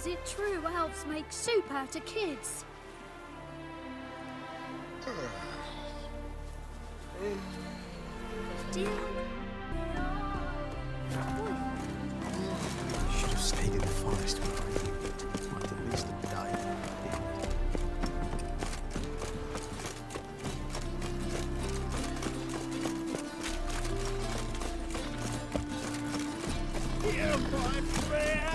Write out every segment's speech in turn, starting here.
Is it true elves make soup out of kids? Dear. Should have stayed in the forest where I lived. Might at least have died. Hear my prayer.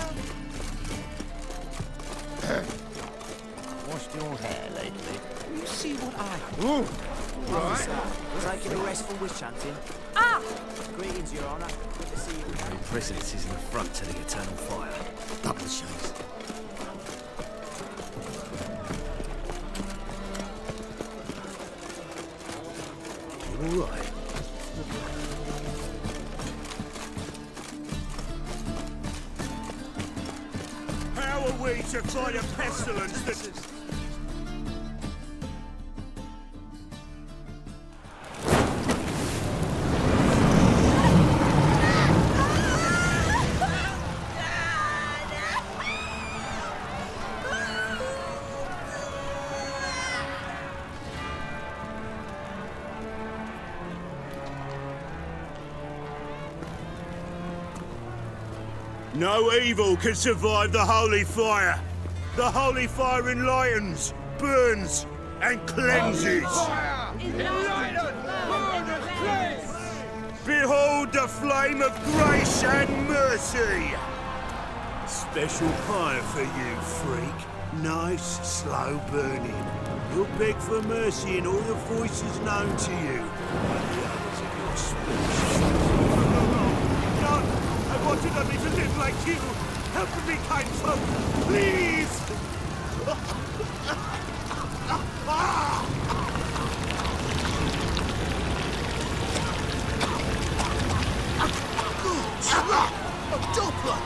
Washed your hair lately. You see what I... Ooh! Right. Taking a rest from wish chanting. Ah! Greetings, Your Honour. Good to see you. The precedence is an affront to the eternal fire. Double shows. You all right? How are we to fight a pestilence that... No evil can survive the holy fire. The holy fire enlightens, burns, and cleanses. Behold the flame of grace and mercy. Special fire for you, freak. Nice, slow burning. You'll beg for mercy in all the voices known to you. And the others of your species. No! I wanted only to live like you! Help me, kind folk! Please! A Doppler!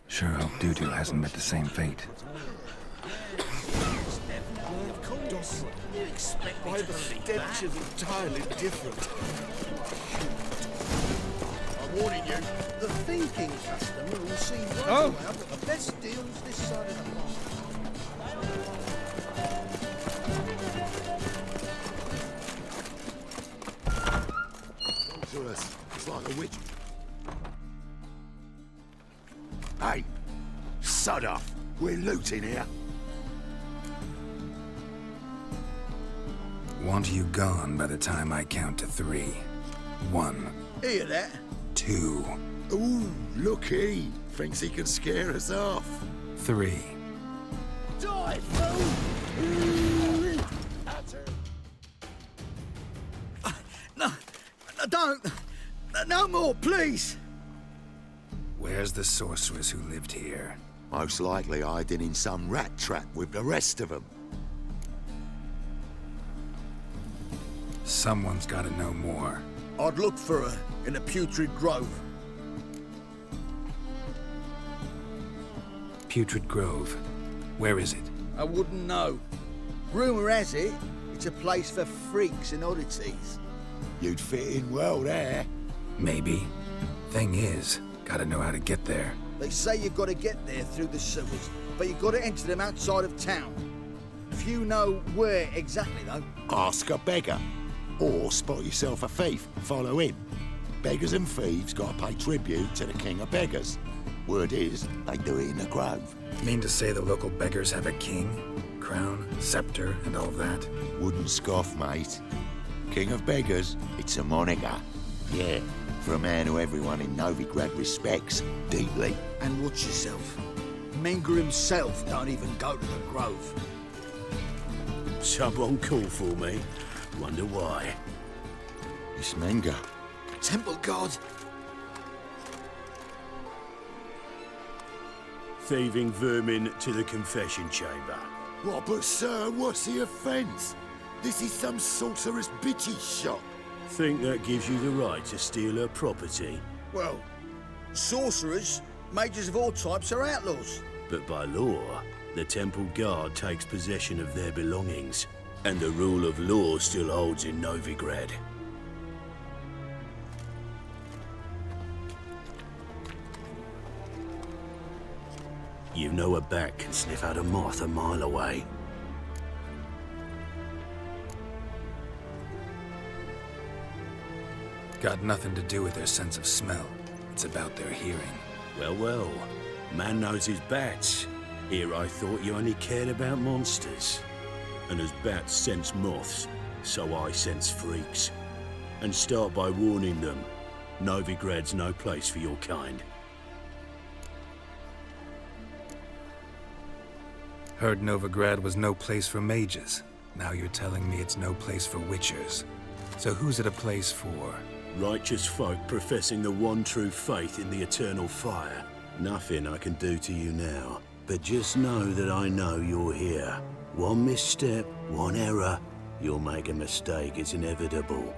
Sure hope Dudu hasn't met the same fate. Why the stench is entirely different. I'm warning you, the thinking customer will see right away I've got the best deals this side of the pond. It's like a witch. Hey, sod off. We're looting here. Want you gone by the time I count to 3. 1, Hear that? 2, Ooh, looky. Thinks he can scare us off. 3. Die, fool! No, don't! No more, please! Where's the sorceress who lived here? Most likely hiding in some rat trap with the rest of them. Someone's gotta know more. I'd look for her in the Putrid Grove. Putrid Grove. Where is it? I wouldn't know. Rumour has it, it's a place for freaks and oddities. You'd fit in well there. Maybe. Thing is, gotta know how to get there. They say you've got to get there through the sewers, but you've got to enter them outside of town. Few know where exactly, though. Ask a beggar. Or spot yourself a thief and follow him. Beggars and thieves gotta pay tribute to the king of beggars. Word is, they do it in the grove. Mean to say the local beggars have a king, crown, scepter, and all that? Wouldn't scoff, mate. King of beggars, it's a moniker. Yeah, for a man who everyone in Novigrad respects deeply. And watch yourself. Menger himself don't even go to the Grove. Someone call for me. Wonder why. It's Menger. Temple God! Thieving vermin to the confession chamber. What, but sir, what's the offence? This is some sorcerer's bitch's shop. Think that gives you the right to steal her property? Well, sorcerers, mages of all types are outlaws. But by law, the temple guard takes possession of their belongings, and the rule of law still holds in Novigrad. You know a bat can sniff out a moth a mile away. Got nothing to do with their sense of smell. It's about their hearing. Well, well. Man knows his bats. Here I thought you only cared about monsters. And as bats sense moths, so I sense freaks. And start by warning them. Novigrad's no place for your kind. Heard Novigrad was no place for mages. Now you're telling me it's no place for witchers. So who's it a place for? Righteous folk professing the one true faith in the eternal fire. Nothing I can do to you now. But just know that I know you're here. One misstep, one error. You'll make a mistake, it's inevitable.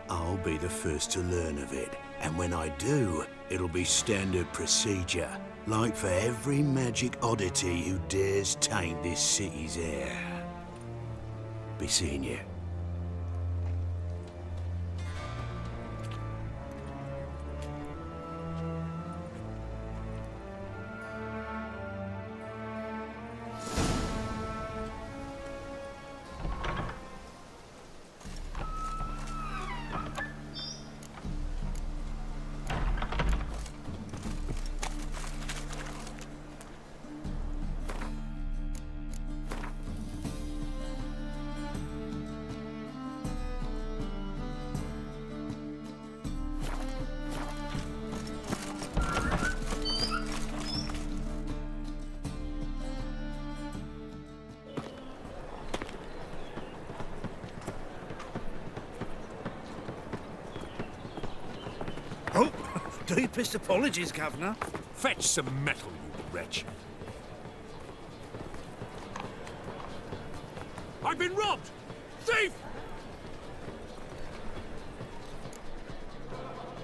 I'll be the first to learn of it. And when I do, it'll be standard procedure. Like for every magic oddity who dares taint this city's air. Be seeing you. Oh, deepest apologies, Governor. Fetch some metal, you wretch. I've been robbed! Thief!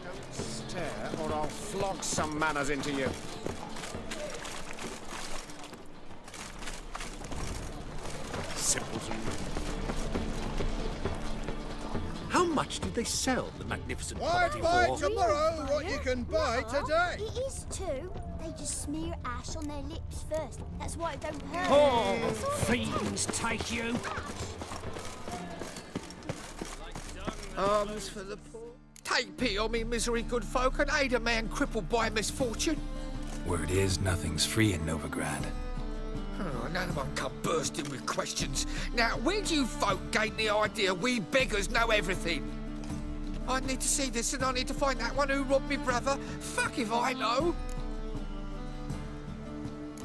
Don't stare, or I'll flog some manners into you. Simpleton. How much did they sell the magnificent property for? tomorrow what you can buy today. It is too. They just smear ash on their lips first. That's why it don't hurt. Oh, fiends take you! Alms for the poor. Take pity on me, misery, good folk, and aid a man crippled by misfortune. Word is, nothing's free in Novigrad. Oh, another one come bursting with questions. Now, where do you folk gain the idea we beggars know everything? I need to see this, and I need to find that one who robbed me brother. Fuck if I know.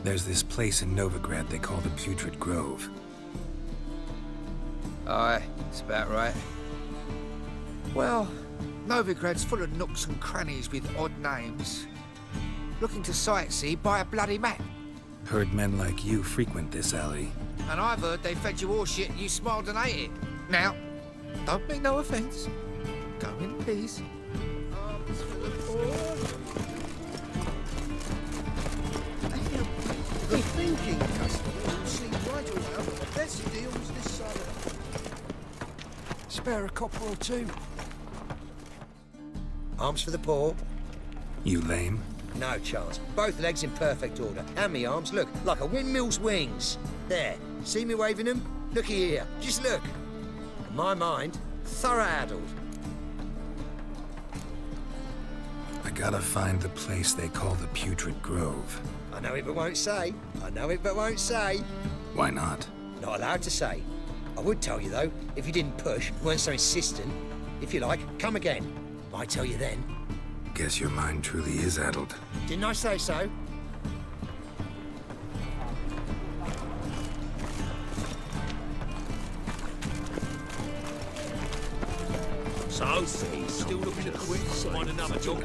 There's this place in Novigrad they call the Putrid Grove. Aye, it's about right. Well, Novigrad's full of nooks and crannies with odd names. Looking to sightsee, buy a bloody map. Heard men like you frequent this alley. And I've heard they fed you all shit and you smiled and ate it. Now, don't mean no offence. Go in peace. Arms for the poor. The thinking customer will see right around the best deals this side of it. Spare a copper or two. Arms for the poor? You lame? No chance. Both legs in perfect order. And me arms, look, like a windmill's wings. There. See me waving them? Looky here. Just look. My mind, thorough addled. I gotta find the place they call the Putrid Grove. I know it but won't say. I know it but won't say. Why not? Not allowed to say. I would tell you though, if you didn't push, weren't so insistent. If you like, come again. Might tell you then. Guess your mind truly is addled. Didn't I say so? So, he's still looking to quit, find another job.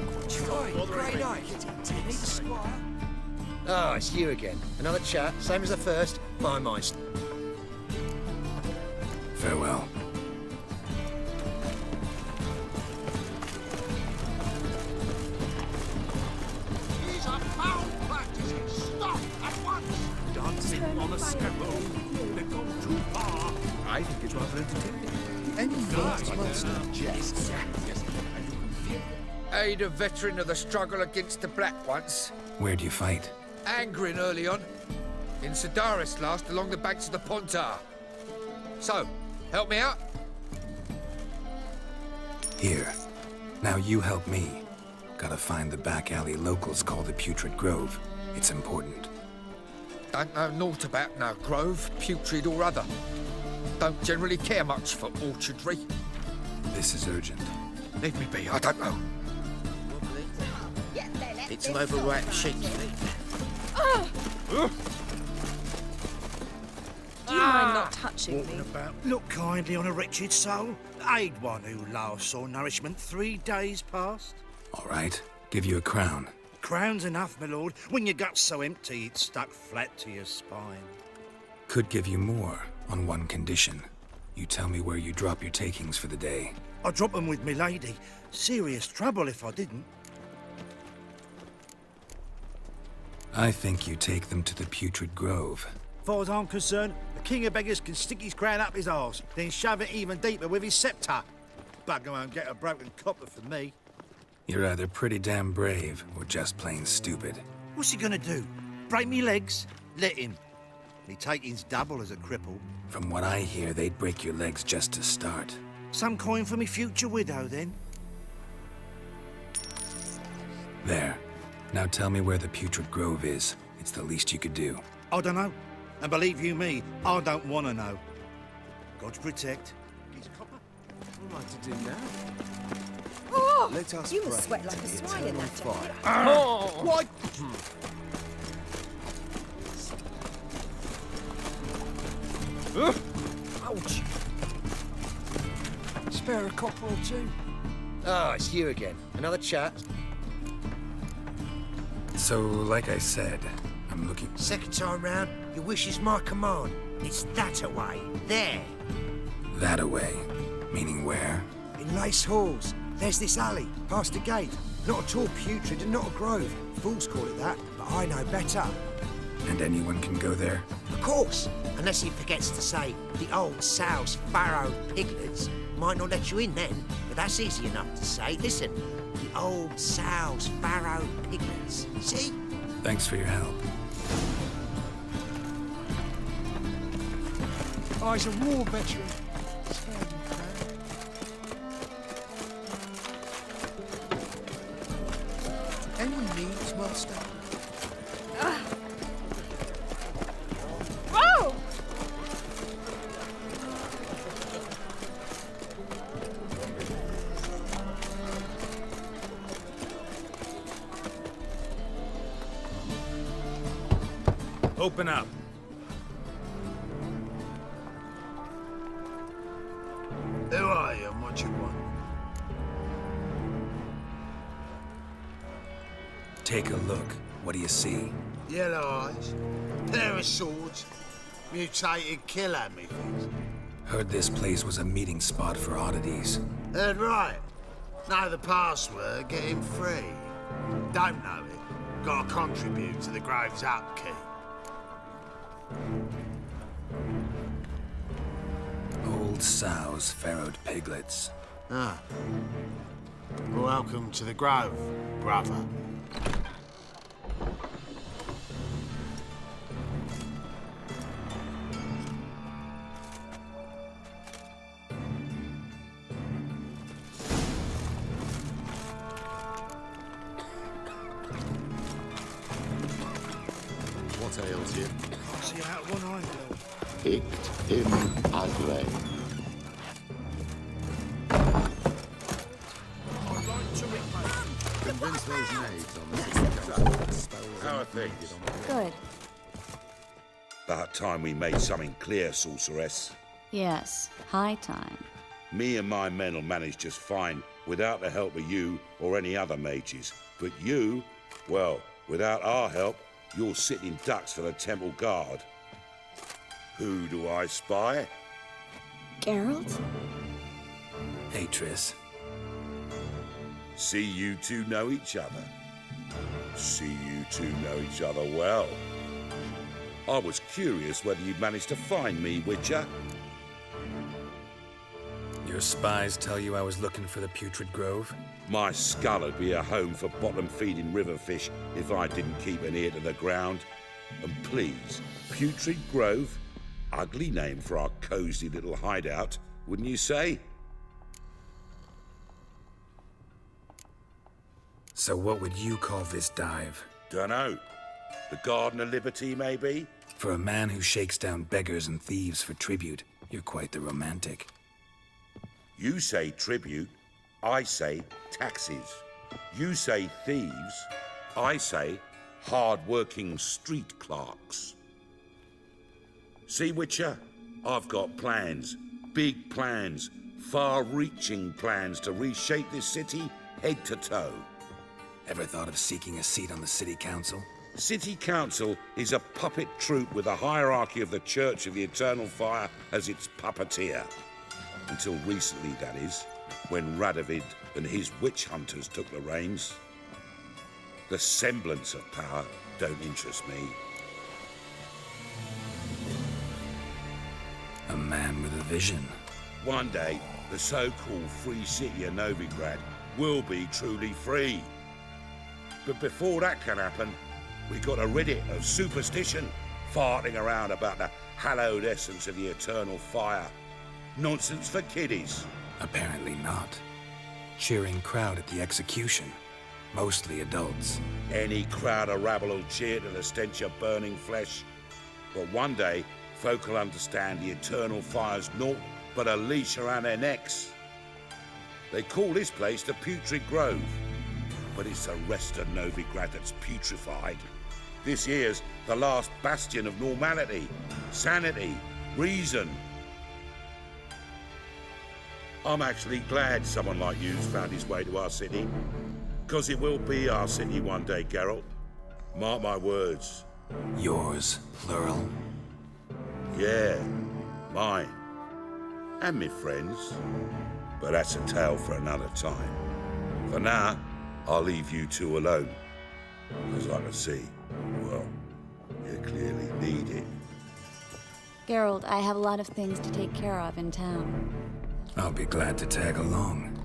Great night. Oh, it's you again. Another chat, same as the first. My mind's... Farewell. on a scaffold. They've gone too far. I think it's rather entertaining. Any needs monster? Yes. Aid a veteran of the struggle against the Black once. Where do you fight? Angering early on. In Sedaris last, along the banks of the Pontar. So, help me out? Here. Now you help me. Gotta find the back alley locals call the Putrid Grove. It's important. Don't know naught about no grove, putrid or other. Don't generally care much for orchardry. This is urgent. Leave me be, I don't know. It's some overripe sheep's feet. Do you mind not touching Walking me? about. Look kindly on a wretched soul. Aid one who last saw nourishment 3 days past. All right. Give you a crown. Crown's enough, my lord. When your gut's so empty, it's stuck flat to your spine. Could give you more on one condition. You tell me where you drop your takings for the day. I'd drop them with me lady. Serious trouble if I didn't. I think you take them to the Putrid Grove. Far as I'm concerned, the king of beggars can stick his crown up his arse, then shove it even deeper with his sceptre. Bugger won't get a broken copper from me. You're either pretty damn brave or just plain stupid. What's he gonna do? Break me legs? Let him. Me taking's double as a cripple. From what I hear, they'd break your legs just to start. Some coin for me future widow, then. There. Now tell me where the Putrid Grove is. It's the least you could do. I don't know. And believe you me, I don't want to know. God protect. What am I to do now? Oh, Let us you must pray sweat like to a the swine in eternal that fire. jacket. What? Ouch! Spare a copper or two. Ah, it's you again. Another chat. So, like I said, I'm looking... Second time round, your wish is my command. It's that away. There. that away. Meaning where? In Lace Halls. There's this alley, past the gate. Not at all putrid and not a grove. Fools call it that, but I know better. And anyone can go there? Of course, unless he forgets to say the old sow's farrowed piglets. Might not let you in then, but that's easy enough to say. Listen, the old sow's farrowed piglets. See? Thanks for your help. Oh, he's a war veteran. Any needs, master? Whoa! Open up. Who are you and what you want? Take a look. What do you see? Yellow eyes, pair of swords, mutated killer methods. Heard this place was a meeting spot for oddities. Heard right. Know the password, get him free. Don't know it, gotta contribute to the Grove's upkeep. Old sows, farrowed piglets. Ah. Welcome to the Grove, brother. What ails you? Can't see out one eye, Bill. Picked him ugly. I'd like to repay. Convince those knaves on the How are things? Good. About time we made something clear, sorceress. Yes, high time. Me and my men will manage just fine without the help of you or any other mages. But you, well, without our help, you're sitting ducks for the temple guard. Who do I spy? Geralt? Hey, Triss. See you two know each other. See you two know each other well. I was curious whether you'd managed to find me, Witcher. Your spies tell you I was looking for the Putrid Grove? My skull would be a home for bottom-feeding river fish if I didn't keep an ear to the ground. And please, Putrid Grove? Ugly name for our cosy little hideout, wouldn't you say? So what would you call this dive? Dunno. The Garden of Liberty, maybe? For a man who shakes down beggars and thieves for tribute, you're quite the romantic. You say tribute, I say taxes. You say thieves, I say hard-working street clerks. See, Witcher, I've got plans, big plans, far-reaching plans to reshape this city head to toe. Ever thought of seeking a seat on the city council? City Council is a puppet troupe with a hierarchy of the Church of the Eternal Fire as its puppeteer. Until recently, that is, when Radovid and his witch hunters took the reins. The semblance of power don't interest me. A man with a vision. One day, the so-called free city of Novigrad will be truly free. But before that can happen, we got to rid it of superstition, farting around about the hallowed essence of the eternal fire. Nonsense for kiddies. Apparently not. Cheering crowd at the execution. Mostly adults. Any crowd of rabble will cheer to the stench of burning flesh. But one day, folk will understand the eternal fire's naught but a leash around their necks. They call this place the Putrid Grove, but it's the rest of Novigrad that's putrefied. This here's the last bastion of normality, sanity, reason. I'm actually glad someone like you's found his way to our city. Because it will be our city one day, Geralt. Mark my words. Yours, plural. Yeah, mine. And me friends. But that's a tale for another time. For now, I'll leave you two alone. Because I can see, well, you clearly need it. Geralt, I have a lot of things to take care of in town. I'll be glad to tag along.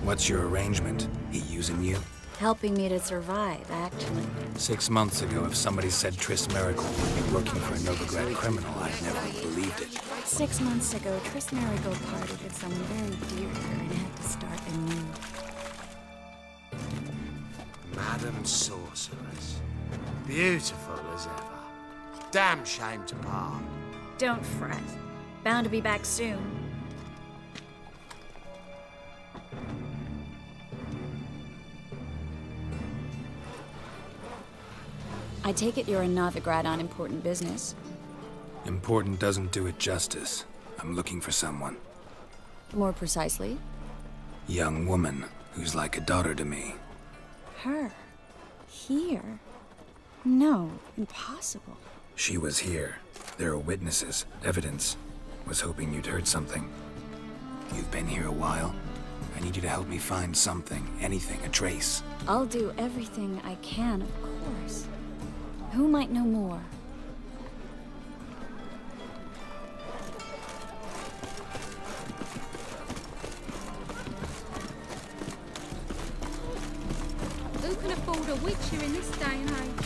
What's your arrangement? He using you? Helping me to survive, actually. 6 months ago, if somebody said Triss Merigold would be working for a Novigrad criminal, I'd never have believed it. 6 months ago, Triss Merigold parted with someone very dear to her and had to start anew. Madam Sorceress. Beautiful as ever. Damn shame to part. Don't fret. Bound to be back soon. I take it you're in Novigrad on important business. Important doesn't do it justice. I'm looking for someone. More precisely? Young woman who's like a daughter to me. Her? Here? No, impossible. She was here. There are witnesses, evidence. Was hoping you'd heard something. You've been here a while. I need you to help me find something, anything, a trace. I'll do everything I can, of course. Who might know more? Who can afford a witcher in this day and age?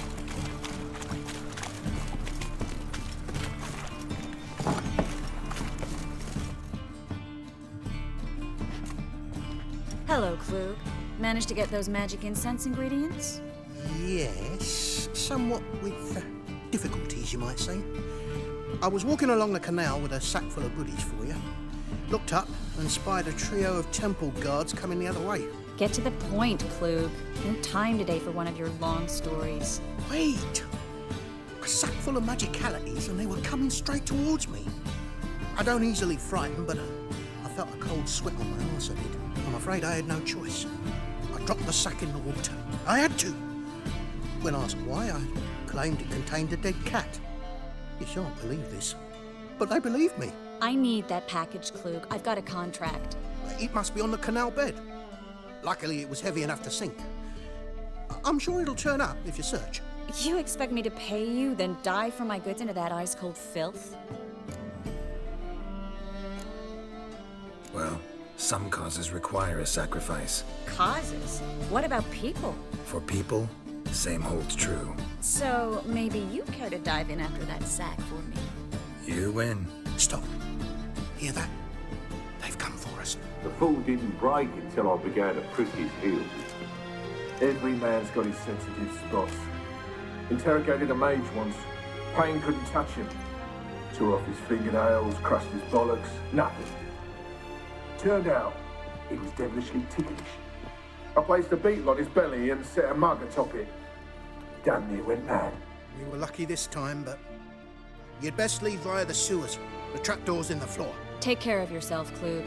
Hello, Klug. Managed to get those magic incense ingredients? Yes, somewhat with difficulties, you might say. I was walking along the canal with a sack full of goodies for you. Looked up and spied a trio of temple guards coming the other way. Get to the point, Klug. No time today for one of your long stories. Wait! A sack full of magicalities and they were coming straight towards me. I don't easily frighten, but I felt a cold sweat on my arse, I did. I'm afraid I had no choice. I dropped the sack in the water. I had to. When asked why, I claimed it contained a dead cat. You shan't believe this, but they believed me. I need that package, Klug. I've got a contract. It must be on the canal bed. Luckily, it was heavy enough to sink. I'm sure it'll turn up if you search. You expect me to pay you, then dive for my goods into that ice-cold filth? Well, some causes require a sacrifice. Causes? What about people? For people, the same holds true. So, maybe you care to dive in after that sack for me? You win. Stop. Hear that? They've come for us. The fall didn't break until I began to prick his heels. Every man's got his sensitive spots. Interrogated a mage once. Pain couldn't touch him. Tore off his fingernails, crushed his bollocks, nothing. Turned out, he was devilishly ticklish. I placed a beetle on his belly and set a mug atop it. Damn near went mad. We were lucky this time, but you'd best leave via the sewers. The trapdoor's in the floor. Take care of yourself, Klug.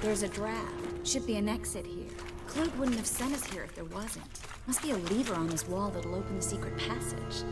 There's a draft. Should be an exit here. Klug wouldn't have sent us here if there wasn't. Must be a lever on this wall that'll open the secret passage.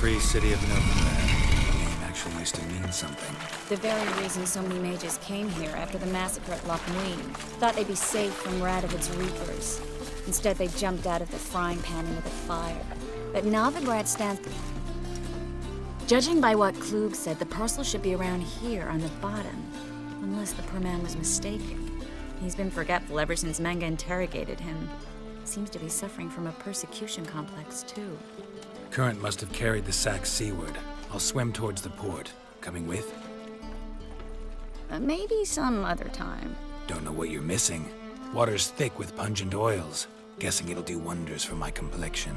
Free city of Novigrad. The name actually used to mean something. The very reason so many mages came here after the massacre at Loch Muin. Thought they'd be safe from Radovid's reapers. Instead, they jumped out of the frying pan into the fire. But Novigrad stands... Judging by what Klug said, the parcel should be around here on the bottom. Unless the poor man was mistaken. He's been forgetful ever since Manga interrogated him. Seems to be suffering from a persecution complex, too. Current must have carried the sack seaward. I'll swim towards the port. Coming with? Maybe some other time. Don't know what you're missing. Water's thick with pungent oils. Guessing it'll do wonders for my complexion.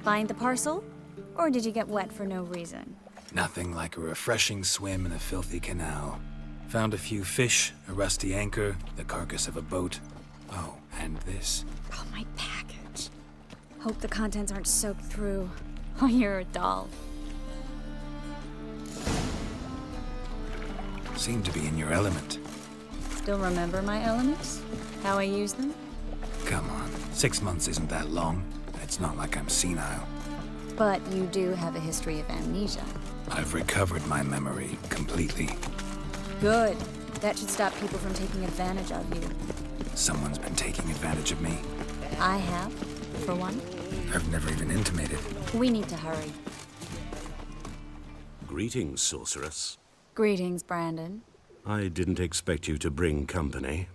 Find the parcel? Or did you get wet for no reason? Nothing like a refreshing swim in a filthy canal. Found a few fish, a rusty anchor, the carcass of a boat. Oh, and this. Oh, my package. Hope the contents aren't soaked through. Oh, you're a doll. Seem to be in your element. Still remember my elements? How I use them? Come on, 6 months isn't that long. It's not like I'm senile. But you do have a history of amnesia. I've recovered my memory completely. Good. That should stop people from taking advantage of you. Someone's been taking advantage of me. I have, for one. I've never even intimated. We need to hurry. Greetings, sorceress. Greetings, Brandon. I didn't expect you to bring company.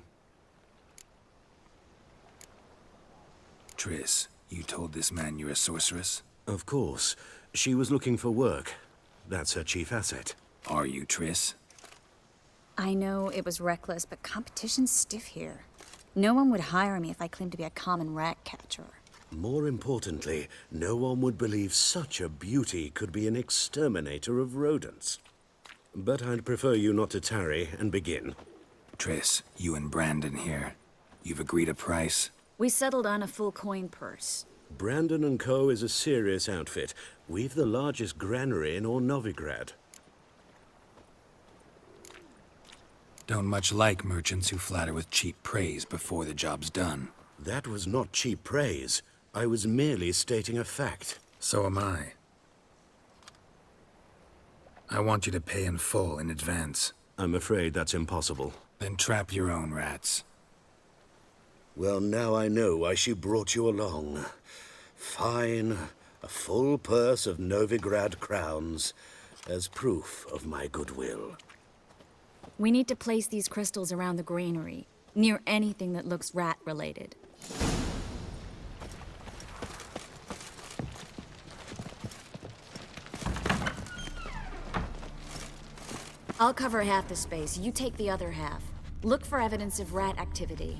Triss, you told this man you're a sorceress? Of course. She was looking for work. That's her chief asset. Are you, Triss? I know it was reckless, but competition's stiff here. No one would hire me if I claimed to be a common rat catcher. More importantly, no one would believe such a beauty could be an exterminator of rodents. But I'd prefer you not to tarry and begin. Triss, you and Brandon here. You've agreed a price? We settled on a full coin purse. Brandon and Co. is a serious outfit. We've the largest granary in all Novigrad. Don't much like merchants who flatter with cheap praise before the job's done. That was not cheap praise. I was merely stating a fact. So am I. I want you to pay in full in advance. I'm afraid that's impossible. Then trap your own rats. Well, now I know why she brought you along. Fine. A full purse of Novigrad crowns as proof of my goodwill. We need to place these crystals around the granary, near anything that looks rat-related. I'll cover half the space, you take the other half. Look for evidence of rat activity.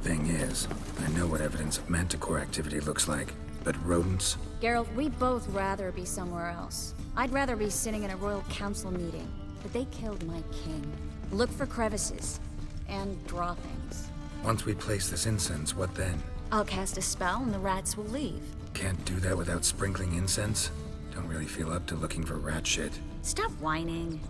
Thing is, I know what evidence of manticore activity looks like, but rodents? Geralt, we'd both rather be somewhere else. I'd rather be sitting in a royal council meeting, but they killed my king. Look for crevices, and draw things. Once we place this incense, what then? I'll cast a spell and the rats will leave. Can't do that without sprinkling incense? Don't really feel up to looking for rat shit. Stop whining.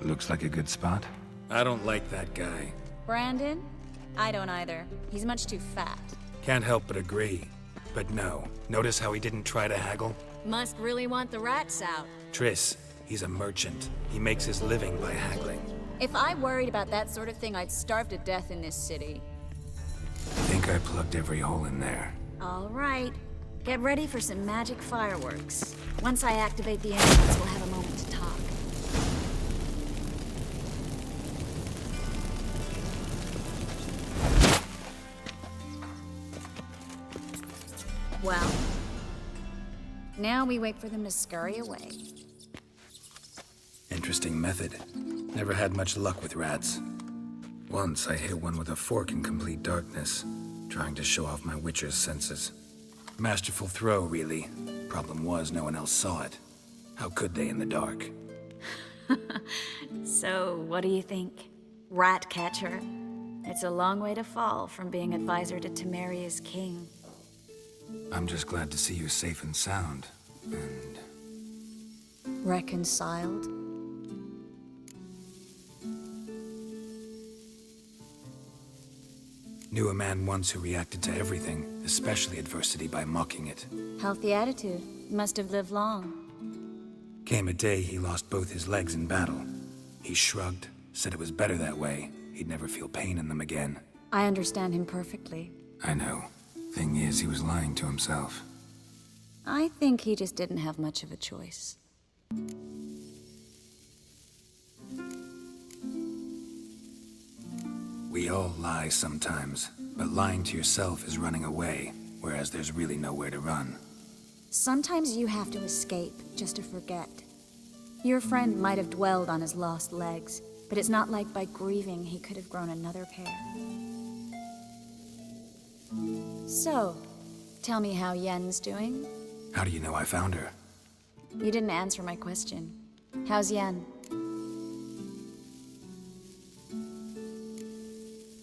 Looks like a good spot. I don't like that guy. Brandon? I don't either. He's much too fat. Can't help but agree. But no, notice how he didn't try to haggle? Must really want the rats out. Triss, he's a merchant. He makes his living by haggling. If I worried about that sort of thing, I'd starve to death in this city. Think I plugged every hole in there. All right. Get ready for some magic fireworks. Once I activate the incense, we'll have a moment to talk. Well, now we wait for them to scurry away. Interesting method. Never had much luck with rats. Once I hit one with a fork in complete darkness, trying to show off my witcher's senses. Masterful throw, really. Problem was, no one else saw it. How could they in the dark? So, what do you think? Rat catcher? It's a long way to fall from being advisor to Temeria's king. I'm just glad to see you safe and sound, and... Reconciled? Knew a man once who reacted to everything, especially adversity, by mocking it. Healthy attitude. Must have lived long. Came a day he lost both his legs in battle. He shrugged, said it was better that way. He'd never feel pain in them again. I understand him perfectly. I know. Thing is, he was lying to himself. I think he just didn't have much of a choice. We all lie sometimes, but lying to yourself is running away, whereas there's really nowhere to run. Sometimes you have to escape just to forget. Your friend might have dwelled on his lost legs, but it's not like by grieving he could have grown another pair. So, tell me how Yen's doing? How do you know I found her? You didn't answer my question. How's Yen?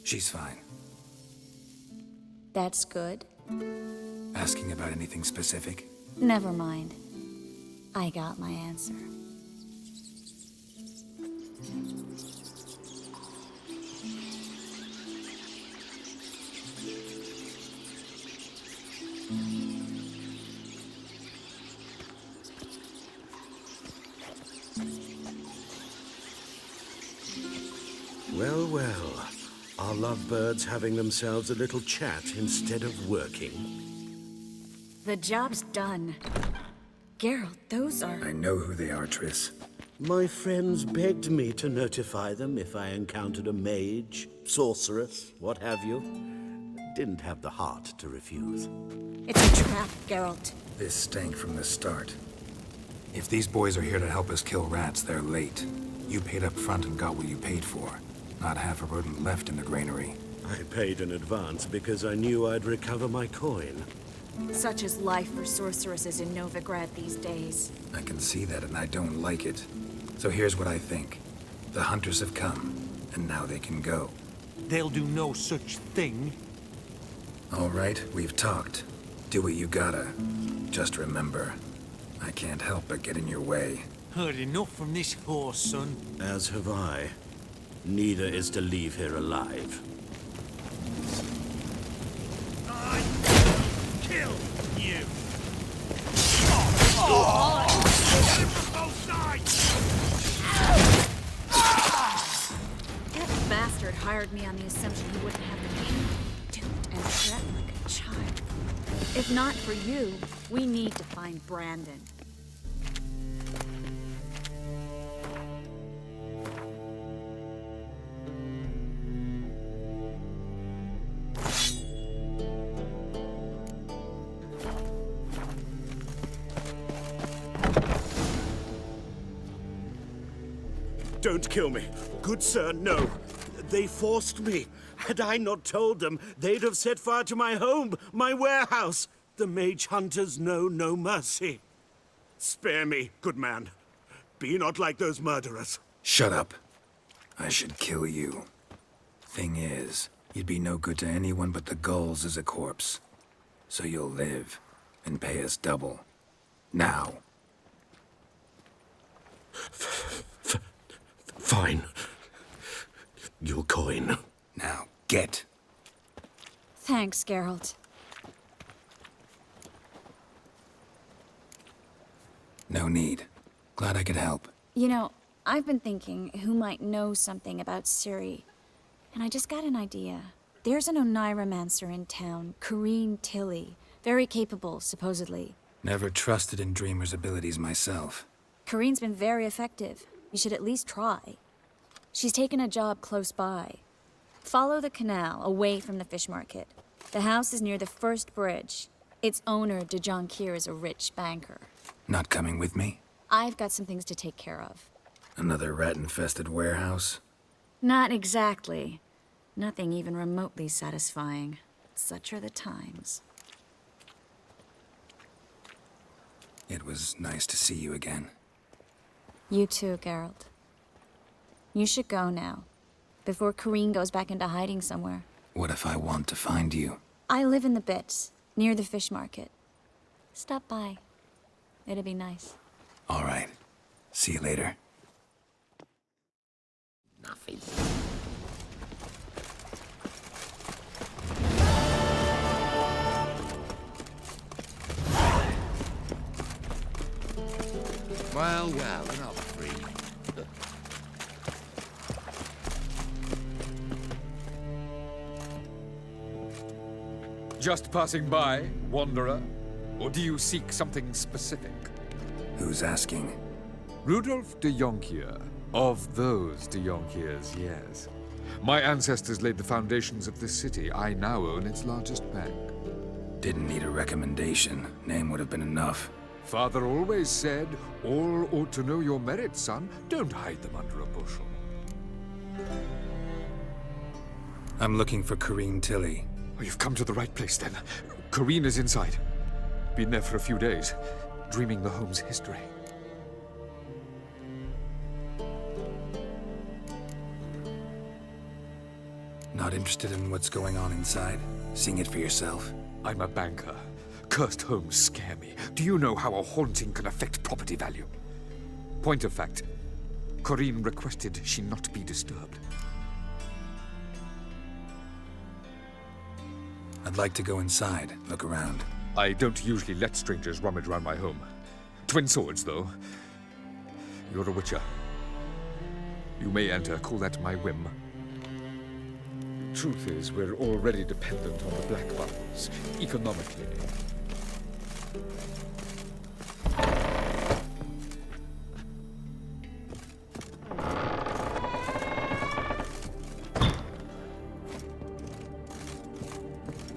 She's fine. That's good. Asking about anything specific? Never mind. I got my answer. Well, well. Are lovebirds having themselves a little chat instead of working? The job's done. Geralt, those are... I know who they are, Triss. My friends begged me to notify them if I encountered a mage, sorceress, what have you. Didn't have the heart to refuse. It's a trap, Geralt. This stank from the start. If these boys are here to help us kill rats, they're late. You paid up front and got what you paid for. Not half a rodent left in the granary. I paid in advance because I knew I'd recover my coin. Such is life for sorceresses in Novigrad these days. I can see that and I don't like it. So here's what I think. The hunters have come, and now they can go. They'll do no such thing. All right, we've talked. Do what you gotta. Just remember, I can't help but get in your way. Heard enough from this horse, son. As have I. Neither is to leave here alive. I kill you. That bastard hired me on the assumption he wouldn't have me duped and trapped like a child. If not for you, we need to find Brandon. Don't kill me. Good sir, no. They forced me. Had I not told them, they'd have set fire to my home, my warehouse. The mage hunters know no mercy. Spare me, good man. Be not like those murderers. Shut up. I should kill you. Thing is, you'd be no good to anyone but the gulls as a corpse. So you'll live, and pay us double. Now. Fine. Your coin. Now, get. Thanks, Geralt. No need. Glad I could help. You know, I've been thinking who might know something about Ciri. And I just got an idea. There's an oneiromancer in town, Corrine Tilly. Very capable, supposedly. Never trusted in Dreamer's abilities myself. Corrine's been very effective. You should at least try. She's taken a job close by. Follow the canal, away from the fish market. The house is near the first bridge. Its owner, de Jonquier, is a rich banker. Not coming with me? I've got some things to take care of. Another rat-infested warehouse? Not exactly. Nothing even remotely satisfying. Such are the times. It was nice to see you again. You too, Geralt. You should go now, before Corrine goes back into hiding somewhere. What if I want to find you? I live in the Bits, near the fish market. Stop by. It'd be nice. All right. See you later. Nothing. Well, another freak. Just passing by, wanderer? Or do you seek something specific? Who's asking? Rudolf de Jonquier. Of those de Jonquiers, yes. My ancestors laid the foundations of this city. I now own its largest bank. Didn't need a recommendation. Name would have been enough. Father always said, all ought to know your merits, son. Don't hide them under a bushel. I'm looking for Corrine Tilly. Oh, you've come to the right place, then. Corrine is inside. Been there for a few days, dreaming the home's history. Not interested in what's going on inside? Seeing it for yourself? I'm a banker. Cursed homes scare me. Do you know how a haunting can affect property value? Point of fact, Corrine requested she not be disturbed. I'd like to go inside, look around. I don't usually let strangers rummage around my home. Twin swords, though. You're a witcher. You may enter, call that my whim. truth is, we're already dependent on the black bundles, economically.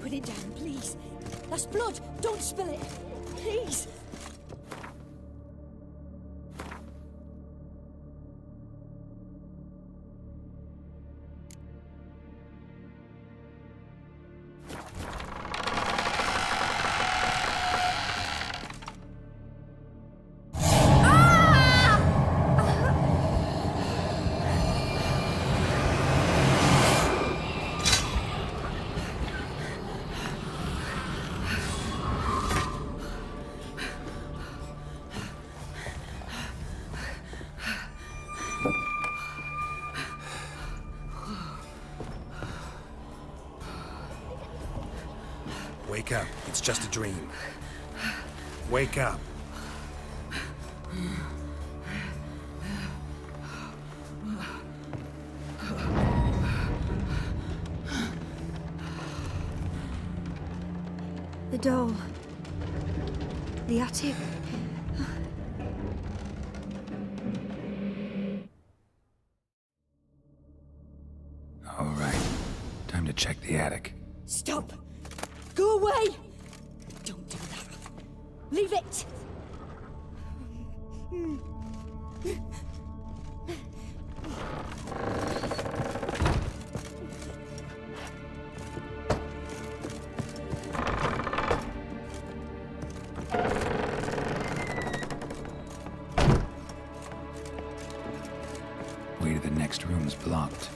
Put it down, please. That's blood. Don't spill it. Please. Wake up. It's just a dream. Wake up. The doll. The attic. All right. Time to check the attic. Stop! Go away! Don't do that. Leave it! Way to the next room's blocked.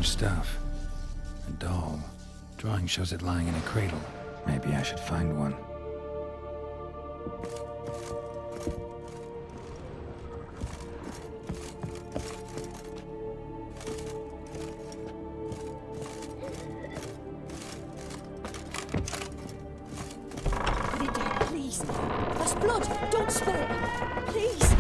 Stuff. A doll. Drawing shows it lying in a cradle. Maybe I should find one. Put it down, please. That's blood. Don't spill it. Please.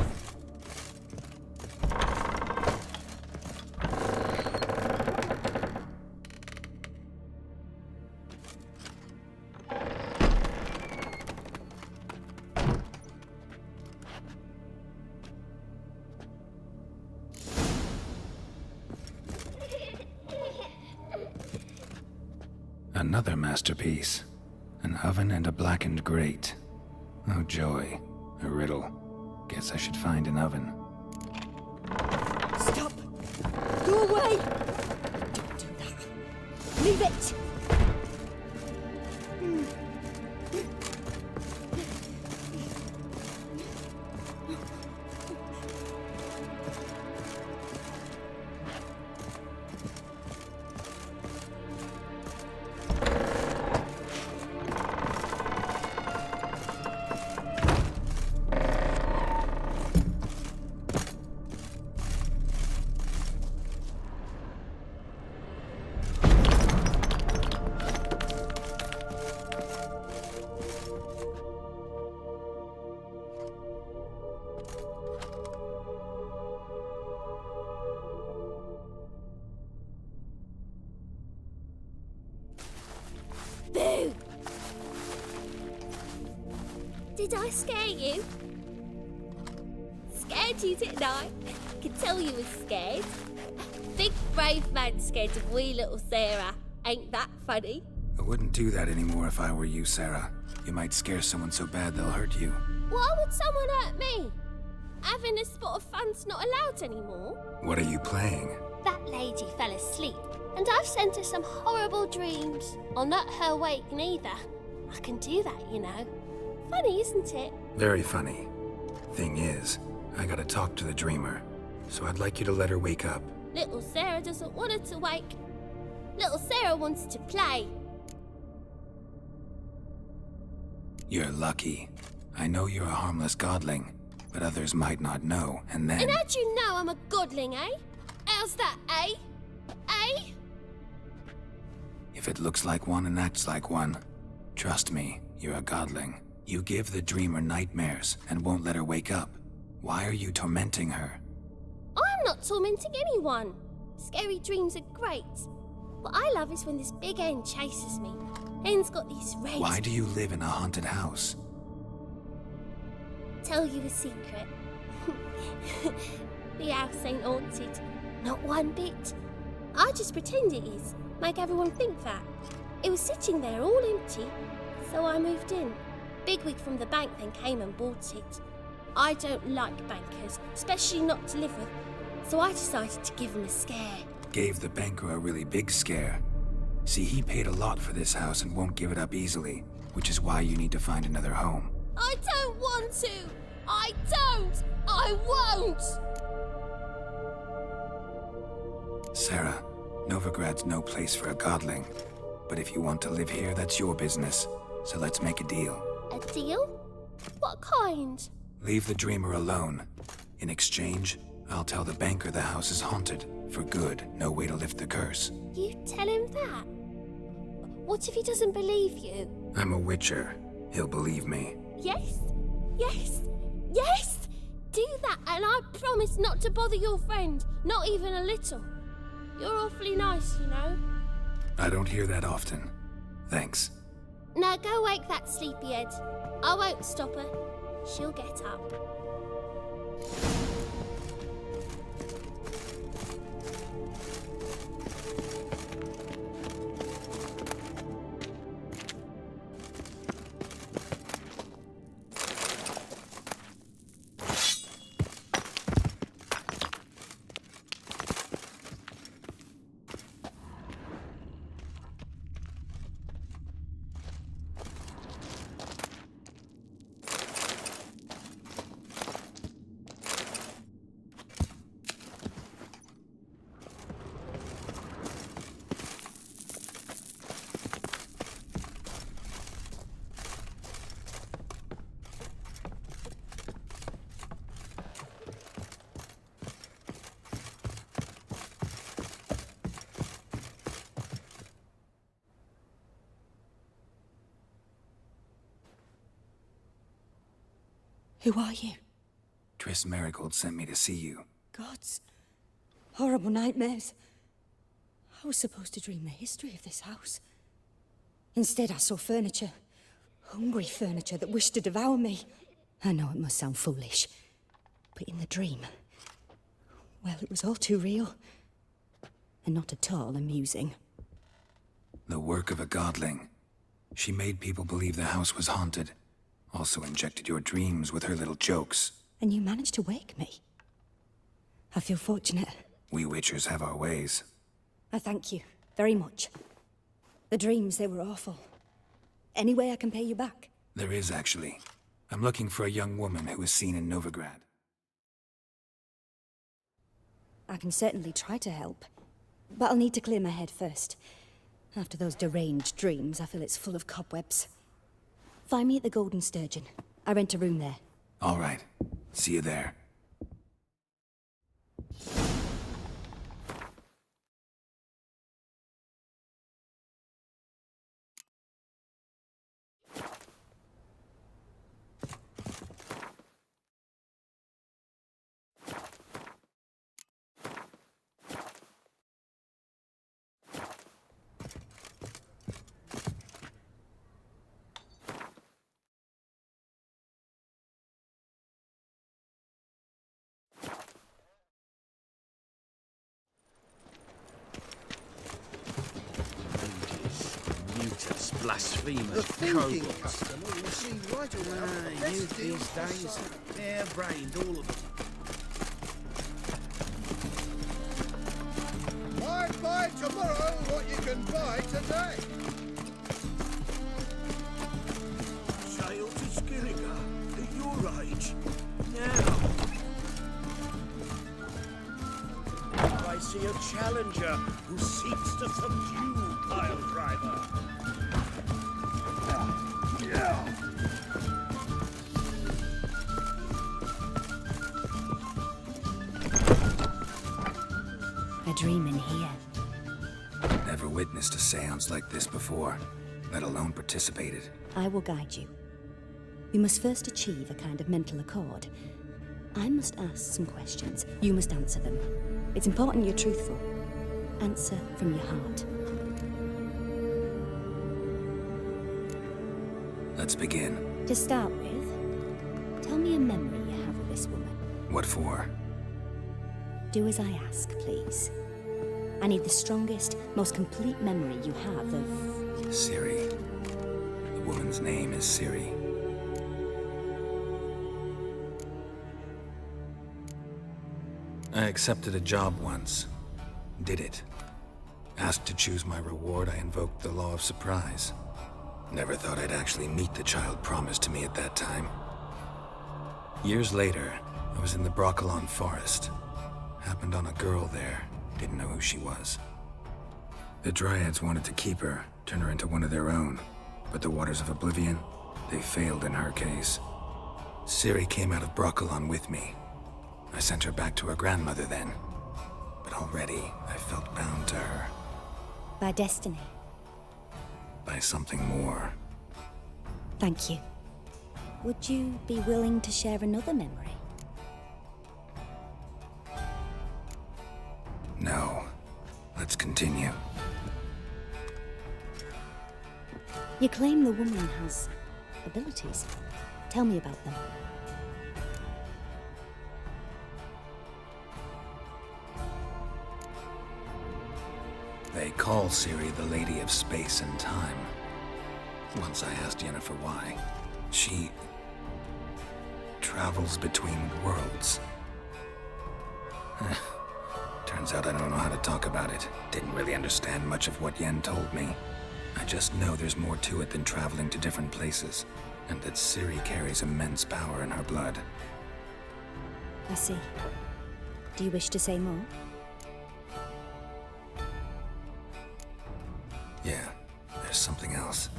Another masterpiece. An oven and a blackened grate. Oh joy. A riddle. Guess I should find an oven. Stop! Go away! Don't do that. Leave it! Boo! Did I scare you? Scared you, didn't I? Could tell you was scared. Big brave man scared of wee little Sarah. Ain't that funny? I wouldn't do that anymore if I were you, Sarah. You might scare someone so bad they'll hurt you. Why would someone hurt me? Having a spot of fun's not allowed anymore. What are you playing? That lady fell asleep, and I've sent her some horrible dreams. I'll not her wake neither. I can do that, you know. Funny, isn't it? Very funny. Thing is, I gotta talk to the dreamer, so I'd like you to let her wake up. Little Sarah doesn't want her to wake. Little Sarah wants to play. You're lucky. I know you're a harmless godling, but others might not know, and then... And how'd you know I'm a godling, eh? How's that, eh? Eh? If it looks like one and acts like one, trust me, you're a godling. You give the dreamer nightmares and won't let her wake up. Why are you tormenting her? I'm not tormenting anyone. Scary dreams are great. What I love is when this big hen chases me. Hen's got these red... Why do you live in a haunted house? Tell you a secret. The house ain't haunted. Not one bit. I just pretend it is. Make everyone think that. It was sitting there all empty, so I moved in. Bigwig from the bank then came and bought it. I don't like bankers, especially not to live with, so I decided to give him a scare. Gave the banker a really big scare. See, he paid a lot for this house and won't give it up easily, which is why you need to find another home. I don't want to! I don't! I won't! Sarah, Novigrad's no place for a godling. But if you want to live here, that's your business. So let's make a deal. A deal? What kind? Leave the dreamer alone. In exchange, I'll tell the banker the house is haunted. For good, no way to lift the curse. You tell him that? What if he doesn't believe you? I'm a witcher. He'll believe me. Yes? Yes? Yes! Do that, and I promise not to bother your friend. Not even a little. You're awfully nice, you know. I don't hear that often. Thanks. Now go wake that sleepyhead. I won't stop her. She'll get up. Who are you? Triss Marigold sent me to see you. Gods. Horrible nightmares. I was supposed to dream the history of this house. Instead, I saw furniture. Hungry furniture that wished to devour me. I know it must sound foolish, but in the dream, well, it was all too real. And not at all amusing. The work of a godling. She made people believe the house was haunted. Also injected your dreams with her little jokes. And you managed to wake me. I feel fortunate. We witchers have our ways. I thank you very much. The dreams, they were awful. Any way I can pay you back? There is, actually. I'm looking for a young woman who was seen in Novigrad. I can certainly try to help. But I'll need to clear my head first. After those deranged dreams, I feel it's full of cobwebs. Find me at the Golden Sturgeon. I rent a room there. All right. See you there. blasphemous thinking cohorts. customer will see right around the Youth best these deals on days, site. they're brained, all of them. Might buy tomorrow what you can buy today. Sail to Skilliga at your age. Now. I see a challenger who seeks to subdue Pile Driver. A dream in here. Never witnessed a seance like this before, let alone participated. I will guide you. We must first achieve a kind of mental accord. I must ask some questions. You must answer them. It's important you're truthful. Answer from your heart. Let's begin. To start with, tell me a memory you have of this woman. What for? Do as I ask, please. I need the strongest, most complete memory you have of... Ciri. The woman's name is Ciri. I accepted a job once. Did it. Asked to choose my reward, I invoked the law of surprise. Never thought I'd actually meet the child promised to me at that time. Years later, I was in the Broccolon forest. Happened on a girl there. Didn't know who she was. The Dryads wanted to keep her, turn her into one of their own. But the Waters of Oblivion, they failed in her case. Ciri came out of Broccolon with me. I sent her back to her grandmother then. But already, I felt bound to her. By destiny. By something more. Thank you. Would you be willing to share another memory? No. Let's continue. You claim the woman has abilities. Tell me about them. They call Ciri the Lady of Space and Time. Once I asked Yennefer why. She... travels between worlds. Turns out I don't know how to talk about it. Didn't really understand much of what Yen told me. I just know there's more to it than traveling to different places, and that Ciri carries immense power in her blood. I see. Do you wish to say more? Yeah, there's something else.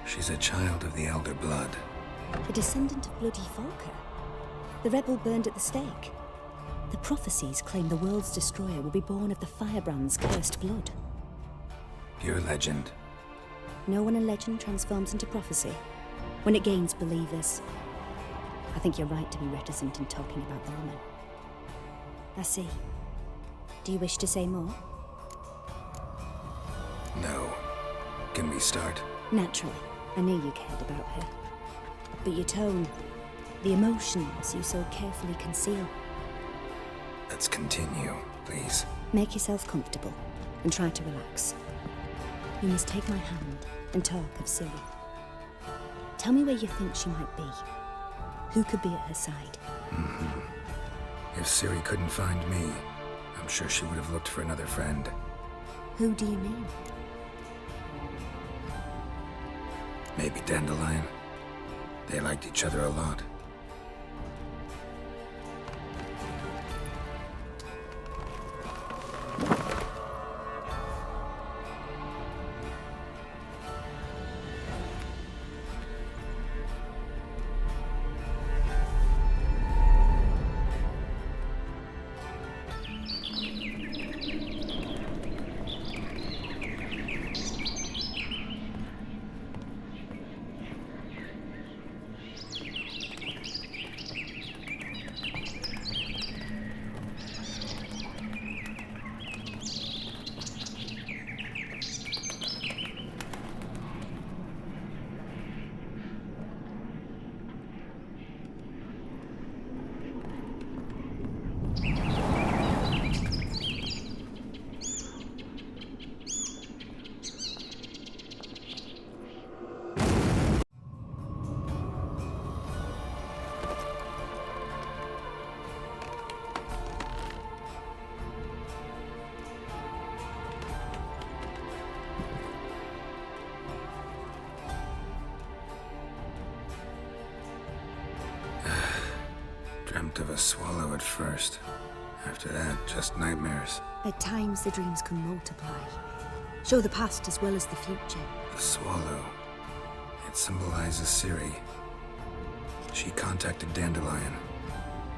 She's a child of the Elder Blood. A descendant of Bloody Falker. The rebel burned at the stake. The prophecies claim the world's destroyer will be born of the Firebrand's cursed blood. Pure legend. Know when a legend transforms into prophecy? When it gains believers. I think you're right to be reticent in talking about the woman. I see. Do you wish to say more? No. Can we start? Naturally. I knew you cared about her. But your tone, the emotions you so carefully conceal. Let's continue, please. Make yourself comfortable and try to relax. You must take my hand and talk of Ciri. Tell me where you think she might be. Who could be at her side? If Ciri couldn't find me, I'm sure she would have looked for another friend. Who do you mean? Maybe Dandelion. They liked each other a lot. dreamt of a swallow at first. After that, just nightmares. At times, the dreams can multiply. Show the past as well as the future. The swallow. It symbolizes Ciri. She contacted Dandelion.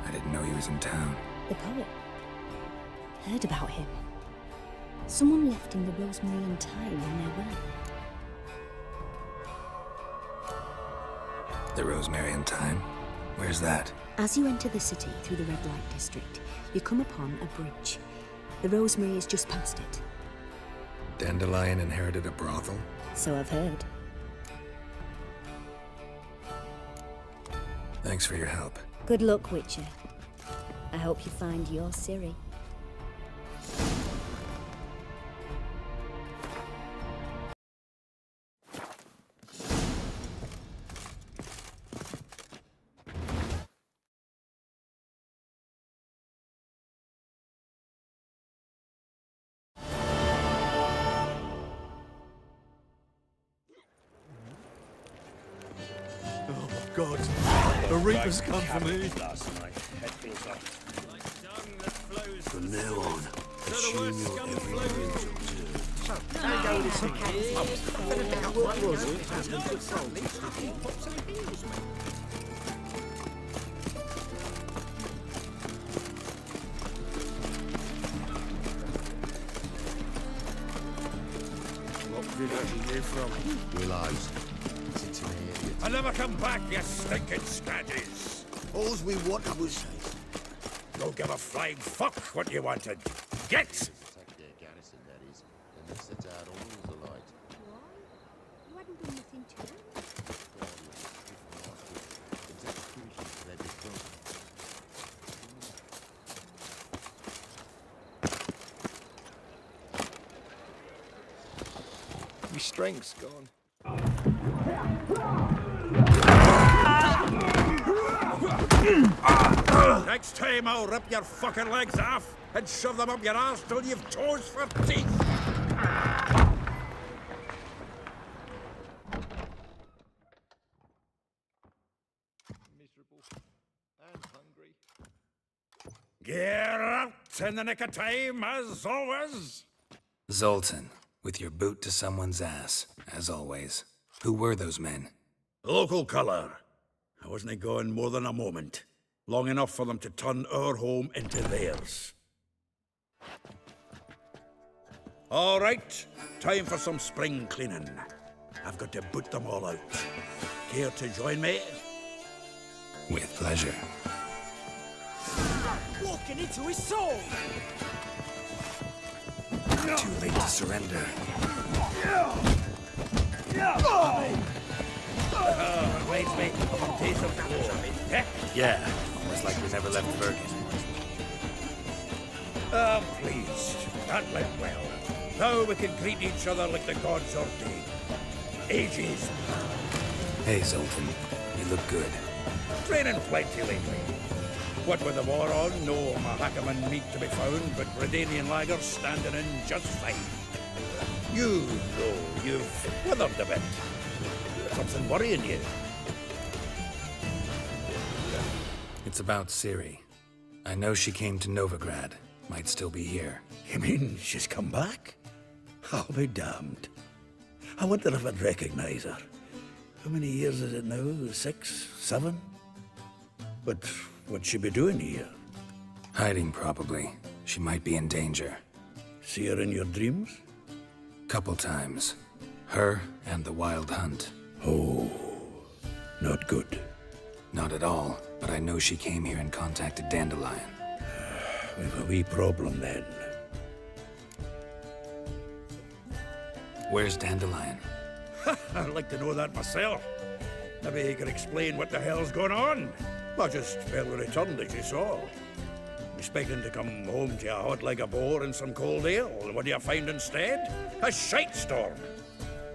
I didn't know he was in town. The poet. Heard about him. Someone left him the rosemary and thyme in their will. The rosemary and thyme? Where's that? As you enter the city through the red light district, you come upon a bridge. The rosemary is just past it. Dandelion inherited a brothel? So I've heard. Thanks for your help. Good luck, Witcher. I hope you find your Ciri. God, the Reapers come for me. From now on, assume your every move. What was it? What village are you from? Willows. I never come back, you stinking scaddies. All's we wanted was... Don't give a flying fuck what you wanted. Get! Protect their garrison, that is, and they set out all rules alight. Why? You hadn't done nothing to it. Executions for their diplomacy. My strength's gone. Next time I'll rip your fucking legs off and shove them up your arse till you've toes for teeth. Miserable and hungry. Geralt in the nick of time, as always. Zoltan, with your boot to someone's ass, as always. Who were those men? Local colour. I wasn't gone more than a moment. Long enough for them to turn our home into theirs. All right, time for some spring cleaning. I've got to boot them all out. Care to join me? With pleasure. Walking into his soul! Too late to surrender. Reminds me of days of war. Yeah, almost like we never left Bergen. Ah, pleased. That went well. Now we can greet each other like the gods ordained. Ages. Hey, Zoltan. You look good. Training plenty lately. What with the war on, no Mahakaman meat to be found, but Redanian lagers standing in just fine. You, though, you've withered a bit. Something worrying you? It's about Ciri. I know she came to Novigrad. Might still be here. You mean she's come back? I'll be damned. I wonder if I'd recognize her. How many years is it now? 6, 7? But what'd she be doing here? Hiding, probably. She might be in danger. See her in your dreams? Couple times. Her and the Wild Hunt. Oh, not good. Not at all, but I know she came here and contacted Dandelion. We've a wee problem then. Where's Dandelion? I'd like to know that myself. Maybe he could explain what the hell's going on. I just barely returned, as you saw. Expecting to come home to a hot leg of boar and some cold ale. What do you find instead? A shite storm.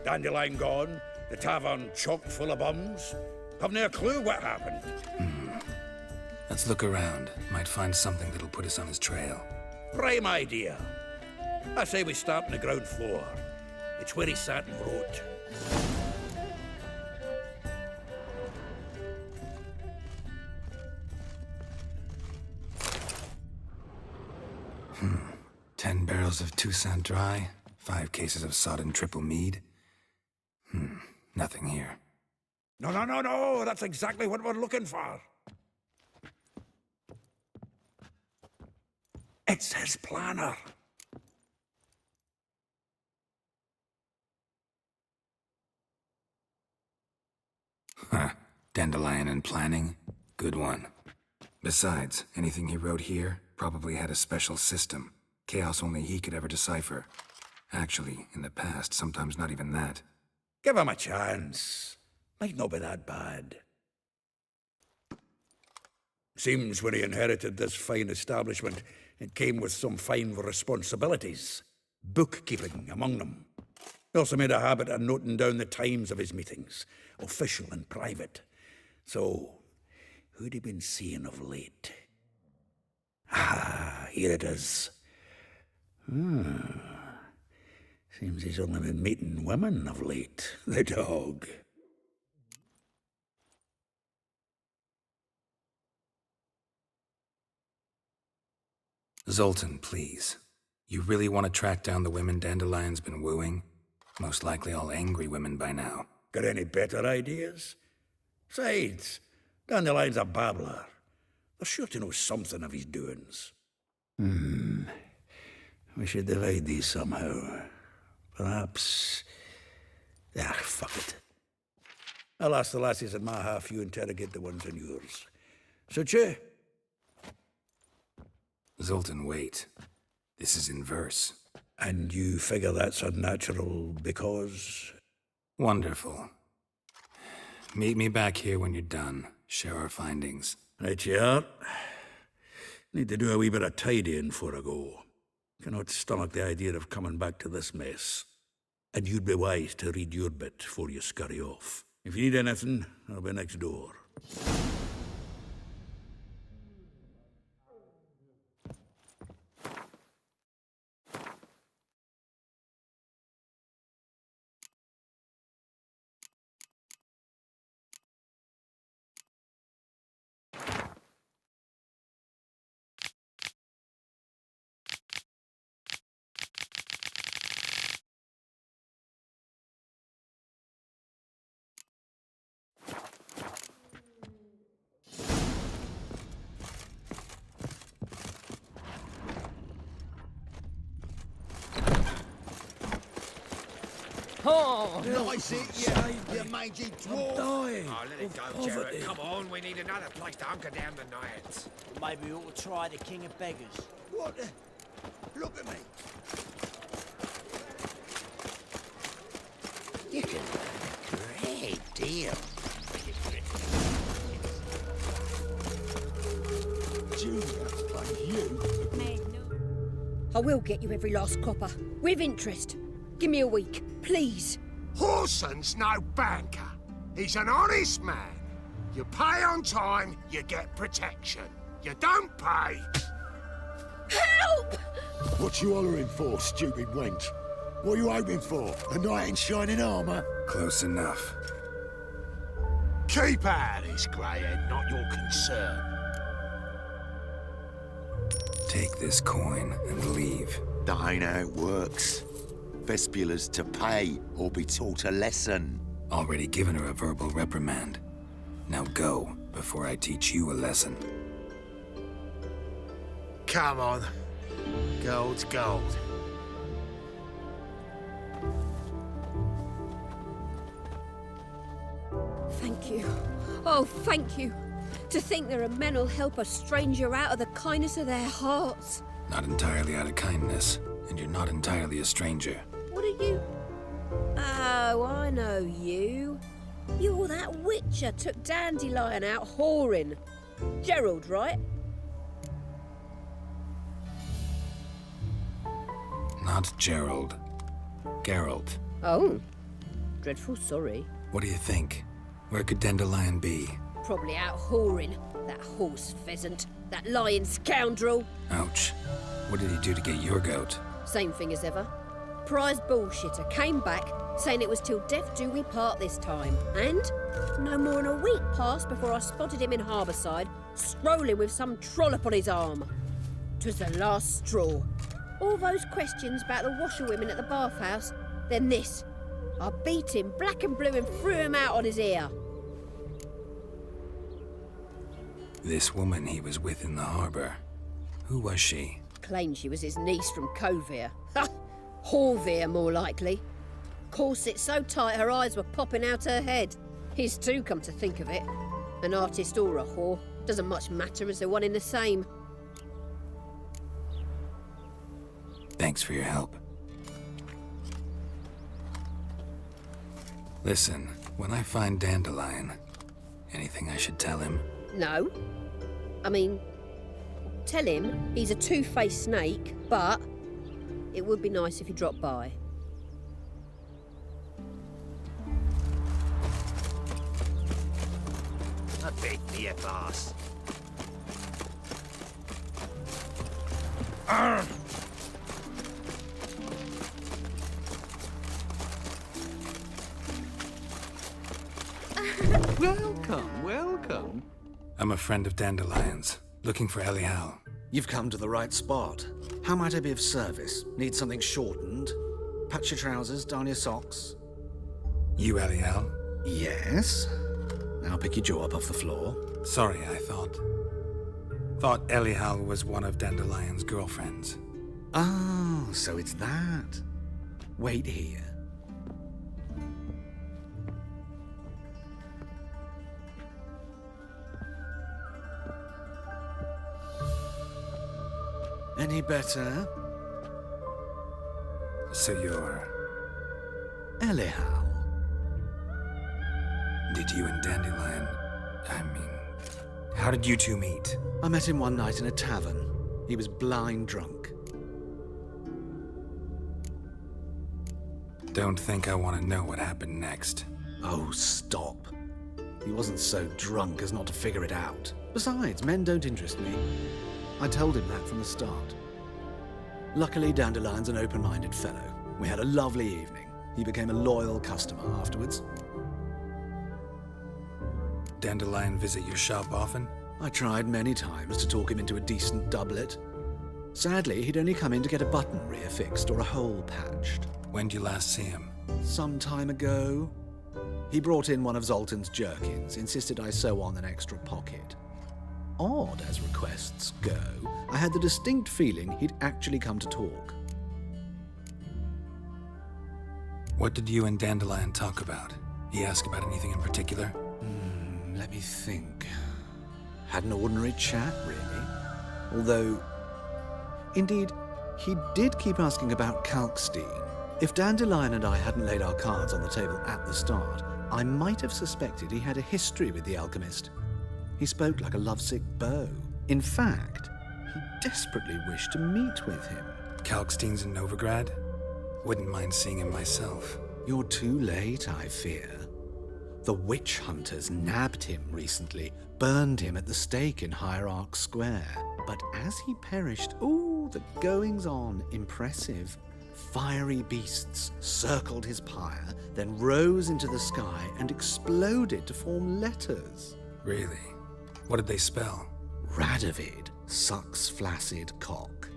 Dandelion gone, the tavern chock full of bums. Haven't a clue what happened. Let's look around. Might find something that'll put us on his trail. Prime idea. I say we start on the ground floor. It's where he sat and wrote. bottles of Toussaint Dry, 5 cases of sodden triple mead. Nothing here. No, that's exactly what we're looking for. It's his planner. Huh. Dandelion and planning? Good one. Besides, anything he wrote here probably had a special system. Chaos only he could ever decipher. Actually, in the past, sometimes not even that. Give him a chance. Might not be that bad. Seems when he inherited this fine establishment, it came with some fine responsibilities. Bookkeeping among them. He also made a habit of noting down the times of his meetings, official and private. So, who'd he been seeing of late? Ah, here it is. Seems he's only been meeting women of late, the dog. Zoltan, please. You really want to track down the women Dandelion's been wooing? Most likely all angry women by now. Got any better ideas? Besides, Dandelion's a babbler. They're sure to know something of his doings. We should divide these somehow. Perhaps... fuck it. I'll ask the lassies in my half, you interrogate the ones in yours. Suit you? Zoltan, wait. This is in verse. And you figure that's unnatural because... Wonderful. Meet me back here when you're done. Share our findings. Right you are. Need to do a wee bit of tidying before I go. Cannot stomach the idea of coming back to this mess. And you'd be wise to read your bit before you scurry off. If you need anything, I'll be next door. Oh, Nice it, you mangy dwarf. Dying. Oh, let it go, poverty. Geralt. Come on, we need another place to hunker down the night. Maybe we ought to try the King of Beggars. What the... Look at me. You can learn a great deal. Junior, like you. I will get you every last copper, with interest. Give me a week, please. Horson's no banker. He's an honest man. You pay on time, you get protection. You don't pay... Help! What you hollering for, stupid wench? What are you hoping for? A knight in shining armour? Close enough. Keep out of this, greyhead, not your concern. Take this coin and leave. That ain't how it works. Vespula's to pay or be taught a lesson. Already given her a verbal reprimand. Now go, before I teach you a lesson. Come on. Gold's gold. Thank you. Oh, thank you. To think there are men who'll help a stranger out of the kindness of their hearts. Not entirely out of kindness, and you're not entirely a stranger. What are you? Oh, I know you. You're that witcher took Dandelion out whoring. Gerald, right? Not Gerald. Geralt. Oh. Dreadful sorry. What do you think? Where could Dandelion be? Probably out whoring. That horse pheasant. That lying scoundrel. Ouch. What did he do to get your goat? Same thing as ever. Prize bullshitter came back, saying it was till death do we part this time. And no more than a week passed before I spotted him in Harbourside, strolling with some trollop on his arm. 'Twas the last straw. All those questions about the washerwomen at the bathhouse, then this. I beat him black and blue and threw him out on his ear. This woman he was with in the harbor. Who was she? Claimed she was his niece from Kovir. Ha! Horvir, more likely. Corset so tight her eyes were popping out her head. His too, come to think of it. An artist or a whore. Doesn't much matter as they're one in the same. Thanks for your help. Listen, when I find Dandelion, anything I should tell him? No. I mean, tell him he's a two-faced snake, but it would be nice if he dropped by. A bit beer, boss. Welcome, welcome. I'm a friend of Dandelion's, looking for Elial. You've come to the right spot. How might I be of service? Need something shortened? Patch your trousers, darn your socks. You Elial? Yes. Now pick your jaw up off the floor. Sorry, I thought Elial was one of Dandelion's girlfriends. Oh, so it's that. Wait here. Any better? So you're... Elial. Did you and Dandelion... how did you two meet? I met him one night in a tavern. He was blind drunk. Don't think I want to know what happened next. Oh, stop. He wasn't so drunk as not to figure it out. Besides, men don't interest me. I told him that from the start. Luckily, Dandelion's an open-minded fellow. We had a lovely evening. He became a loyal customer afterwards. Dandelion visit your shop often? I tried many times to talk him into a decent doublet. Sadly, he'd only come in to get a button reaffixed or a hole patched. When did you last see him? Some time ago. He brought in one of Zoltan's jerkins, insisted I sew on an extra pocket. Odd as requests go, I had the distinct feeling he'd actually come to talk. What did you and Dandelion talk about? He asked about anything in particular? Let me think. Had an ordinary chat, really. Although, indeed, he did keep asking about Kalkstein. If Dandelion and I hadn't laid our cards on the table at the start, I might have suspected he had a history with the alchemist. He spoke like a lovesick beau. In fact, he desperately wished to meet with him. Kalkstein's in Novigrad? Wouldn't mind seeing him myself. You're too late, I fear. The witch hunters nabbed him recently, burned him at the stake in Hierarch Square. But as he perished, the goings-on, impressive. Fiery beasts circled his pyre, then rose into the sky and exploded to form letters. Really? What did they spell? Radovid sucks flaccid cock.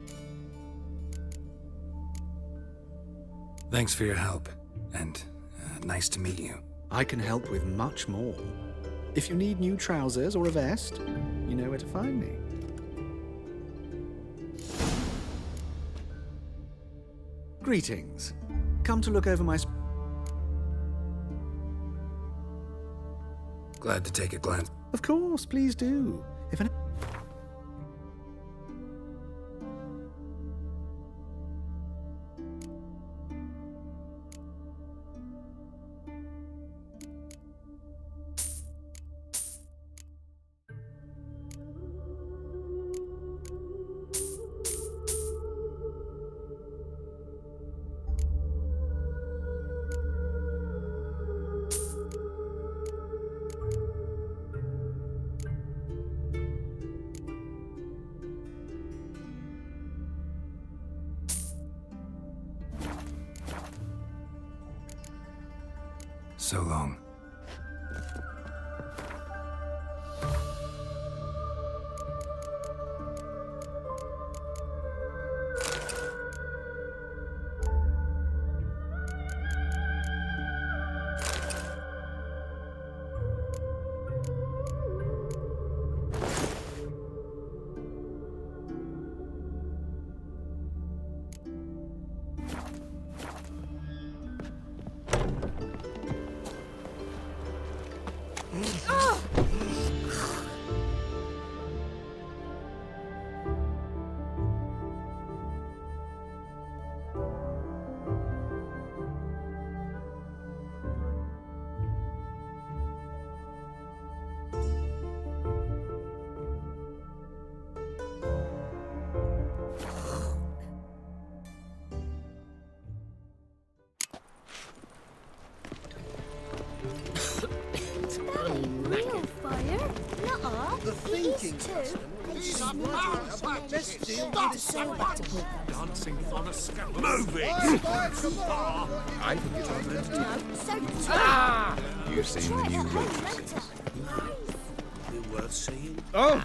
Thanks for your help, and nice to meet you. I can help with much more. If you need new trousers or a vest, you know where to find me. Greetings. Come to look over my... Glad to take a glance. Of course, please do. If an... So long. The thinking custom is let's deal with it. Dancing on a scaffold. Move it! I think it's our turn to No, so Ah! You've seen the new waitresses. Be worth seeing. Oh!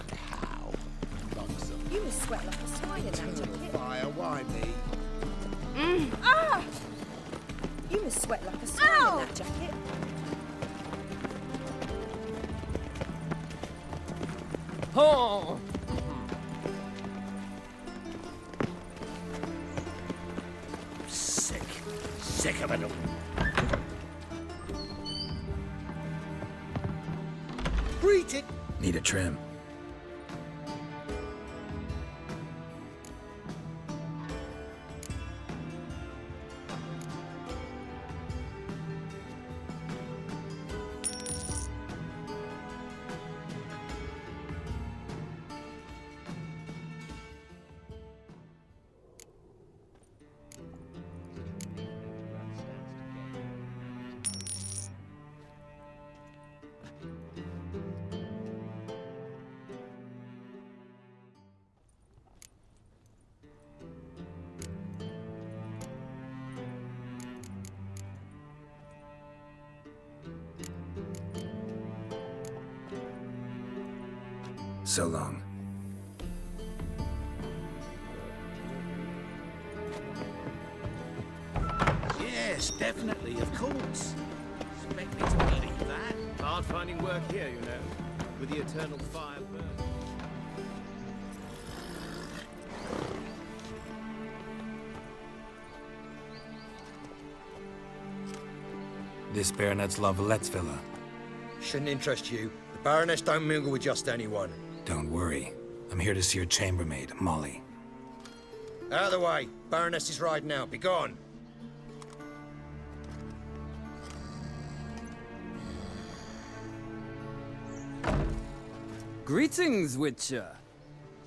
You must sweat like a swine in that jacket. Fire, why me? Ah! You must sweat like a swine in that jacket. Oh! Sick. Sick of it all. Greet it. Need a trim. So long. Yes, definitely, of course. Expect me to believe that? Hard finding work here, you know, with the eternal fire burning. This Baronet's Lavallette's villa. Shouldn't interest you. The Baroness don't mingle with just anyone. Don't worry. I'm here to see your chambermaid, Molly. Out of the way. Baroness is riding out. Be gone. Greetings, Witcher.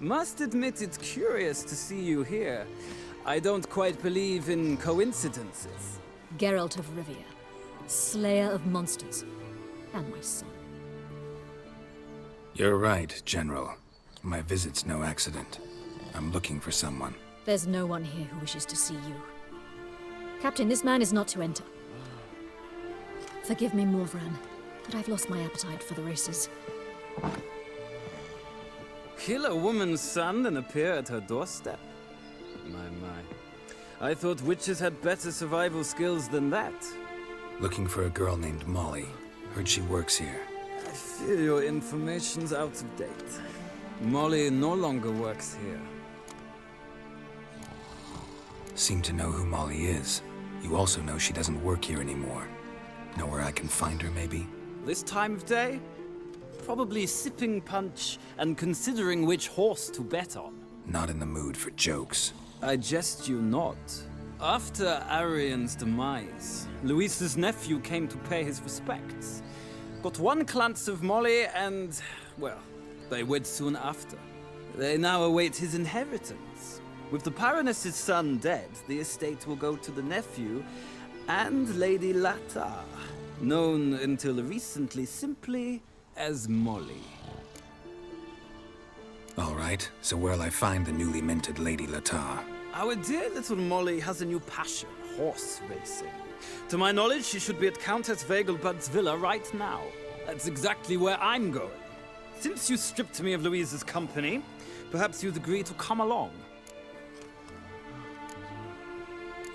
Must admit it's curious to see you here. I don't quite believe in coincidences. Geralt of Rivia, slayer of monsters, and my son. You're right, General. My visit's no accident. I'm looking for someone. There's no one here who wishes to see you. Captain, this man is not to enter. Forgive me, Morvran, but I've lost my appetite for the races. Kill a woman's son and appear at her doorstep? My. I thought witches had better survival skills than that. Looking for a girl named Molly. Heard she works here. I fear your information's out of date. Molly no longer works here. Seem to know who Molly is. You also know she doesn't work here anymore. Know where I can find her, maybe? This time of day? Probably sipping punch and considering which horse to bet on. Not in the mood for jokes. I jest you not. After Arian's demise, Luis's nephew came to pay his respects. Got one glance of Molly and, well, they wed soon after. They now await his inheritance. With the Baroness's son dead, the estate will go to the nephew and Lady Latar, known until recently simply as Molly. All right, so where'll I find the newly minted Lady Latar? Our dear little Molly has a new passion, horse racing. To my knowledge, she should be at Countess Vegelbud's villa right now. That's exactly where I'm going. Since you stripped me of Louise's company, perhaps you'd agree to come along.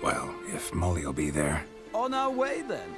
Well, if Molly'll be there. On our way, then.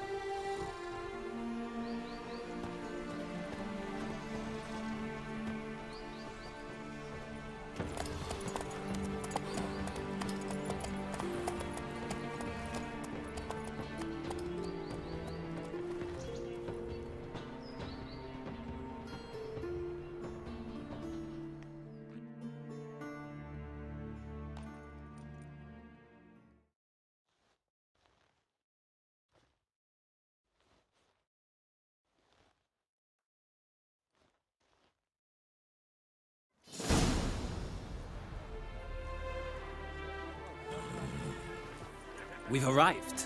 We've arrived.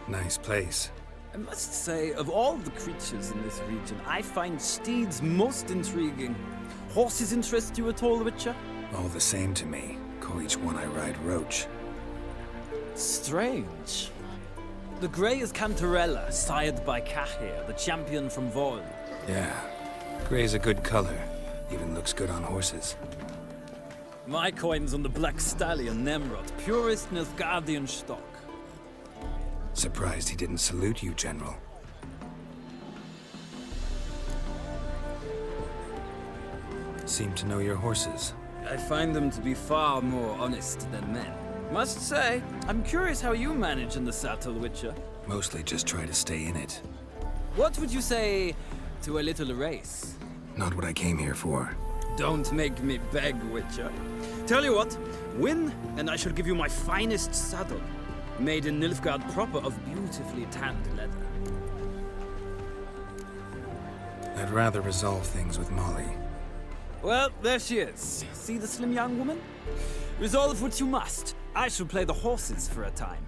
Nice place. I must say, of all the creatures in this region, I find steeds most intriguing. Horses interest you at all, Witcher? All the same to me. Call each one I ride Roach. Strange. The grey is Cantarella, sired by Cahir, the champion from Vol. Yeah, gray's a good color. Even looks good on horses. My coin's on the Black Stallion, Nemrod, purest Nilfgaardian stock. Surprised he didn't salute you, General. Seem to know your horses. I find them to be far more honest than men. Must say, I'm curious how you manage in the saddle, Witcher. Mostly just try to stay in it. What would you say to a little race? Not what I came here for. Don't make me beg, Witcher. Tell you what, win, and I shall give you my finest saddle. Made in Nilfgaard proper of beautifully tanned leather. I'd rather resolve things with Molly. Well, there she is. See the slim young woman? Resolve what you must. I shall play the horses for a time.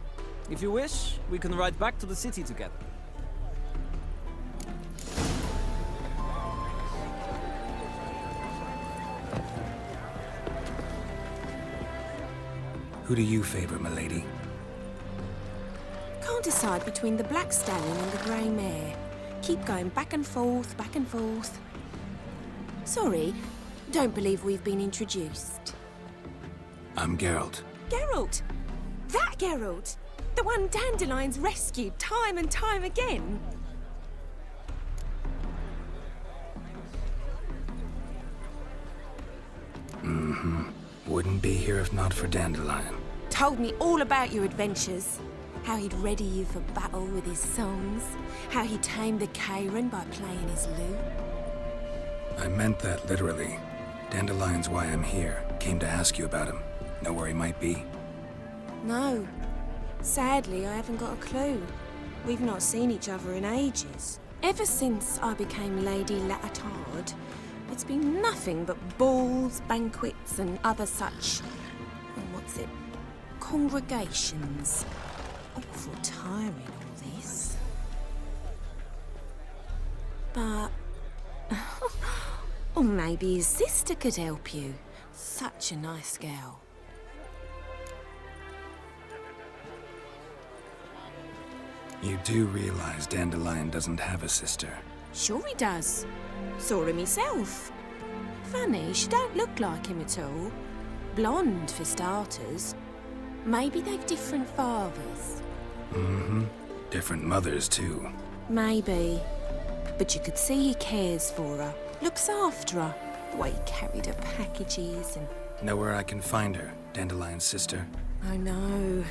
If you wish, we can ride back to the city together. Who do you favor, milady? Can't decide between the Black Stallion and the Grey Mare. Keep going back and forth, back and forth. Sorry, don't believe we've been introduced. I'm Geralt. Geralt! That Geralt! The one Dandelion's rescued time and time again! Mm-hmm. Wouldn't be here if not for Dandelion. Told me all about your adventures. How he'd ready you for battle with his songs. How he tamed the Kairan by playing his lute. I meant that literally. Dandelion's why I'm here. Came to ask you about him. Know where he might be? No. Sadly, I haven't got a clue. We've not seen each other in ages. Ever since I became Lady Latard, it's been nothing but balls, banquets, and other such... what's it? Congregations. Awful tiring, all this. But... or maybe his sister could help you. Such a nice girl. You do realize Dandelion doesn't have a sister. Sure he does. Saw him himself. Funny, she don't look like him at all. Blonde, for starters. Maybe they've different fathers. Mm-hmm. Different mothers, too. Maybe. But you could see he cares for her. Looks after her. The way he carried her packages and... Know where I can find her, Dandelion's sister? I know.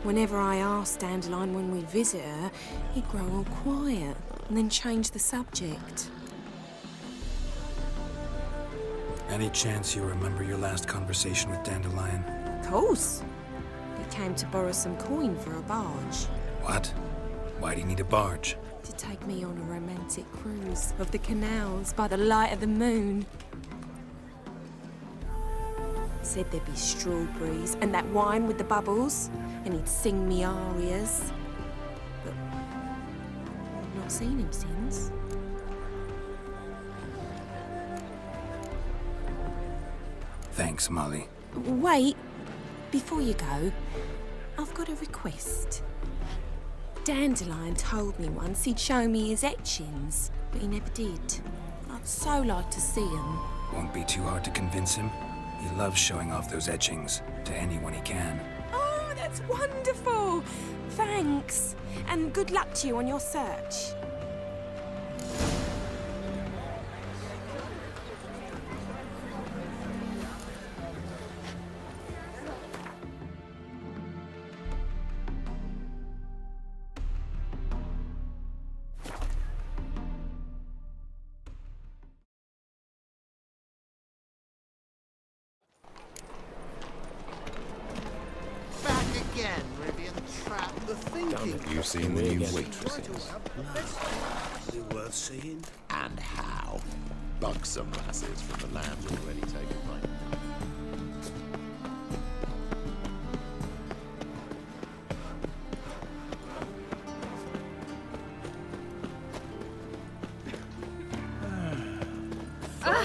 Whenever I asked Dandelion when we'd visit her, he'd grow all quiet and then change the subject. Any chance you remember your last conversation with Dandelion? Of course. He came to borrow some coin for a barge. What? Why do you need a barge? To take me on a romantic cruise of the canals by the light of the moon. Said there'd be strawberries and that wine with the bubbles, and he'd sing me arias. But I've not seen him since. Thanks, Molly. Wait, before you go, I've got a request. Dandelion told me once he'd show me his etchings, but he never did. I'd so like to see them. Won't be too hard to convince him. He loves showing off those etchings to anyone he can. Oh, that's wonderful! Thanks, and good luck to you on your search. Have you seen the new waitresses? Worth seeing? And how? Buxom lasses from the land already taken by.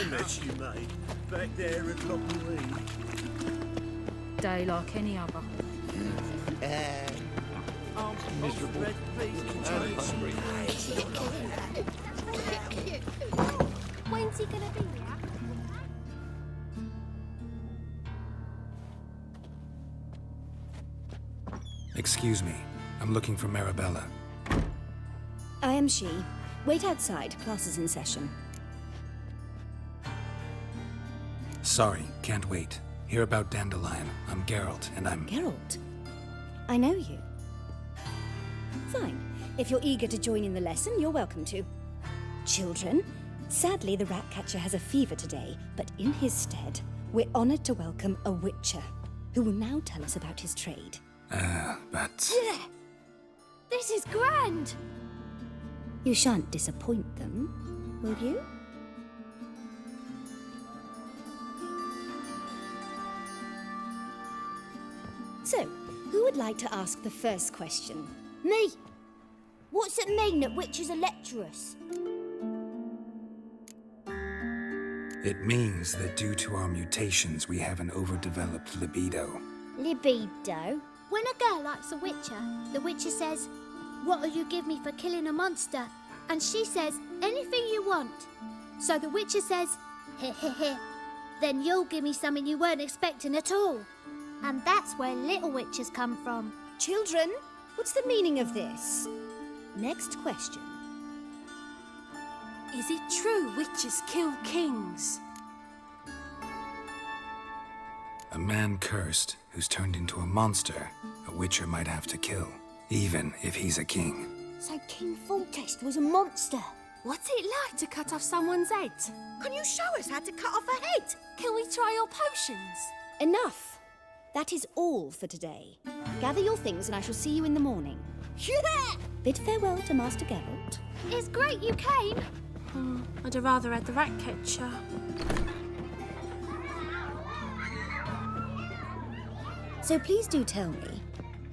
I met you, mate. Back there at Lockwood. Day like any other. Miserable. When's he gonna be here? Excuse me. I'm looking for Marabella. I am she. Wait outside. Class is in session. Sorry, can't wait. Hear about Dandelion. I'm Geralt, and I'm... Geralt? I know you. Fine. If you're eager to join in the lesson, you're welcome to. Children, sadly the rat catcher has a fever today, but in his stead, we're honored to welcome a witcher, who will now tell us about his trade. But... This is grand! You shan't disappoint them, will you? So, who would like to ask the first question? Me! What's it mean that witches are lecturers? It means that due to our mutations, we have an overdeveloped libido. Libido? When a girl likes a witcher, the witcher says, "What'll you give me for killing a monster?" And she says, "Anything you want." So the witcher says, "Heh heh heh. Then you'll give me something you weren't expecting at all." And that's where little witches come from. Children, what's the meaning of this? Next question. Is it true witches kill kings? A man cursed who's turned into a monster, a witcher might have to kill, even if he's a king. So King Foltest was a monster. What's it like to cut off someone's head? Can you show us how to cut off a head? Can we try your potions? Enough. That is all for today. Gather your things and I shall see you in the morning. Yeah! Bid farewell to Master Geralt. It's great you came. I'd have rather had the rat catcher. So please do tell me,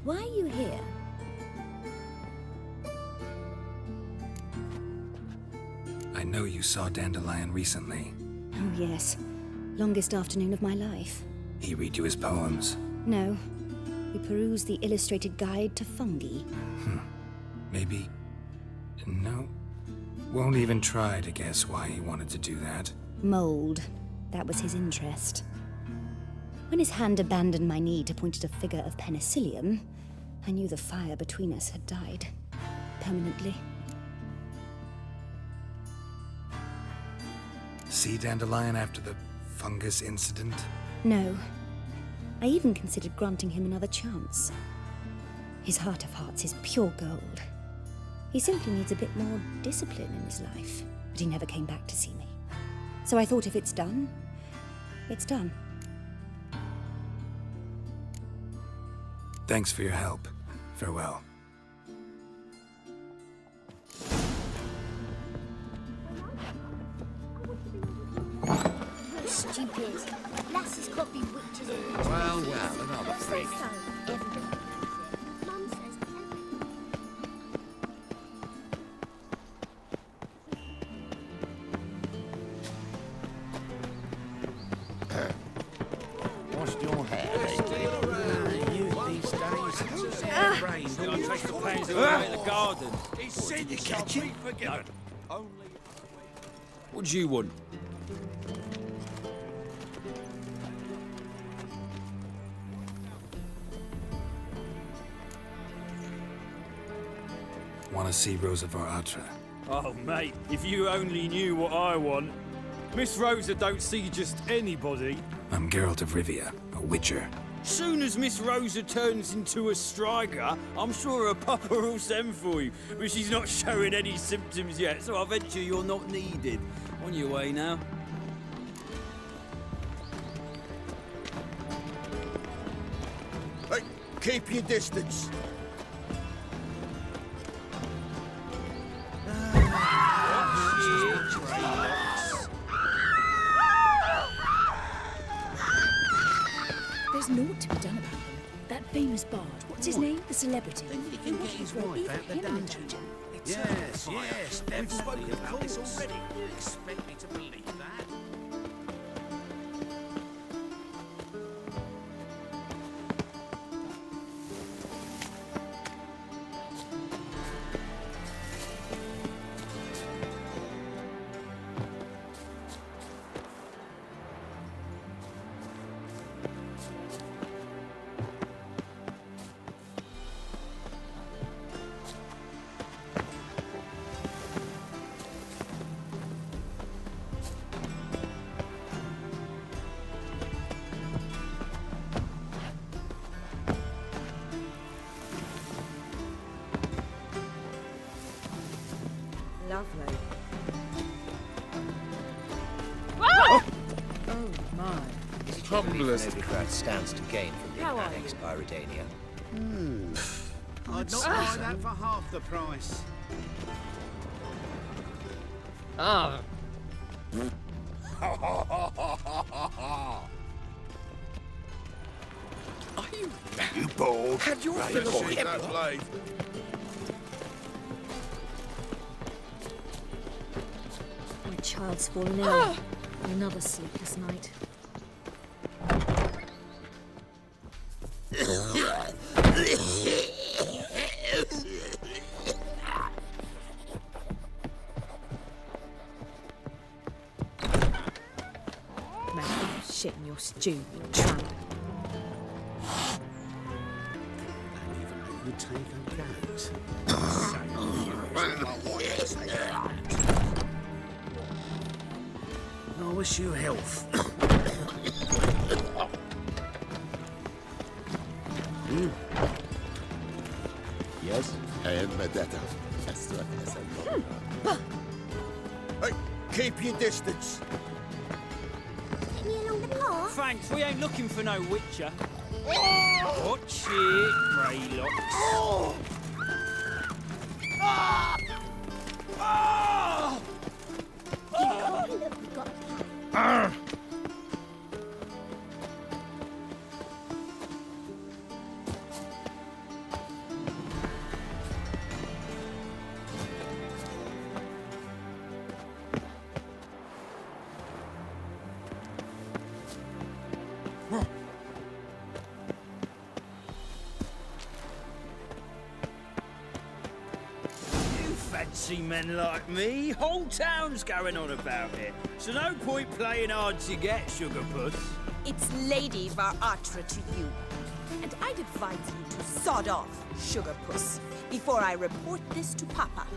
why are you here? I know you saw Dandelion recently. Oh yes, longest afternoon of my life. He read you his poems. No, we perused the illustrated guide to fungi. Maybe... No. Won't even try to guess why he wanted to do that. Mold. That was his interest. When his hand abandoned my knee to point at a figure of penicillium, I knew the fire between us had died. Permanently. See Dandelion after the fungus incident? No. I even considered granting him another chance. His heart of hearts is pure gold. He simply needs a bit more discipline in his life. But he never came back to see me. So I thought if it's done, it's done. Thanks for your help. Farewell. Stupid. Lasses can't be witches and Well, another freak. so everybody. Mum says Washed your hair, Trace the pains away in the garden. He said you can't be forgiven. What do you want? Want to see Rosa Varatra? Oh, mate, if you only knew what I want. Miss Rosa don't see just anybody. I'm Geralt of Rivia, a witcher. Soon as Miss Rosa turns into a striker, I'm sure her papa will send for you. But she's not showing any symptoms yet, so I venture you're not needed. On your way now. Hey, keep your distance. There's naught to be done about them. That famous bard, what's his name? The celebrity. Think he can get his wife out the dungeon? Yes, yes, we've spoken about this already. You expect me to believe that? Lovely. Oh! Oh my. Is it your belief Novigrad stands to gain from being How are annexed by Redania? I'd not buy that for half the price. Ah. Are you You bold. Had your Right, fill of boy. him. My child's fallen ill. Another sleepless night. Man, shit in your stew, you tramp. You take a goat. I wish you health. Yes, I am Medetta. Hey, keep your distance. Take me along the path. Thanks, we ain't looking for no witcher. Watch it, Greylocks. Look, we got Fancy men like me, whole town's going on about it. So no point playing hard to get, sugar puss. It's Lady Varatra to you. And I'd advise you to sod off, sugar puss, before I report this to Papa.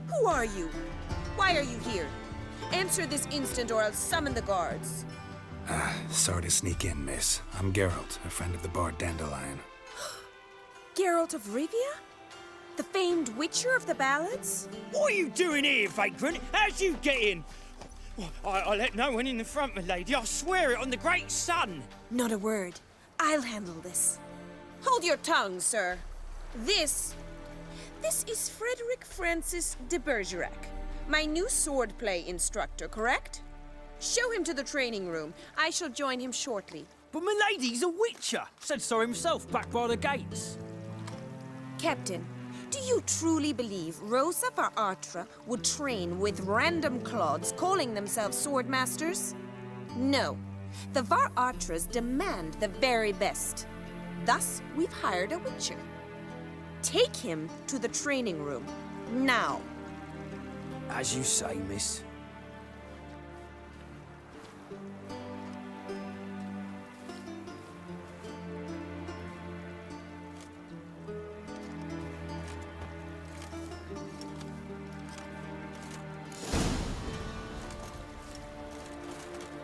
Who are you? Why are you here? Answer this instant or I'll summon the guards. Sorry to sneak in, miss. I'm Geralt, a friend of the bard Dandelion. Geralt of Rivia? The famed witcher of the ballads? What are you doing here, vagrant? How'd you get in? I let no one in the front, my lady. I swear it on the great sun. Not a word. I'll handle this. Hold your tongue, sir. This is Frederick Francis de Bergerac, my new swordplay instructor, correct? Show him to the training room. I shall join him shortly. But my lady's a witcher. Said so himself back by the gates. Captain, do you truly believe Rosa Varatra would train with random clods calling themselves sword masters? No. The Varatras demand the very best. Thus, we've hired a witcher. Take him to the training room. Now. As you say, miss.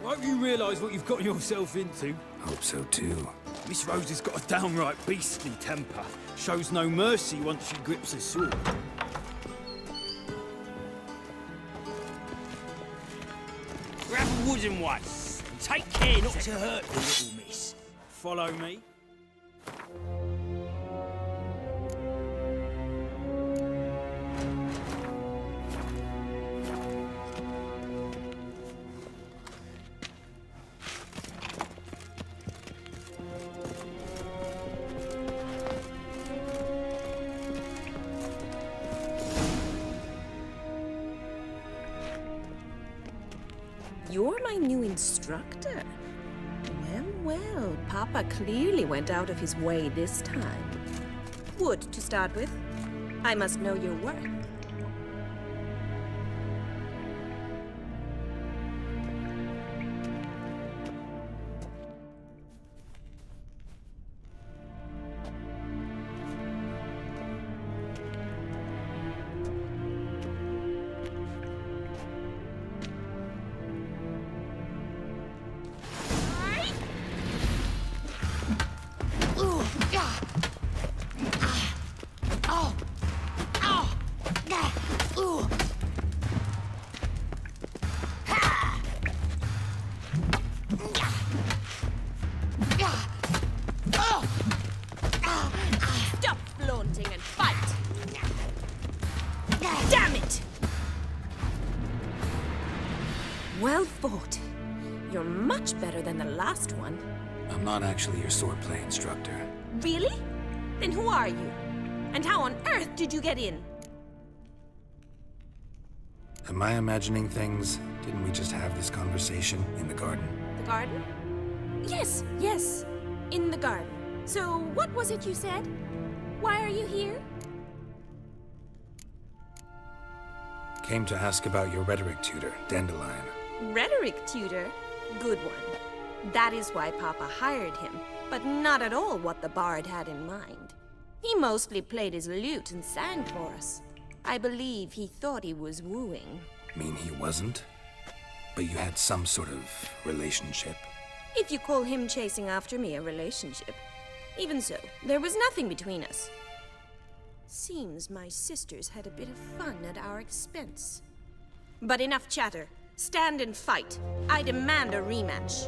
Won't you realise what you've got yourself into? Hope so too. Miss Rose has got a downright beastly temper. Shows no mercy once she grips a sword. Grab a wooden one. And take care not to hurt the little miss. Follow me. You're my new instructor. Well, Papa clearly went out of his way this time. Wood, to start with. I must know your worth. Well fought. You're much better than the last one. I'm not actually your swordplay instructor. Really? Then who are you? And how on earth did you get in? Am I imagining things? Didn't we just have this conversation in the garden? The garden? Yes, yes. In the garden. So, what was it you said? Why are you here? Came to ask about your rhetoric tutor, Dandelion. Rhetoric tutor? Good one. That is why Papa hired him, but not at all what the bard had in mind. He mostly played his lute and sang for us. I believe he thought he was wooing. Mean he wasn't? But you had some sort of relationship? If you call him chasing after me a relationship. Even so, there was nothing between us. Seems my sisters had a bit of fun at our expense. But enough chatter. Stand and fight. I demand a rematch.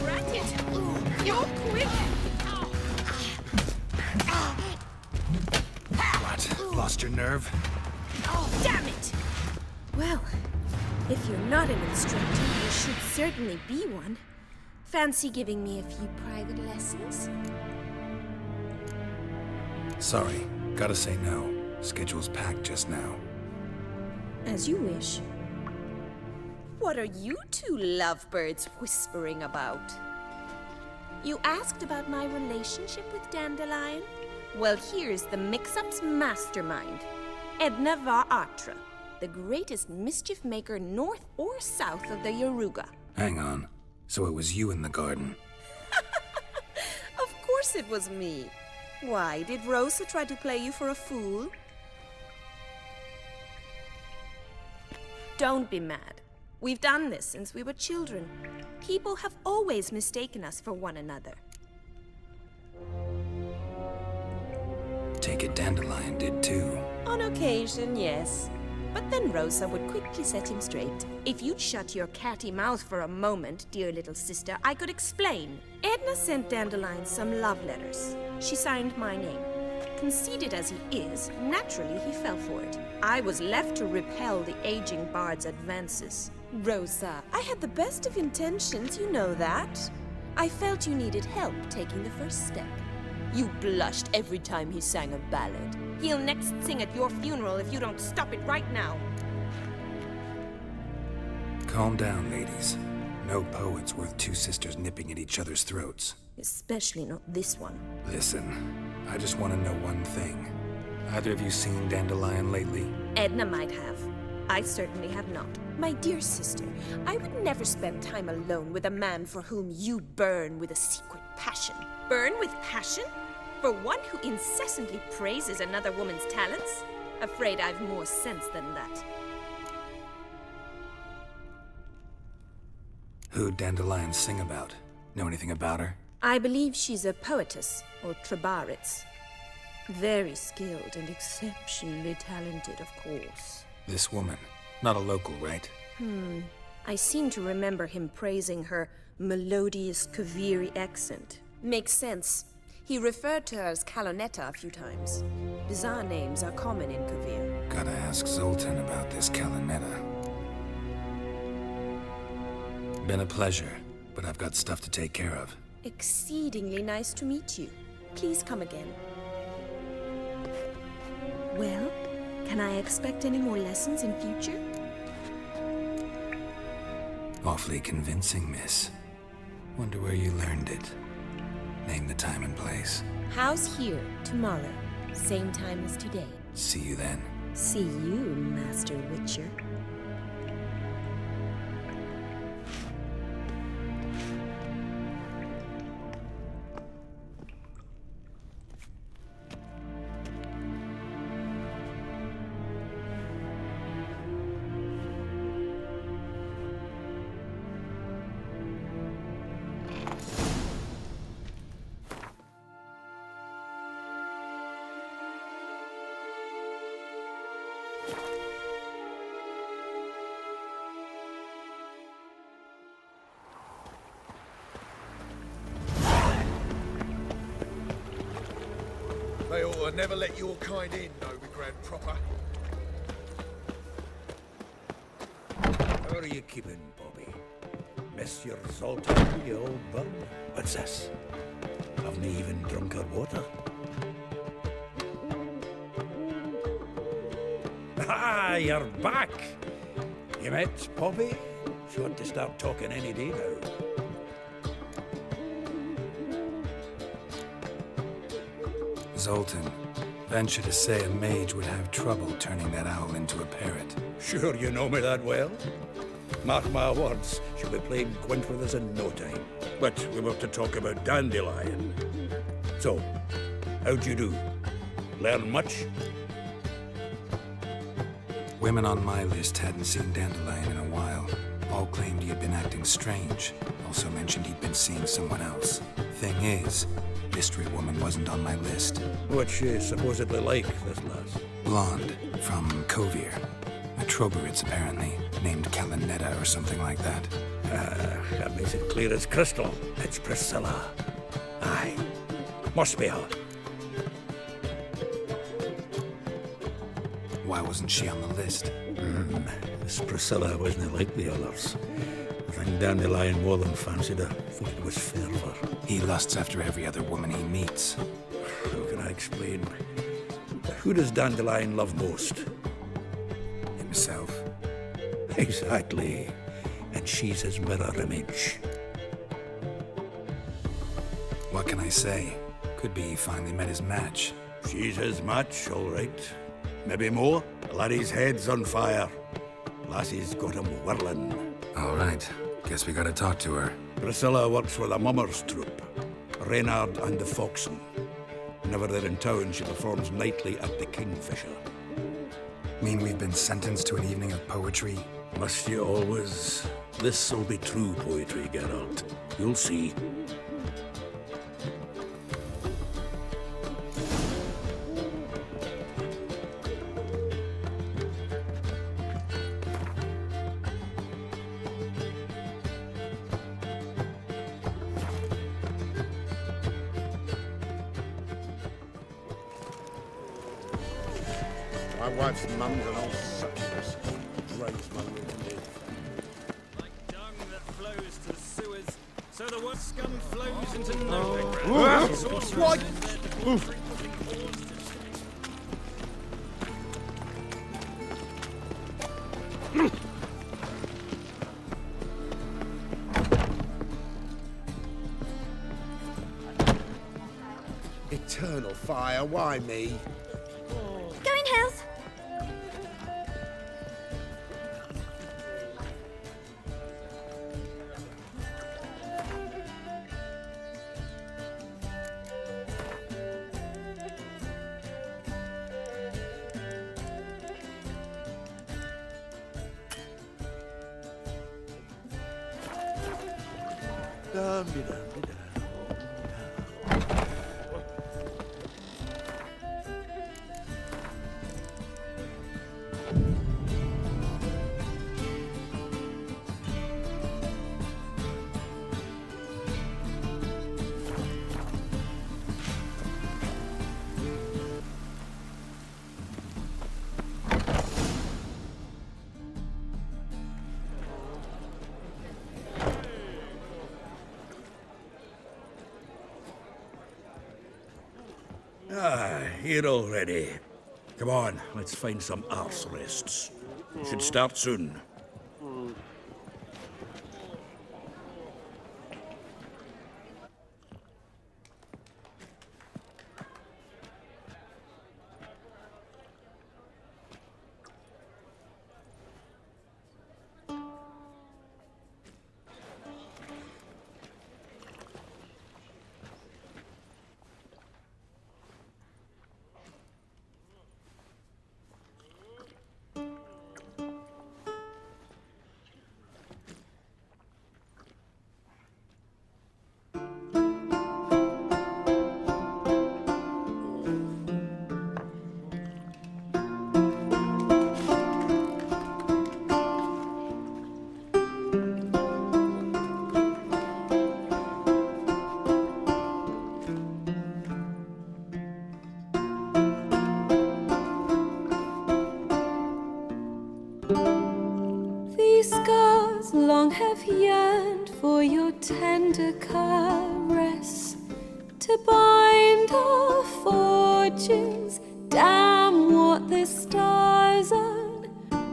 Rat it! You're quick! What? Lost your nerve? Oh, damn it! Well, if you're not an instructor, you should certainly be one. Fancy giving me a few private lessons? Sorry, gotta say no. Schedule's packed just now. As you wish. What are you two lovebirds whispering about? You asked about my relationship with Dandelion? Well, here's the mix-up's mastermind. Edna var Atra, the greatest mischief maker north or south of the Yaruga. Hang on. So it was you in the garden? Of course it was me. Why, did Rosa try to play you for a fool? Don't be mad. We've done this since we were children. People have always mistaken us for one another. Take it Dandelion did too. On occasion, yes. But then Rosa would quickly set him straight. If you'd shut your catty mouth for a moment, dear little sister, I could explain. Edna sent Dandelion some love letters. She signed my name. Conceited as he is, naturally he fell for it. I was left to repel the aging bard's advances. Rosa, I had the best of intentions, you know that. I felt you needed help taking the first step. You blushed every time he sang a ballad. He'll next sing at your funeral if you don't stop it right now. Calm down, ladies. No poet's worth two sisters nipping at each other's throats. Especially not this one. Listen, I just want to know one thing. Either of you seen Dandelion lately? Edna might have. I certainly have not. My dear sister, I would never spend time alone with a man for whom you burn with a secret passion. Burn with passion? For one who incessantly praises another woman's talents? Afraid I've more sense than that. Who'd Dandelion sing about? Know anything about her? I believe she's a poetess, or trebaritz. Very skilled and exceptionally talented, of course. This woman. Not a local, right? I seem to remember him praising her melodious Kaviri accent. Makes sense. He referred to her as Kalonetta a few times. Bizarre names are common in Kavir. Gotta ask Zoltan about this Kalonetta. Been a pleasure, but I've got stuff to take care of. Exceedingly nice to meet you. Please come again. Well, can I expect any more lessons in future? Awfully convincing, miss. Wonder where you learned it. Name the time and place. House here, tomorrow. Same time as today. See you then. See you, Master Witcher. They ought to never let your kind in, Novigrad proper. What are you keeping, Bobby? Monsieur Zoltan, you old bum? What's this? Haven't you even drunk her water? Ah, you're back! You met Bobby? She ought to start talking any day now. Zoltan, venture to say a mage would have trouble turning that owl into a parrot. Sure you know me that well. Mark my words, she'll be playing quint with us in no time. But we were to talk about Dandelion. So, how'd you do? Learn much? Women on my list hadn't seen Dandelion in a while. All claimed he had been acting strange. Also mentioned he'd been seeing someone else. Thing is, Mystery Woman wasn't on my list. What's she supposedly like, this lass? Blonde, from Kovir. A Troberits, apparently, named Calanetta or something like that. That makes it clear as crystal. It's Priscilla. Aye. Must be her. Why wasn't she on the list? This Priscilla wasn't like the others. I think Dandelion more than fancied her. Thought it was fervour. He lusts after every other woman he meets. How can I explain? Who does Dandelion love most? Himself. Exactly. And she's his mirror image. What can I say? Could be he finally met his match. She's his match, all right. Maybe more. Laddie's head's on fire. Lassie's got him whirling. All right. Guess we gotta talk to her. Priscilla works for the Mummers troupe. Reynard and the Foxen. Whenever they're in town, she performs nightly at the Kingfisher. Mean we've been sentenced to an evening of poetry? Must you always? This'll be true poetry, Geralt. You'll see. My wife's mum's an old succubus. Raised my women. Like dung that flows to the sewers, so the worst scum flows into Novigrad. What? Eternal fire, why me? Go in, Health. Ah, here already. Come on, let's find some arse rests. Should start soon. hearts long have yearned for your tender caress, to bind our fortunes. Damn what the stars own.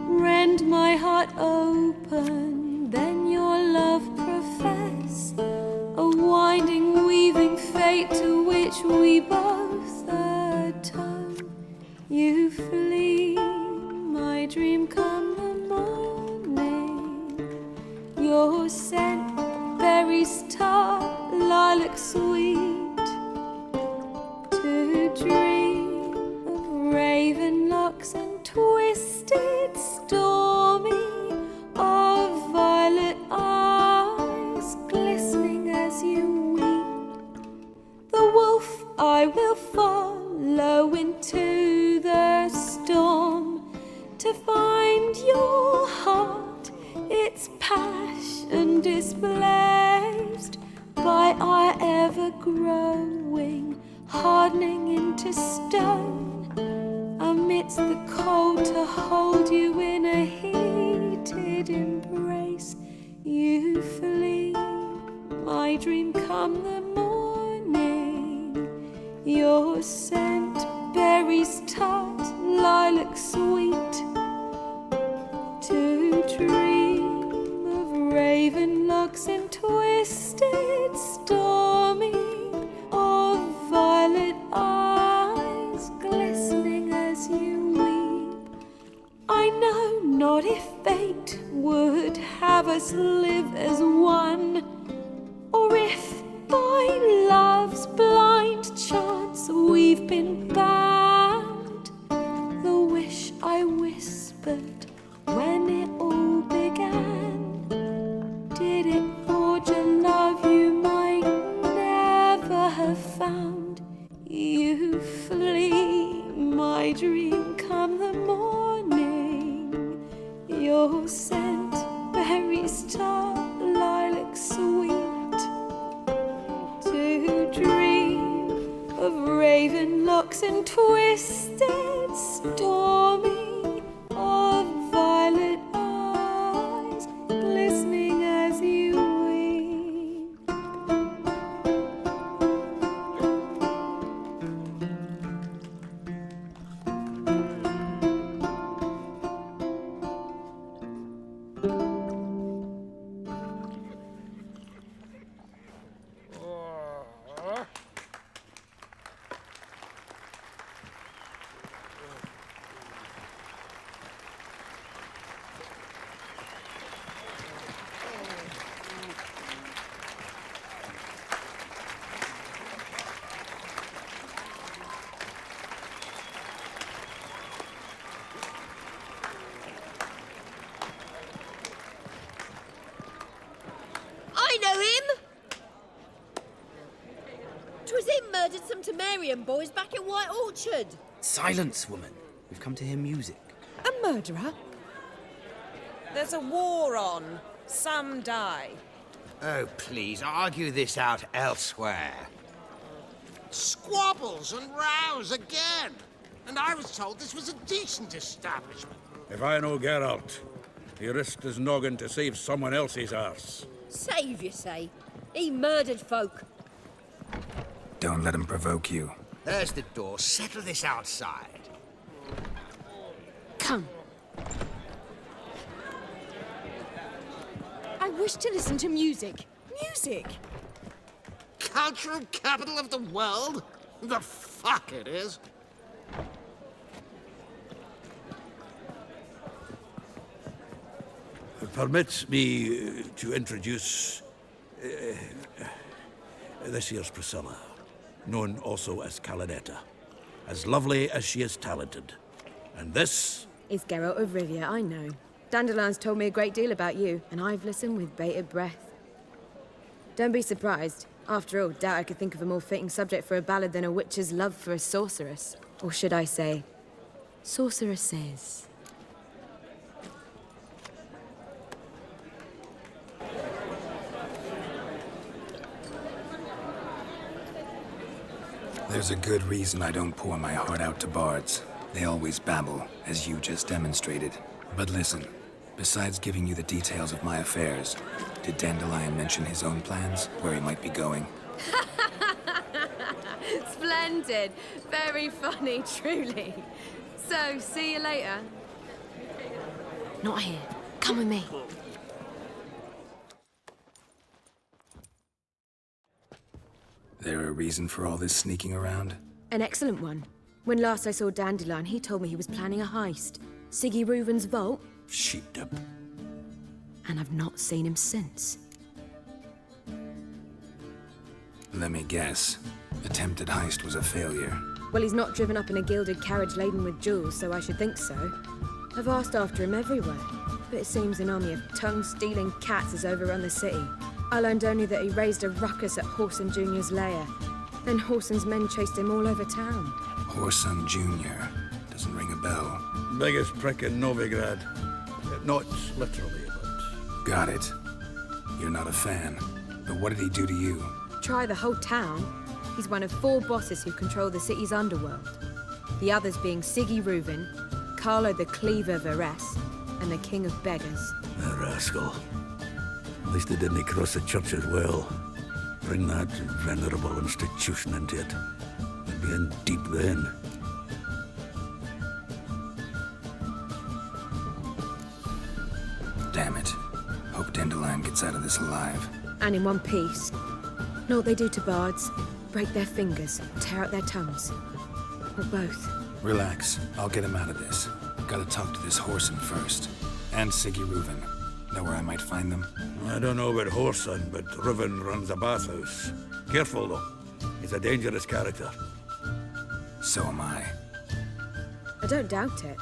Rend my heart open, then your love profess. A winding, weaving fate to which we both atone. You flee, my dream come the morning. Your scent, berries tart, lilac sweet. To dream of raven locks and twisted, stormy, of violet eyes glistening as you weep. The wolf I will follow into the storm, to find your heart, its passion displaced by our ever-growing, hardening into stone. Amidst the cold, to hold you in a heated embrace. You flee, my dream come the morning. Your scent, berries tart, lilac sweet. To dream of raven locks and twisted, stormy, of violet eyes glistening as you weep. I know not if fate would have us live as one, or if by love's blind chance we've been bound. The wish I whispered when it all began, did it forge a love you might never have found? You flee, my dream come the morning. Your scent, berries tart, lilac sweet. To dream of raven locks and twisted, stormy, of violet eyes glistening as you weep. I know him! 'Twas him murdered some Temerian boys back in White Orchard. Silence, woman. We've come to hear music. A murderer? There's a war on. Some die. Oh, please, argue this out elsewhere. Squabbles and rows again. And I was told this was a decent establishment. If I know Geralt, he risked his noggin to save someone else's arse. Save, you say? He murdered folk. Don't let him provoke you. There's the door. Settle this outside. Come. I wish to listen to music. Music! Cultural capital of the world? The fuck it is. Permit me to introduce this here's Priscilla, known also as Calinetta. As lovely as she is talented. And this is Geralt of Rivia, I know. Dandelion's told me a great deal about you, and I've listened with bated breath. Don't be surprised. After all, doubt I could think of a more fitting subject for a ballad than a witch's love for a sorceress. Or should I say, sorceresses. There's a good reason I don't pour my heart out to bards. They always babble, as you just demonstrated. But listen, Besides giving you the details of my affairs, did Dandelion mention his own plans, where he might be going? Splendid. Very funny, truly. So, see you later. Not here. Come with me. There a reason for all this sneaking around? An excellent one. When last I saw Dandelion, he told me he was planning a heist. Siggy Reuven's vault. Shit up. And I've not seen him since. Let me guess. Attempted heist was a failure. Well, he's not driven up in a gilded carriage laden with jewels, so I should think so. I've asked after him everywhere, but it seems an army of tongue-stealing cats has overrun the city. I learned only that he raised a ruckus at Whoreson Jr.'s lair. Then Whoreson's men chased him all over town. Whoreson Jr. Doesn't ring a bell. Biggest prick in Novigrad. Not literally, but... Got it. You're not a fan. But what did he do to you? Try the whole town. He's one of 4 bosses who control the city's underworld. The others being Siggy Reuven, Carlo the Cleaver Varese, and the King of Beggars. A rascal. At least they didn't cross the church as well. Bring that venerable institution into it. They'd be in deep then. Damn it. Hope Dandelion gets out of this alive. And in one piece. Know what they do to bards? Break their fingers, tear out their tongues. Or both. Relax. I'll get him out of this. Gotta talk to this Whoreson first. And Siggy Reuven. Know where I might find them? I don't know about Whoreson, but Reuven runs a bathhouse. Careful, though. He's a dangerous character. So am I. I don't doubt it.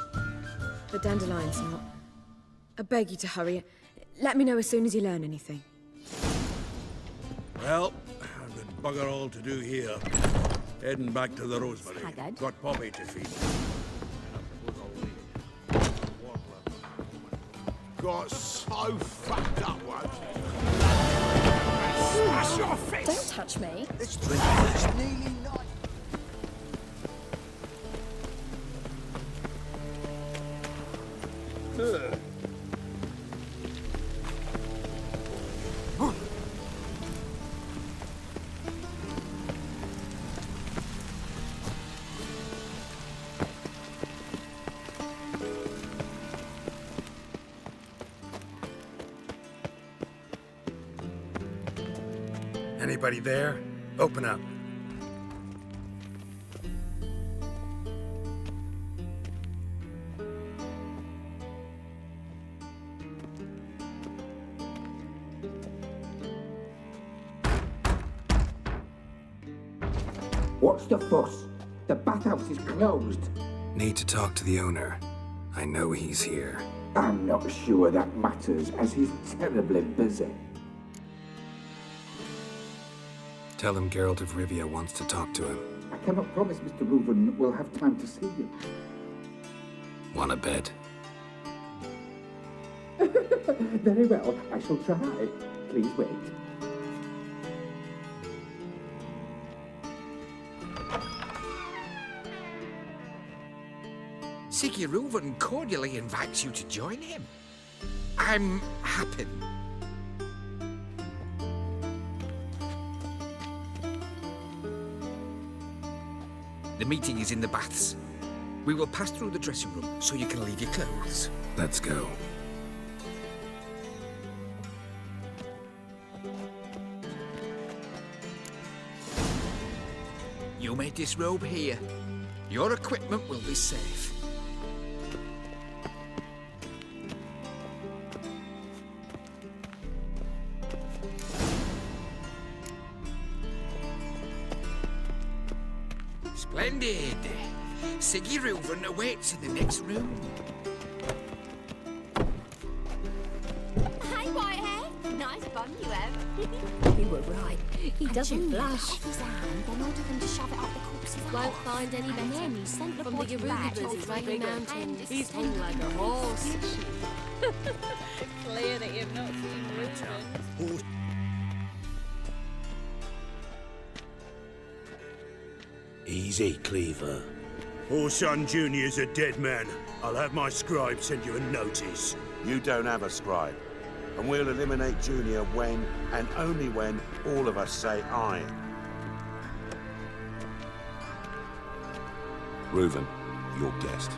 But Dandelion's not. I beg you to hurry. Let me know as soon as you learn anything. Well, I've got bugger all to do here. Heading back to the Rosemary. Got Poppy to feed. Got so fucked up once. Smash your face! Don't touch me. It's nearly night. Anybody there? Open up. What's the fuss? The bathhouse is closed. Need to talk to the owner. I know he's here. I'm not sure that matters, as he's terribly busy. Tell him Geralt of Rivia wants to talk to him. I cannot promise Mr. Reuven will have time to see you. Wanna bet? Very well, I shall try. Please wait. Siggy Reuven cordially invites you to join him. I'm happy. The meeting is in the baths. We will pass through the dressing room so you can leave your clothes. Let's go. You may disrobe here. Your equipment will be safe. Splendid. Siggy Reuven awaits in the next room. Hey, Whitehead. Nice bum you have. You were right. He doesn't blush. Off his hand, then ordered them to shove it up the corpse's Won't ass. find any And better. then he sent the From the body back Gerudo to is like a Novigrad mountain. and He's descended like a into horse. Clear that you've not seen Reuven. Easy, Cleaver. Whoreson Jr.'s a dead man. I'll have my scribe send you a notice. You don't have a scribe. And we'll eliminate Junior when, and only when, all of us say aye. Reuven, your guest.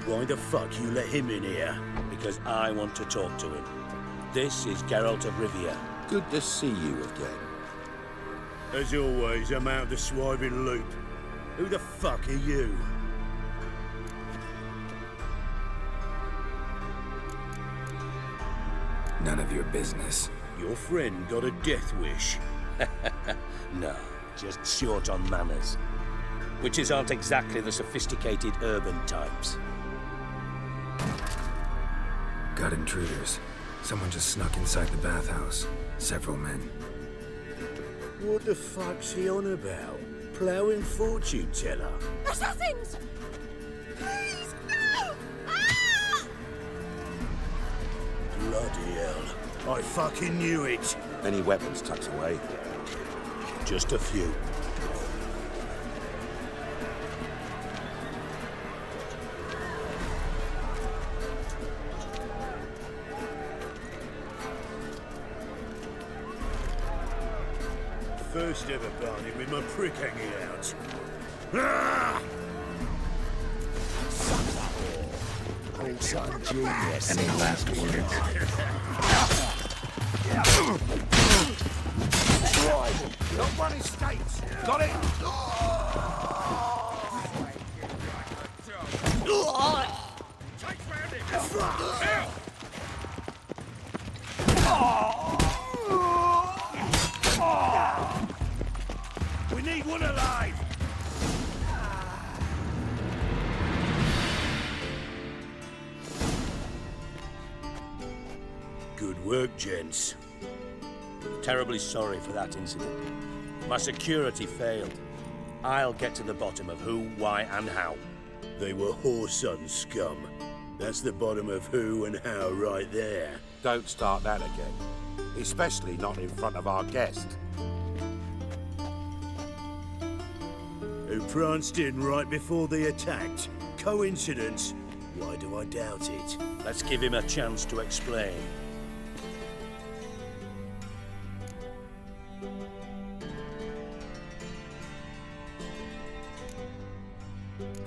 Why the fuck you let him in here? Because I want to talk to him. This is Geralt of Rivia. Good to see you again. As always, I'm out of the swiving loop. Who the fuck are you? None of your business. Your friend got a death wish. No, just short on manners. Witches aren't exactly the sophisticated urban types. Got intruders. Someone just snuck inside the bathhouse. Several men. What the fuck's he on about? Ploughing fortune teller? Assassins! Please, no! Ah! Bloody hell. I fucking knew it. Any weapons tucked away? Just a few. First ever barney with my prick hanging out. Ah! Son genius. Any last words? Not one escapes. Got it? We need one alive! Good work, gents. Terribly sorry for that incident. My security failed. I'll get to the bottom of who, why, and how. They were whoreson scum. That's the bottom of who and how right there. Don't start that again. Especially not in front of our guest. Who pranced in right before they attacked. Coincidence? Why do I doubt it? Let's give him a chance to explain.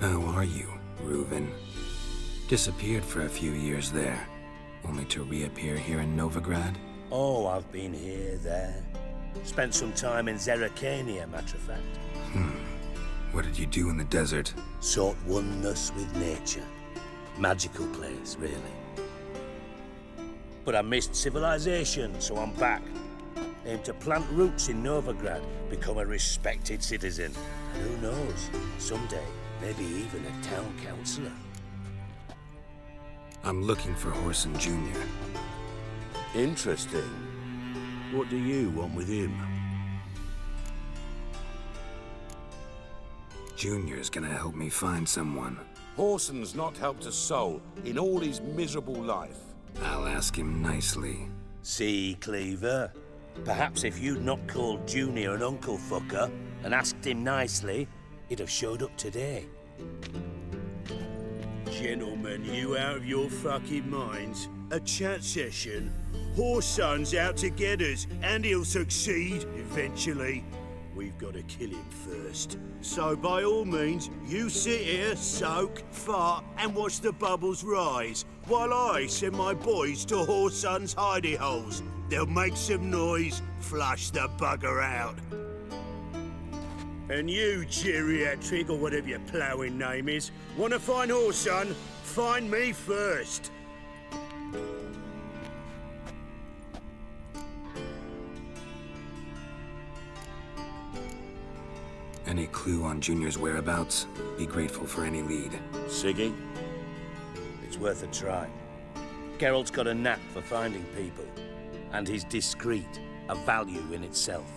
How are you, Reuven? Disappeared for a few years there, only to reappear here in Novigrad? Oh, I've been here, there. Spent some time in Zerrikania, matter of fact. What did you do in the desert? Sought oneness with nature. Magical place, really. But I missed civilization, so I'm back. Aim to plant roots in Novigrad, become a respected citizen. And who knows, someday, maybe even a town councillor. I'm looking for Whoreson Jr. Interesting. What do you want with him? Junior's gonna help me find someone. Whoreson's not helped a soul in all his miserable life. I'll ask him nicely. See, Cleaver? Perhaps if you'd not called Junior an uncle fucker and asked him nicely, he'd have showed up today. Gentlemen, you out of your fucking minds? A chat session? Whoreson's out to get us, and he'll succeed eventually. We've got to kill him first. So by all means, you sit here, soak, fart, and watch the bubbles rise, while I send my boys to Whoreson's hidey holes. They'll make some noise, flush the bugger out. And you, geriatric, or whatever your ploughing name is, want to find Whoreson? Find me first. Any clue on Junior's whereabouts? Be grateful for any lead. Siggy? It's worth a try. Geralt's got a knack for finding people, and he's discreet, a value in itself.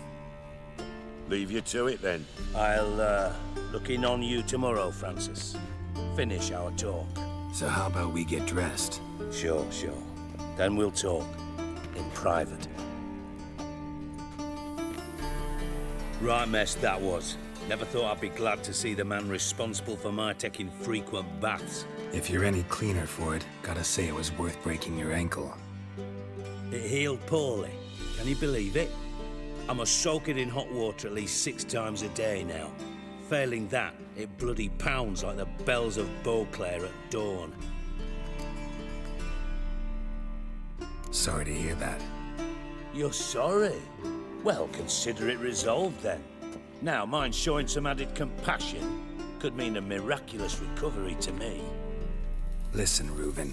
Leave you to it, then. I'll, look in on you tomorrow, Francis. Finish our talk. So how about we get dressed? Sure. Then we'll talk. In private. Right mess that was. Never thought I'd be glad to see the man responsible for my taking frequent baths. If you're any cleaner for it, gotta say it was worth breaking your ankle. It healed poorly. Can you believe it? I must soak it in hot water at least 6 times a day now. Failing that, it bloody pounds like the bells of Beauclair at dawn. Sorry to hear that. You're sorry? Well, consider it resolved then. Now, mind showing some added compassion could mean a miraculous recovery to me. Listen, Reuven.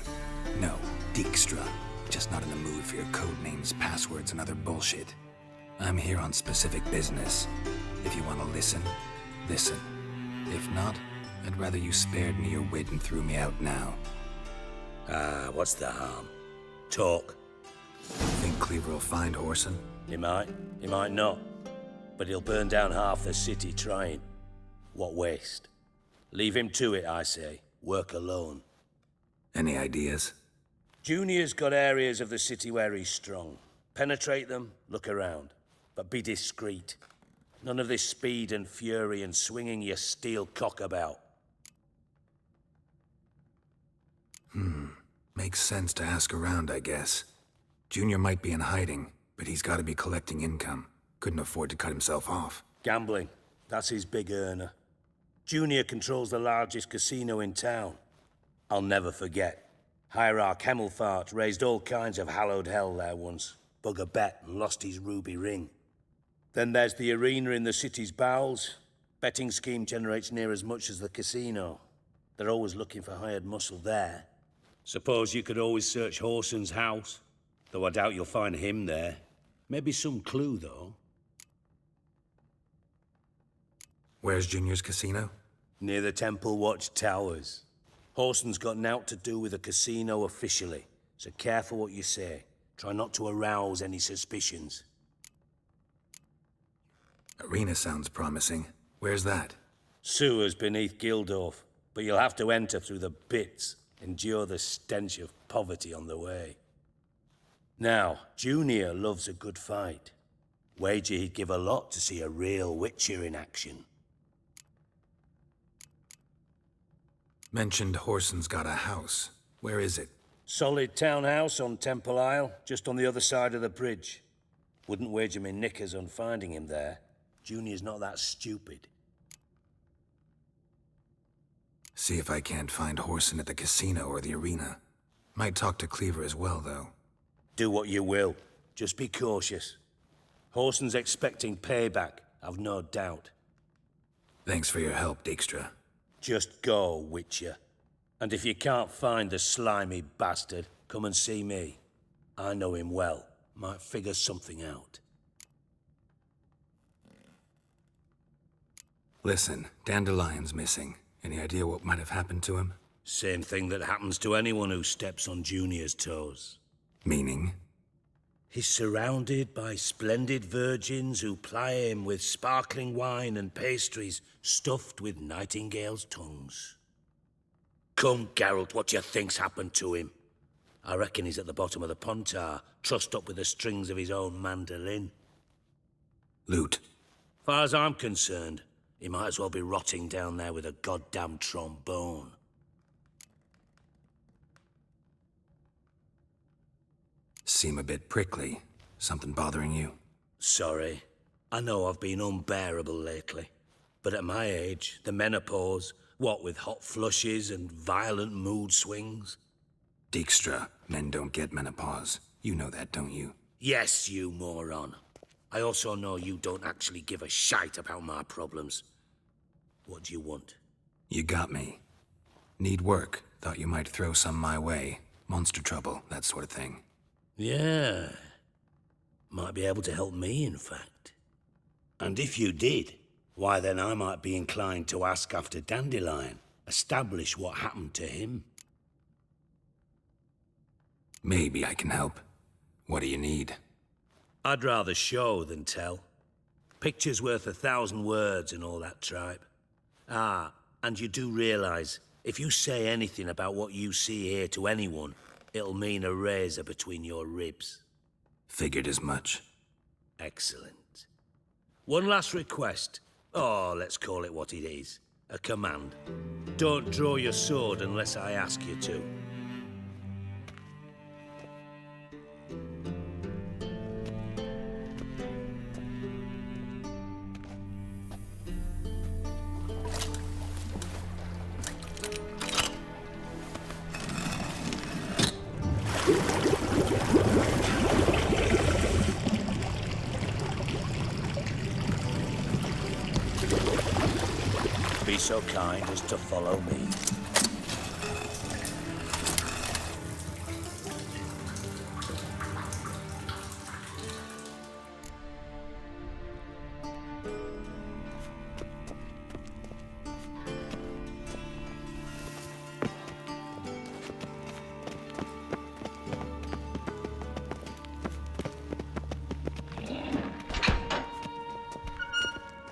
No, Dijkstra. Just not in the mood for your code names, passwords, and other bullshit. I'm here on specific business. If you want to listen, listen. If not, I'd rather you spared me your wit and threw me out now. What's the harm? Talk. Think Cleaver will find Whoreson? He might not. But he'll burn down half the city trying. What waste? Leave him to it, I say. Work alone. Any ideas? Junior's got areas of the city where he's strong. Penetrate them, look around. But be discreet. None of this speed and fury and swinging your steel cock about. Makes sense to ask around, I guess. Junior might be in hiding, but he's got to be collecting income. Couldn't afford to cut himself off. Gambling. That's his big earner. Junior controls the largest casino in town. I'll never forget. Hierarch Hemmelfart raised all kinds of hallowed hell there once. Bug a bet and lost his ruby ring. Then there's the arena in the city's bowels. Betting scheme generates near as much as the casino. They're always looking for hired muscle there. Suppose you could always search Whoreson's house. Though I doubt you'll find him there. Maybe some clue, though. Where's Junior's casino? Near the Temple Watch Towers. Whoreson's got naught to do with the casino officially, so careful what you say. Try not to arouse any suspicions. Arena sounds promising. Where's that? Sewers beneath Gildorf, but you'll have to enter through the pits, endure the stench of poverty on the way. Now, Junior loves a good fight. Wager he'd give a lot to see a real Witcher in action. Mentioned Whoreson's got a house. Where is it? Solid townhouse on Temple Isle, just on the other side of the bridge. Wouldn't wager me knickers on finding him there. Junior's not that stupid. See if I can't find Whoreson at the casino or the arena. Might talk to Cleaver as well, though. Do what you will. Just be cautious. Whoreson's expecting payback, I've no doubt. Thanks for your help, Dijkstra. Just go, Witcher. And if you can't find the slimy bastard, come and see me. I know him well. Might figure something out. Listen, Dandelion's missing. Any idea what might have happened to him? Same thing that happens to anyone who steps on Junior's toes. Meaning? He's surrounded by splendid virgins who ply him with sparkling wine and pastries stuffed with nightingales' tongues. Come, Geralt, what do you think's happened to him? I reckon he's at the bottom of the Pontar, trussed up with the strings of his own mandolin. Loot. Far as I'm concerned, he might as well be rotting down there with a goddamn trombone. Seem a bit prickly. Something bothering you? Sorry. I know I've been unbearable lately. But at my age, the menopause, what with hot flushes and violent mood swings? Dijkstra, men don't get menopause. You know that, don't you? Yes, you moron. I also know you don't actually give a shite about my problems. What do you want? You got me. Need work. Thought you might throw some my way. Monster trouble, that sort of thing. Yeah. Might be able to help me, in fact. And if you did, why then I might be inclined to ask after Dandelion. Establish what happened to him. Maybe I can help. What do you need? I'd rather show than tell. Picture's worth 1,000 words and all that tripe. Ah, and you do realize, if you say anything about what you see here to anyone, it'll mean a razor between your ribs. Figured as much. Excellent. One last request. Oh, let's call it what it is. A command. Don't draw your sword unless I ask you to. Be so kind as to follow me.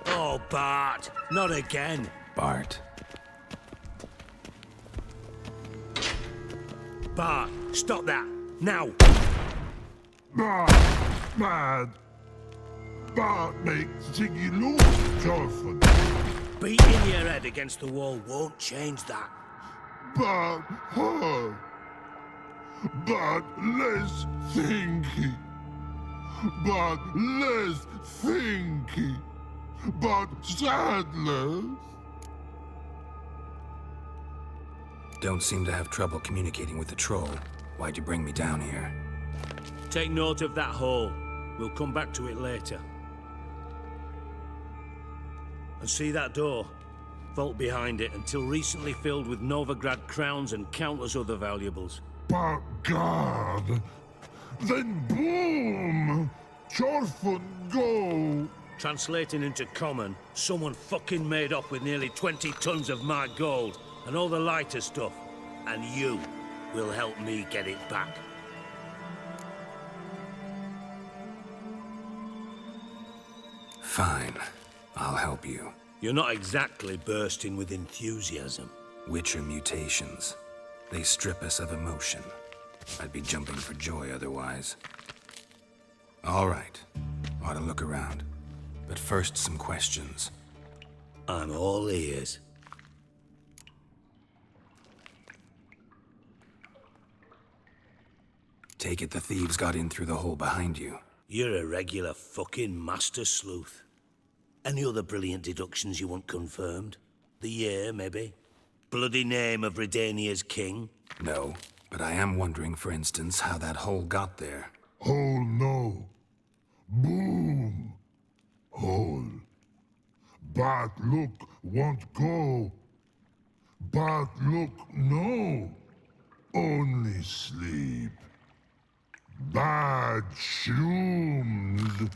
Oh, Bart, not again. Bart. Bart, stop that, now! Bart, mad. Bart makes Ziggy lose, Jorfin. Beating your head against the wall won't change that. Bart, hard. Bart, less thinky. Bart, less thinky. Bart, sadler. Don't seem to have trouble communicating with the troll. Why'd you bring me down here? Take note of that hole. We'll come back to it later. And see that door? Vault behind it, until recently filled with Novigrad crowns and countless other valuables. But God, then boom! Jorfin go! Translating into common, someone fucking made off with nearly 20 tons of my gold and all the lighter stuff, and you will help me get it back. Fine. I'll help you. You're not exactly bursting with enthusiasm. Witcher mutations. They strip us of emotion. I'd be jumping for joy otherwise. All right. Ought to look around. But first, some questions. I'm all ears. Take it the thieves got in through the hole behind you. You're a regular fucking master sleuth. Any other brilliant deductions you want confirmed? The year, maybe? Bloody name of Redania's king? No, but I am wondering, for instance, how that hole got there. Hole no. Boom. Hole. But look won't go. But look no. Only sleep. Bad shrooms.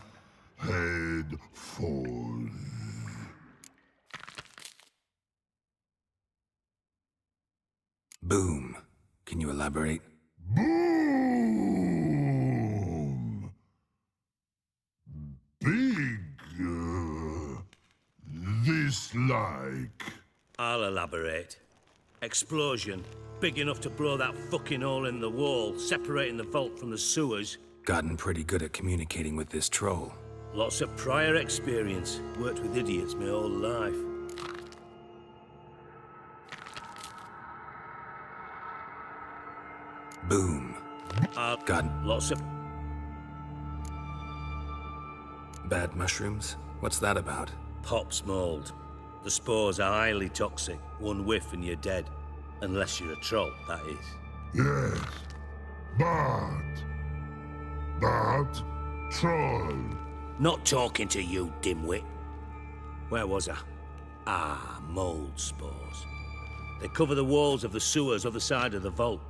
Head falls. Boom. Can you elaborate? Boom! Big. This like. I'll elaborate. Explosion. Big enough to blow that fucking hole in the wall, separating the vault from the sewers. Gotten pretty good at communicating with this troll. Lots of prior experience. Worked with idiots my whole life. Boom. I've Gotten lots of... Bad mushrooms? What's that about? Pops mold. The spores are highly toxic. One whiff and you're dead. Unless you're a troll, that is. Yes. But troll. Not talking to you, dimwit. Where was I? Ah, mold spores. They cover the walls of the sewers other side of the vault.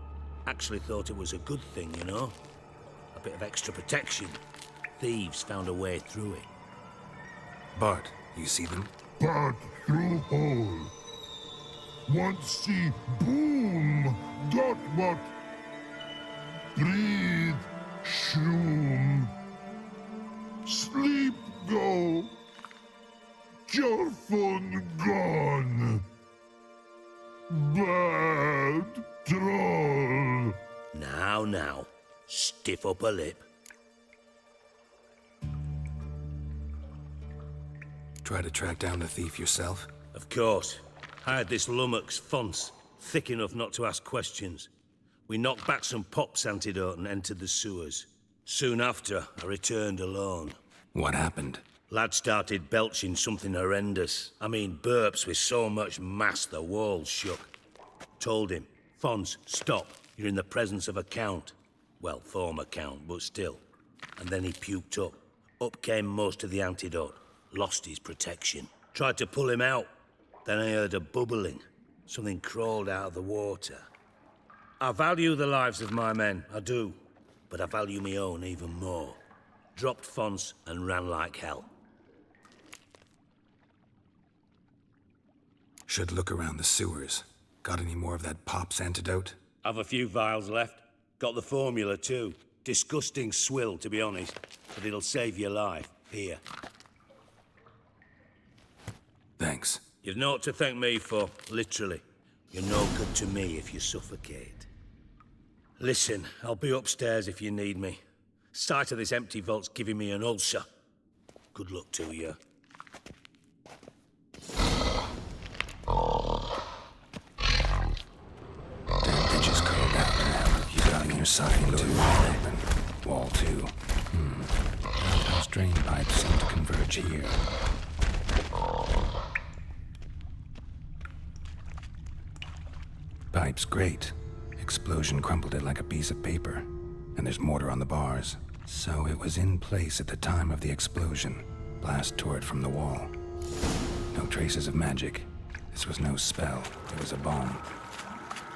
Actually thought it was a good thing, you know? A bit of extra protection. Thieves found a way through it. Bart, you see them? But through hole. Want see boom. Got what? Breathe. Shroom. Sleep go. Jorfin gone. Bad troll. Now. Stiff upper lip. Try to track down the thief yourself? Of course. I had this lummox, Fons, thick enough not to ask questions. We knocked back some Pop's antidote and entered the sewers. Soon after, I returned alone. What happened? Lad started belching something horrendous. I mean, burps with so much mass the walls shook. Told him, Fons, stop. You're in the presence of a count. Well, former count, but still. And then he puked up. Up came most of the antidote. Lost his protection. Tried to pull him out. Then I heard a bubbling. Something crawled out of the water. I value the lives of my men, I do. But I value my own even more. Dropped Fons and ran like hell. Should look around the sewers. Got any more of that Pop's antidote? I've a few vials left. Got the formula too. Disgusting swill, to be honest. But it'll save your life. Here. Thanks. You've naught to thank me for, literally. You're no good to me if you suffocate. Listen, I'll be upstairs if you need me. Sight of this empty vault's giving me an ulcer. Good luck to you. Edges curled out now. You got on your side too. Open. Wall too. Those drain pipes seem to converge here. Pipe's great. Explosion crumpled it like a piece of paper. And there's mortar on the bars. So it was in place at the time of the explosion. Blast tore it from the wall. No traces of magic. This was no spell. It was a bomb.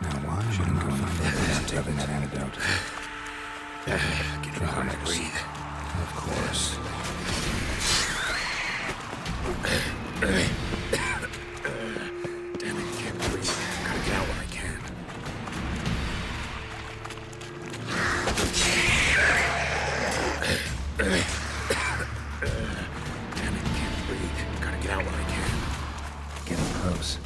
Now why shouldn't go find evidence of that antidote? Drugs. Breathe. Of course. Damn it, can't breathe. Gotta get out when I can. Damn it, can't breathe. Gotta get out when I can. Getting close.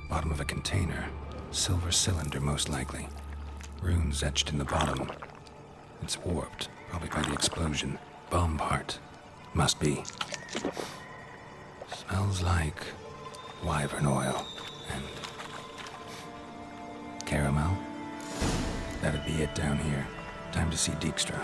Bottom of a container. Silver cylinder, most likely. Runes etched in the bottom. It's warped, probably by the explosion. Bomb part. Must be. Smells like wyvern oil and caramel. That'd be it down here. Time to see Dijkstra.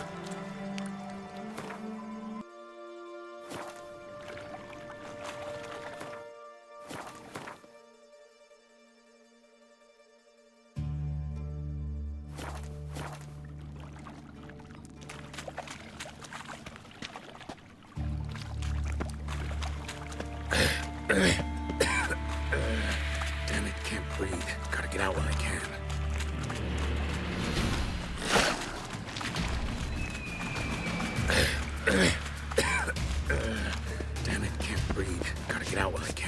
Damn it, can't breathe. Gotta get out when I can. Damn it, can't breathe. Gotta get out when I can.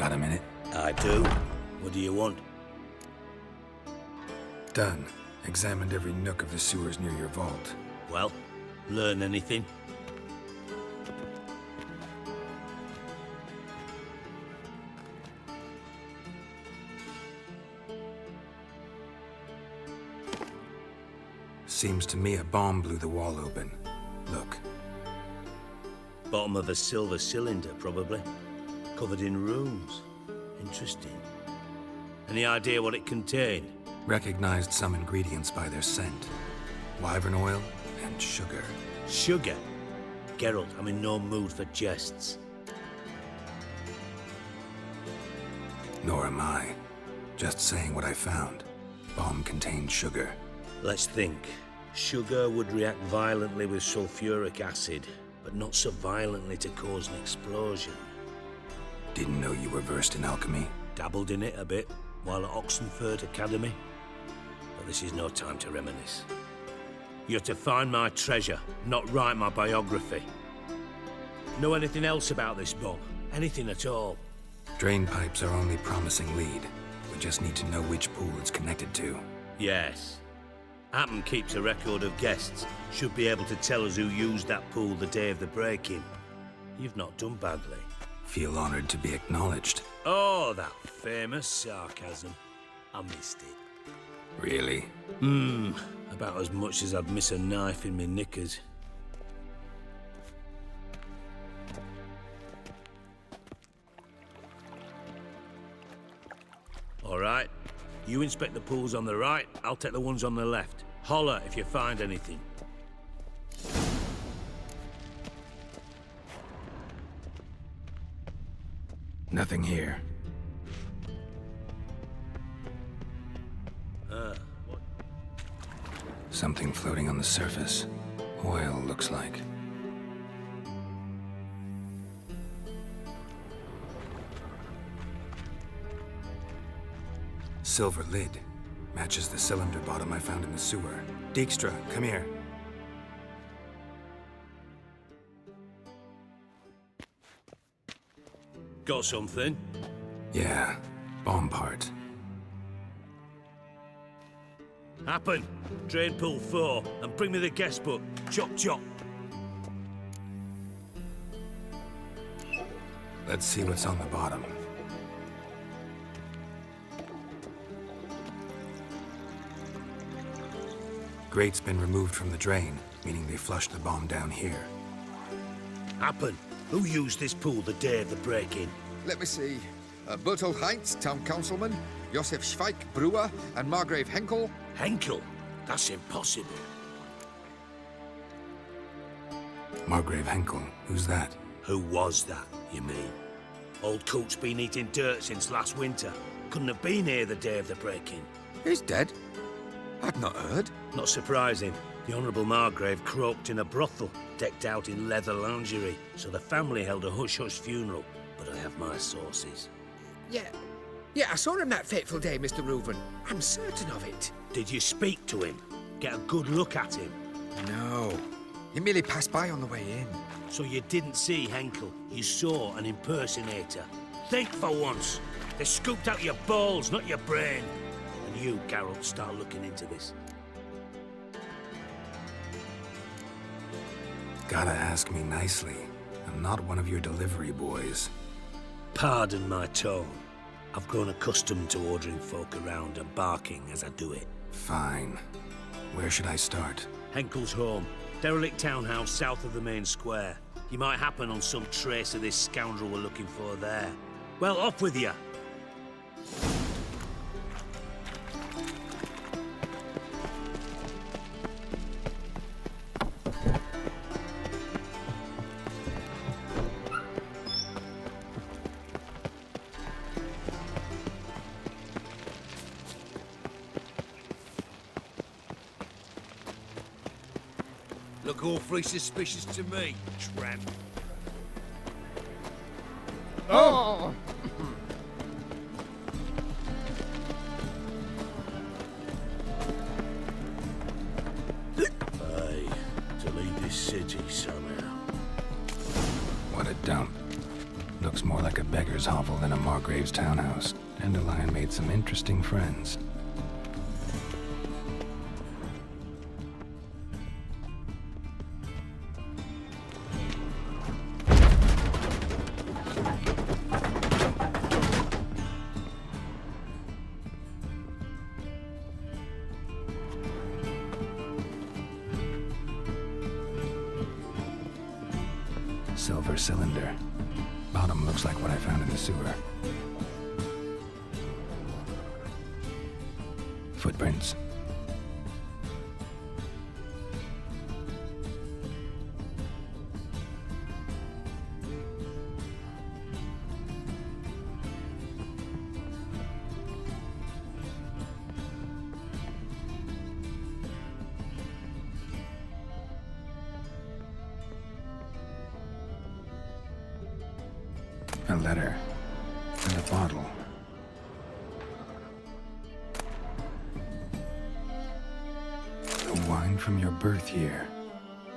Got a minute? I do. What do you want? Done. Examined every nook of the sewers near your vault. Well, learn anything? Seems to me a bomb blew the wall open. Look. Bottom of a silver cylinder, probably. Covered in runes. Interesting. Any idea what it contained? Recognized some ingredients by their scent. Wyvern oil and sugar. Sugar? Geralt, I'm in no mood for jests. Nor am I. Just saying what I found. Bomb contained sugar. Let's think. Sugar would react violently with sulfuric acid, but not so violently to cause an explosion. Didn't know you were versed in alchemy. Dabbled in it a bit, while at Oxenford Academy. But this is no time to reminisce. You're to find my treasure, not write my biography. Know anything else about this bomb? Anything at all? Drain pipes are only promising lead. We just need to know which pool it's connected to. Yes. Appen keeps a record of guests. Should be able to tell us who used that pool the day of the break-in. You've not done badly. Feel honored to be acknowledged. Oh, that famous sarcasm. I missed it. Really? About as much as I'd miss a knife in my knickers. All right. You inspect the pools on the right, I'll take the ones on the left. Holler if you find anything. Nothing here. What? Something floating on the surface. Oil, looks like. Silver lid. Matches the cylinder bottom I found in the sewer. Dijkstra, come here. Got something? Yeah, bomb part. Happen. Drain pool 4, and bring me the guest book. Chop chop. Let's see what's on the bottom. Grate's been removed from the drain, meaning they flushed the bomb down here. Happen. Who used this pool the day of the break-in? Let me see. Bertold Heinz, town councilman, Josef Schweik, brewer, and Margrave Henkel. Henkel? That's impossible. Margrave Henkel, who's that? Who was that, you mean? Old coot's been eating dirt since last winter. Couldn't have been here the day of the break-in. He's dead? I'd not heard. Not surprising. The Honourable Margrave croaked in a brothel, decked out in leather lingerie, so the family held a hush-hush funeral. But I have my sources. Yeah, I saw him that fateful day, Mr. Reuven. I'm certain of it. Did you speak to him? Get a good look at him? No. He merely passed by on the way in. So you didn't see Henkel? You saw an impersonator? Think for once. They scooped out your balls, not your brain. And you, Geralt, start looking into this. Gotta ask me nicely. I'm not one of your delivery boys. Pardon my tone. I've grown accustomed to ordering folk around and barking as I do it. Fine. Where should I start? Henkel's home. Derelict townhouse south of the main square. You might happen on some trace of this scoundrel we're looking for there. Well, off with you! Look awfully suspicious to me, tramp. Oh! Aye, to leave this city somehow. What a dump. Looks more like a beggar's hovel than a Margrave's townhouse. Dandelion made some interesting friends. Silver cylinder. Bottom looks like what I found in the sewer. Footprints. A letter. And a bottle. The wine from your birth year.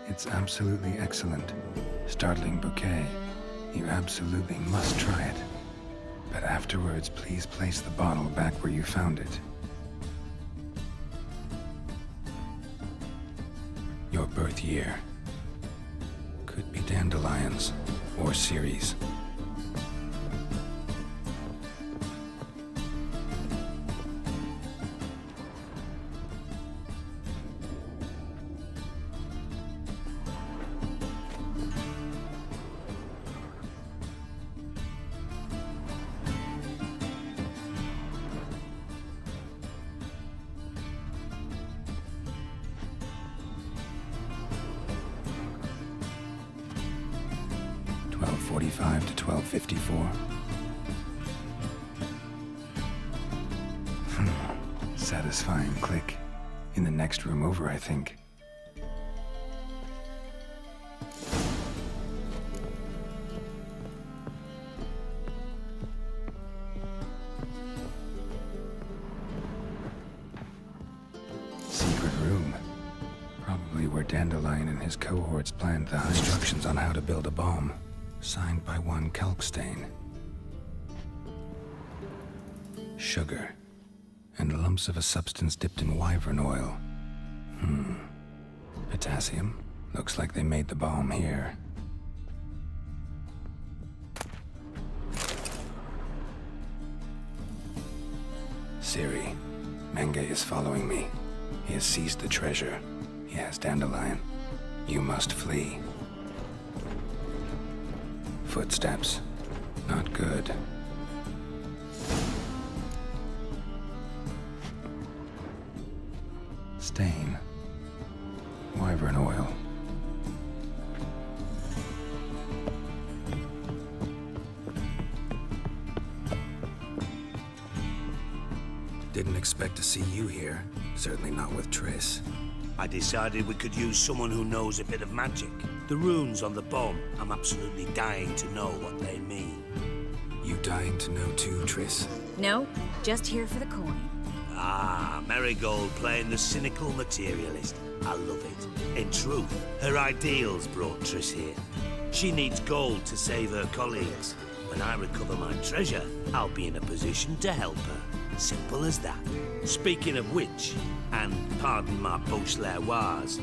It's absolutely excellent. Startling bouquet. You absolutely must try it. But afterwards, please place the bottle back where you found it. Your birth year. Could be Dandelion's or Ciri's. .45 to 12:54. Satisfying click. In the next room over, I think. Secret room. Probably where Dandelion and his cohorts planned the instructions on how to build a bomb. Signed by one Kalkstain. Sugar. And lumps of a substance dipped in wyvern oil. Potassium. Looks like they made the bomb here. Ciri. Menge is following me. He has seized the treasure. He has Dandelion. You must flee. Footsteps. Not good. Stain. Wyvern oil. Didn't expect to see you here. Certainly not with Triss. I decided we could use someone who knows a bit of magic. The runes on the bomb, I'm absolutely dying to know what they mean. You dying to know too, Triss? No, just here for the coin. Ah, Marigold playing the cynical materialist. I love it. In truth, her ideals brought Triss here. She needs gold to save her colleagues. When I recover my treasure, I'll be in a position to help her. Simple as that. Speaking of which, and pardon my post-l'oirs,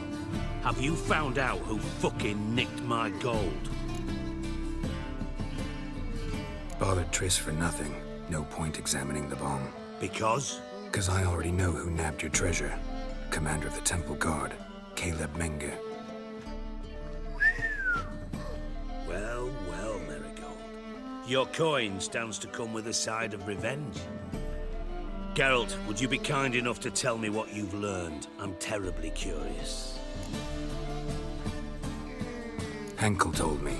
have you found out who fucking nicked my gold? Bothered Triss for nothing. No point examining the bomb. Because? Because I already know who nabbed your treasure. Commander of the Temple Guard, Caleb Menge. Well, well, Marigold. Your coin stands to come with a side of revenge. Geralt, would you be kind enough to tell me what you've learned? I'm terribly curious. Henkel told me.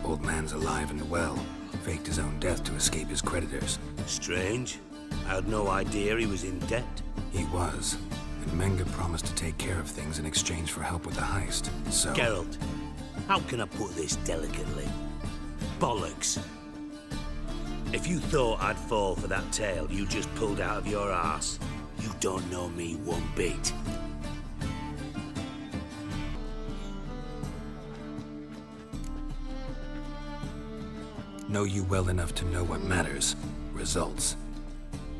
Old man's alive and well. Faked his own death to escape his creditors. Strange. I had no idea he was in debt. He was. And Menge promised to take care of things in exchange for help with the heist, so... Geralt, how can I put this delicately? Bollocks. If you thought I'd fall for that tale you just pulled out of your arse, you don't know me one bit. Know you well enough to know what matters. Results.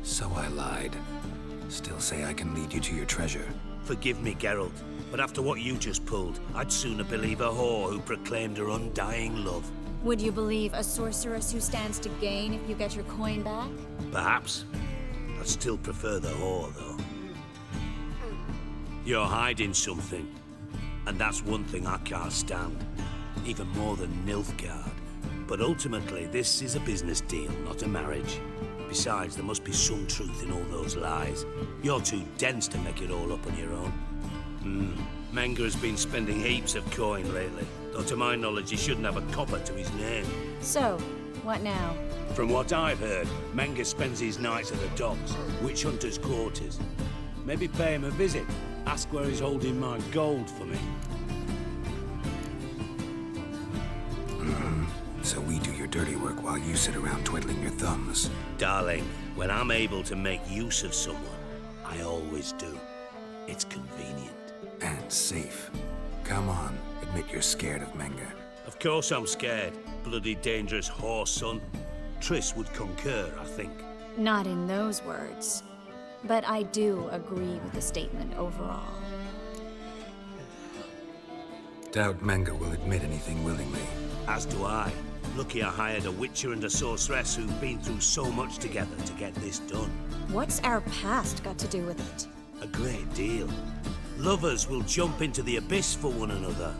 So I lied. Still say I can lead you to your treasure. Forgive me, Geralt, but after what you just pulled, I'd sooner believe a whore who proclaimed her undying love. Would you believe a sorceress who stands to gain if you get your coin back? Perhaps. I'd still prefer the whore, though. You're hiding something, and that's one thing I can't stand, even more than Nilfgaard. But ultimately, this is a business deal, not a marriage. Besides, there must be some truth in all those lies. You're too dense to make it all up on your own. Menga has been spending heaps of coin lately, though to my knowledge he shouldn't have a copper to his name. So, what now? From what I've heard, Menga spends his nights at the docks, witch hunters' quarters. Maybe pay him a visit. Ask where he's holding my gold for me. So we do your dirty work while you sit around twiddling your thumbs. Darling, when I'm able to make use of someone, I always do. It's convenient. And safe. Come on, admit you're scared of Menga. Of course I'm scared. Bloody dangerous horse, son. Triss would concur, I think. Not in those words. But I do agree with the statement overall. Doubt Menga will admit anything willingly. As do I. Lucky I hired a witcher and a sorceress who've been through so much together to get this done. What's our past got to do with it? A great deal. Lovers will jump into the abyss for one another.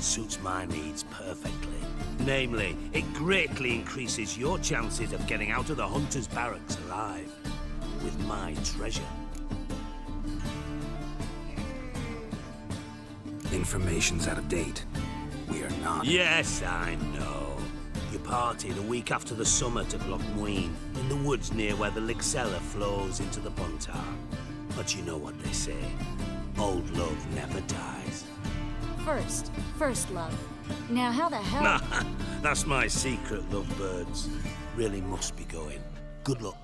Suits my needs perfectly. Namely, it greatly increases your chances of getting out of the hunter's barracks alive. With my treasure. Information's out of date. We are not. Yes, I know. You partied a week after the summit at Loch Muin, in the woods near where the Lixella flows into the Buntar. But you know what they say. Old love never dies. First love. Now how the hell... That's my secret, lovebirds. Really must be going. Good luck.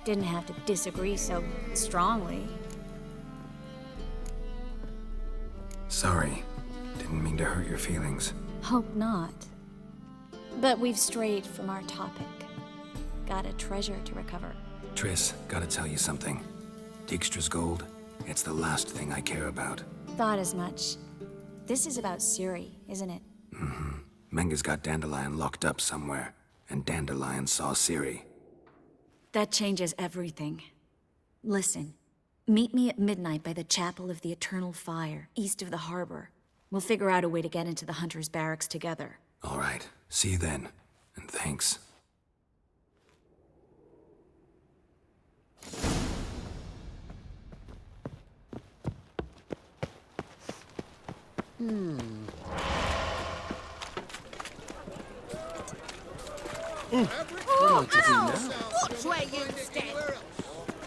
Didn't have to disagree so strongly. Sorry. Didn't mean to hurt your feelings. Hope not. But we've strayed from our topic. Got a treasure to recover. Triss, gotta tell you something. Dijkstra's gold, it's the last thing I care about. Thought as much. This is about Ciri, isn't it? Menga's got Dandelion locked up somewhere, and Dandelion saw Ciri. That changes everything. Listen, meet me at midnight by the Chapel of the Eternal Fire, east of the harbor. We'll figure out a way to get into the Hunter's barracks together. All right, see you then, and thanks. Watch where you step!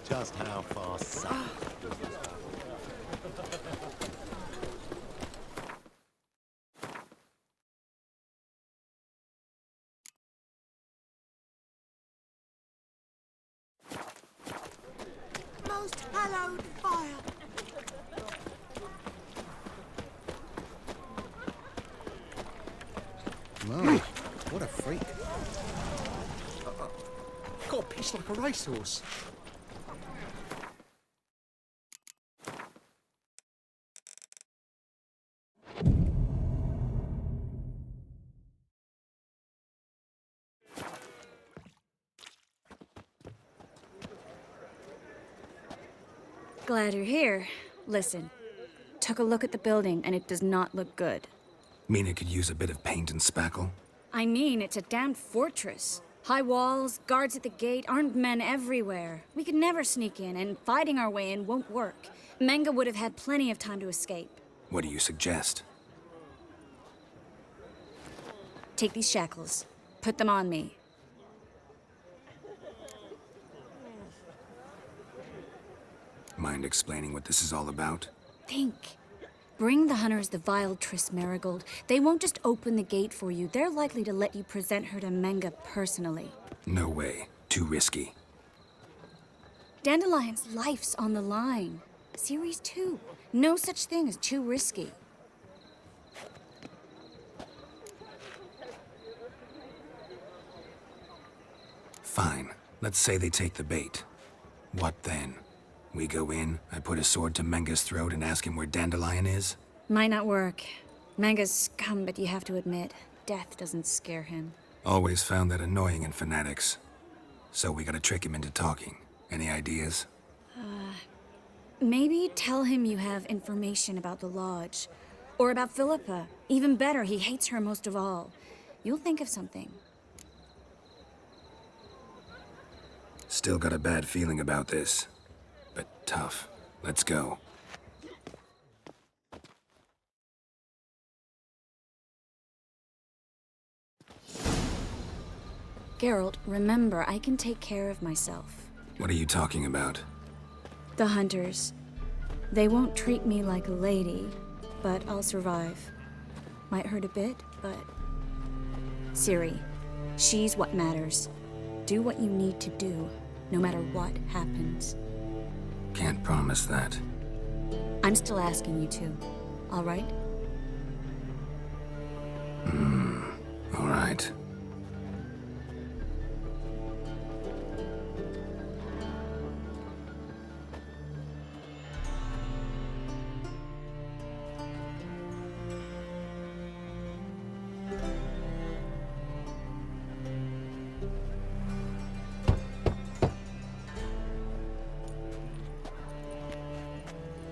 Just how far south? Most hallowed fire! My, what a freak. Got a piss like a racehorse. Glad you're here. Listen, took a look at the building and it does not look good. Mean it could use a bit of paint and spackle? I mean, it's a damn fortress. High walls, guards at the gate, armed men everywhere. We could never sneak in, and fighting our way in won't work. Menga would have had plenty of time to escape. What do you suggest? Take these shackles. Put them on me. Mind explaining what this is all about? Think. Bring the hunters the vile Triss Marigold. They won't just open the gate for you. They're likely to let you present her to Menga personally. No way. Too risky. Dandelion's life's on the line. Ciri's too. No such thing as too risky. Fine. Let's say they take the bait. What then? We go in, I put a sword to Menga's throat and ask him where Dandelion is? Might not work. Manga's scum, but you have to admit, death doesn't scare him. Always found that annoying in fanatics. So we gotta trick him into talking. Any ideas? Maybe tell him you have information about the Lodge. Or about Philippa. Even better, he hates her most of all. You'll think of something. Still got a bad feeling about this. But tough. Let's go. Geralt, remember, I can take care of myself. What are you talking about? The hunters. They won't treat me like a lady, but I'll survive. Might hurt a bit, but... Ciri, she's what matters. Do what you need to do, no matter what happens. Can't promise that. I'm still asking you to, all right? All right.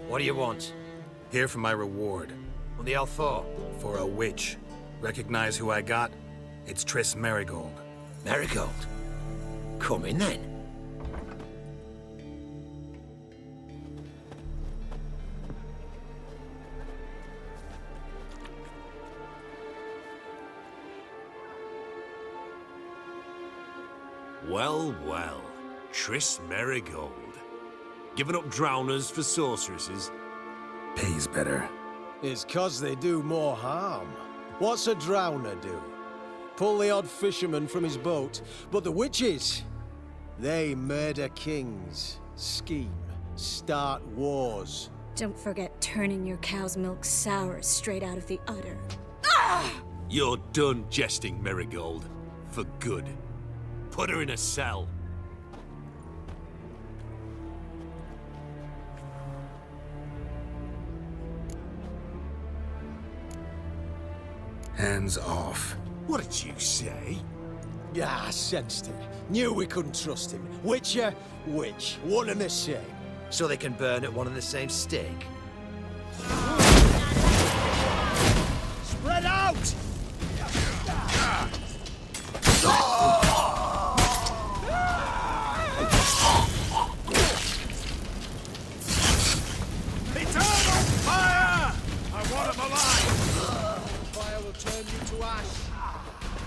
What do you want? Here for my reward. What the hell for? For a witch. Recognize who I got? It's Triss Merigold. Merigold? Come in then. Well, well. Triss Merigold. Giving up drowners for sorceresses? Pays better. It's 'cause they do more harm. What's a drowner do? Pull the odd fisherman from his boat. But the witches, they murder kings, scheme, start wars. Don't forget turning your cow's milk sour straight out of the udder. You're done jesting, Merigold. For good. Put her in a cell. Hands off. What did you say? Yeah, I sensed it. Knew we couldn't trust him. Witcher, witch, one and the same. So they can burn at one and the same stake? Spread out! Eternal fire! I want him alive! Fire will turn you to ash.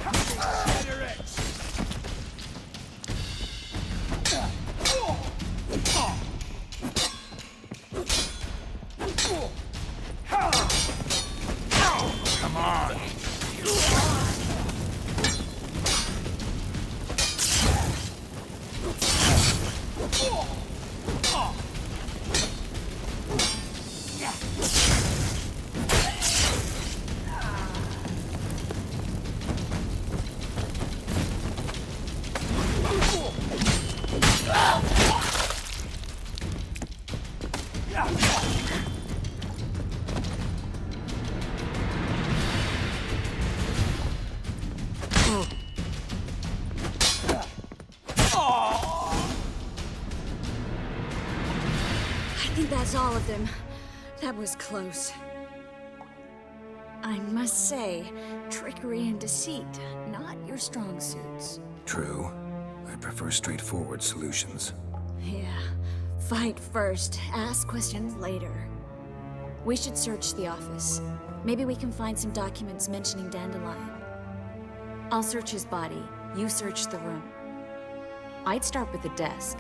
Consider it! Come on! I think that's all of them. That was close. I must say, trickery and deceit, not your strong suits. True. I prefer straightforward solutions. Yeah. Fight first, ask questions later. We should search the office. Maybe we can find some documents mentioning Dandelion. I'll search his body, you search the room. I'd start with the desk.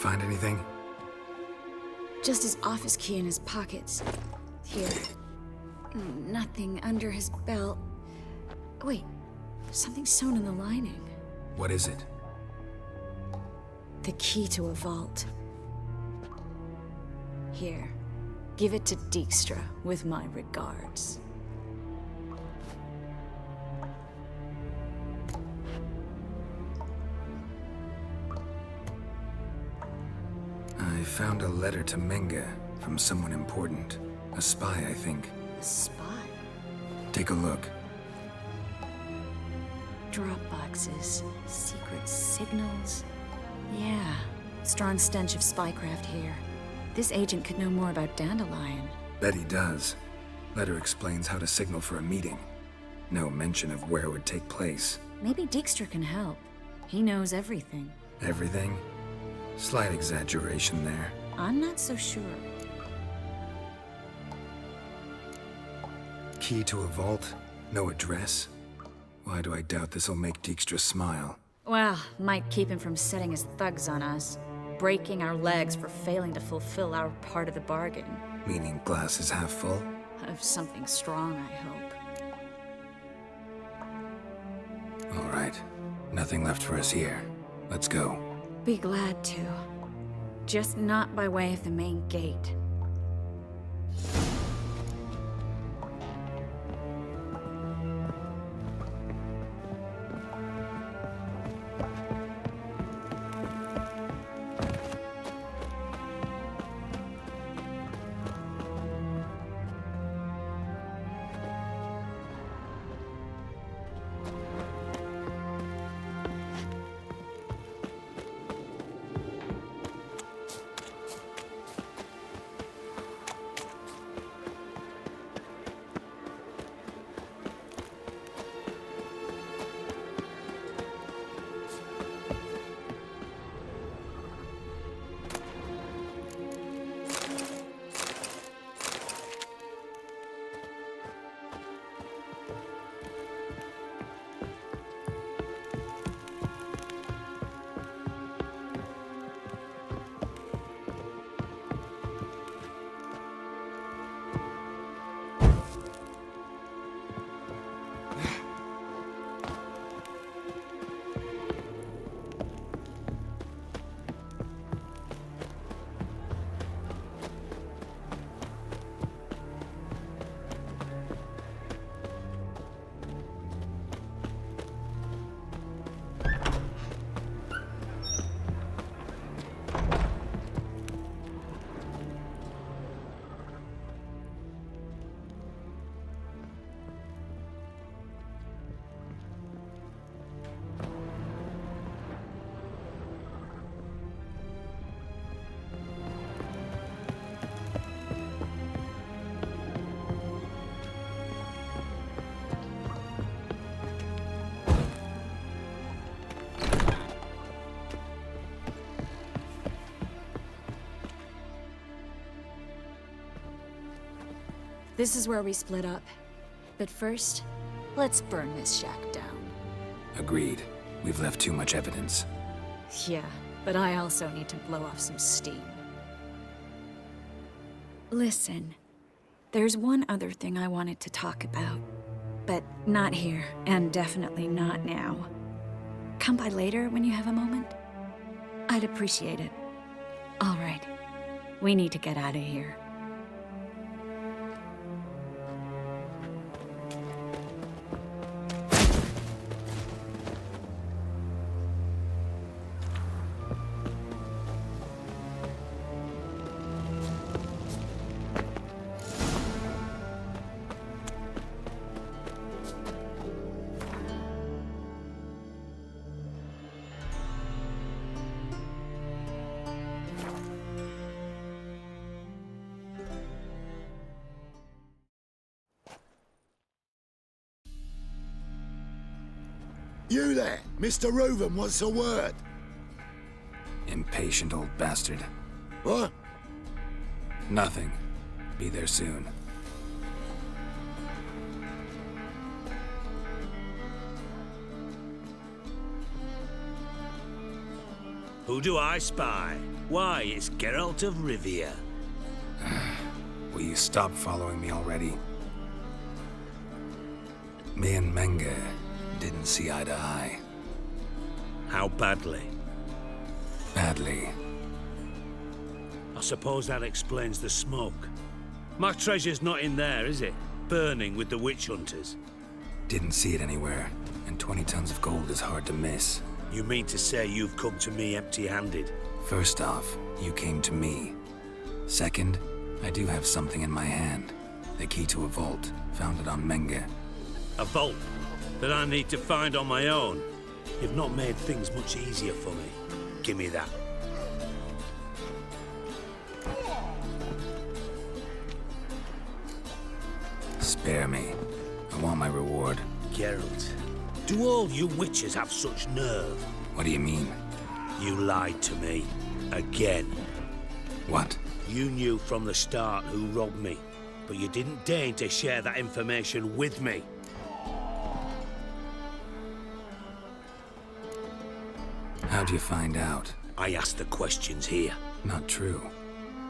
Find anything? Just his office key in his pockets. Here. Nothing under his belt. Wait, something sewn in the lining. What is it? The key to a vault. Here, give it to Dijkstra with my regards. I found a letter to Menga from someone important. A spy, I think. A spy? Take a look. Drop boxes, secret signals. Yeah, strong stench of spycraft here. This agent could know more about Dandelion. Bet he does. Letter explains how to signal for a meeting. No mention of where it would take place. Maybe Dijkstra can help. He knows everything. Everything? Slight exaggeration there. I'm not so sure. Key to a vault? No address? Why do I doubt this'll make Dijkstra smile? Well, might keep him from setting his thugs on us. Breaking our legs for failing to fulfill our part of the bargain. Meaning glass is half full? Of something strong, I hope. All right. Nothing left for us here. Let's go. Be glad to. Just not by way of the main gate. This is where we split up. But first, let's burn this shack down. Agreed. We've left too much evidence. Yeah, but I also need to blow off some steam. Listen, there's one other thing I wanted to talk about. But not here, and definitely not now. Come by later when you have a moment? I'd appreciate it. All right, we need to get out of here. You there, Mr. Reuven wants a word. Impatient old bastard. What? Nothing. Be there soon. Who do I spy? Why, it's Geralt of Rivia. Will you stop following me already? Me and Menge didn't see eye to eye. How badly? Badly. I suppose that explains the smoke. My treasure's not in there, is it? Burning with the witch hunters. Didn't see it anywhere, and 20 tons of gold is hard to miss. You mean to say you've come to me empty-handed? First off, you came to me. Second, I do have something in my hand. The key to a vault, found it on Menge. A vault that I need to find on my own? You've not made things much easier for me. Give me that. Spare me. I want my reward. Geralt, do all you witches have such nerve? What do you mean? You lied to me. Again. What? You knew from the start who robbed me, but you didn't deign to share that information with me. How'd you find out? I asked the questions here. Not true.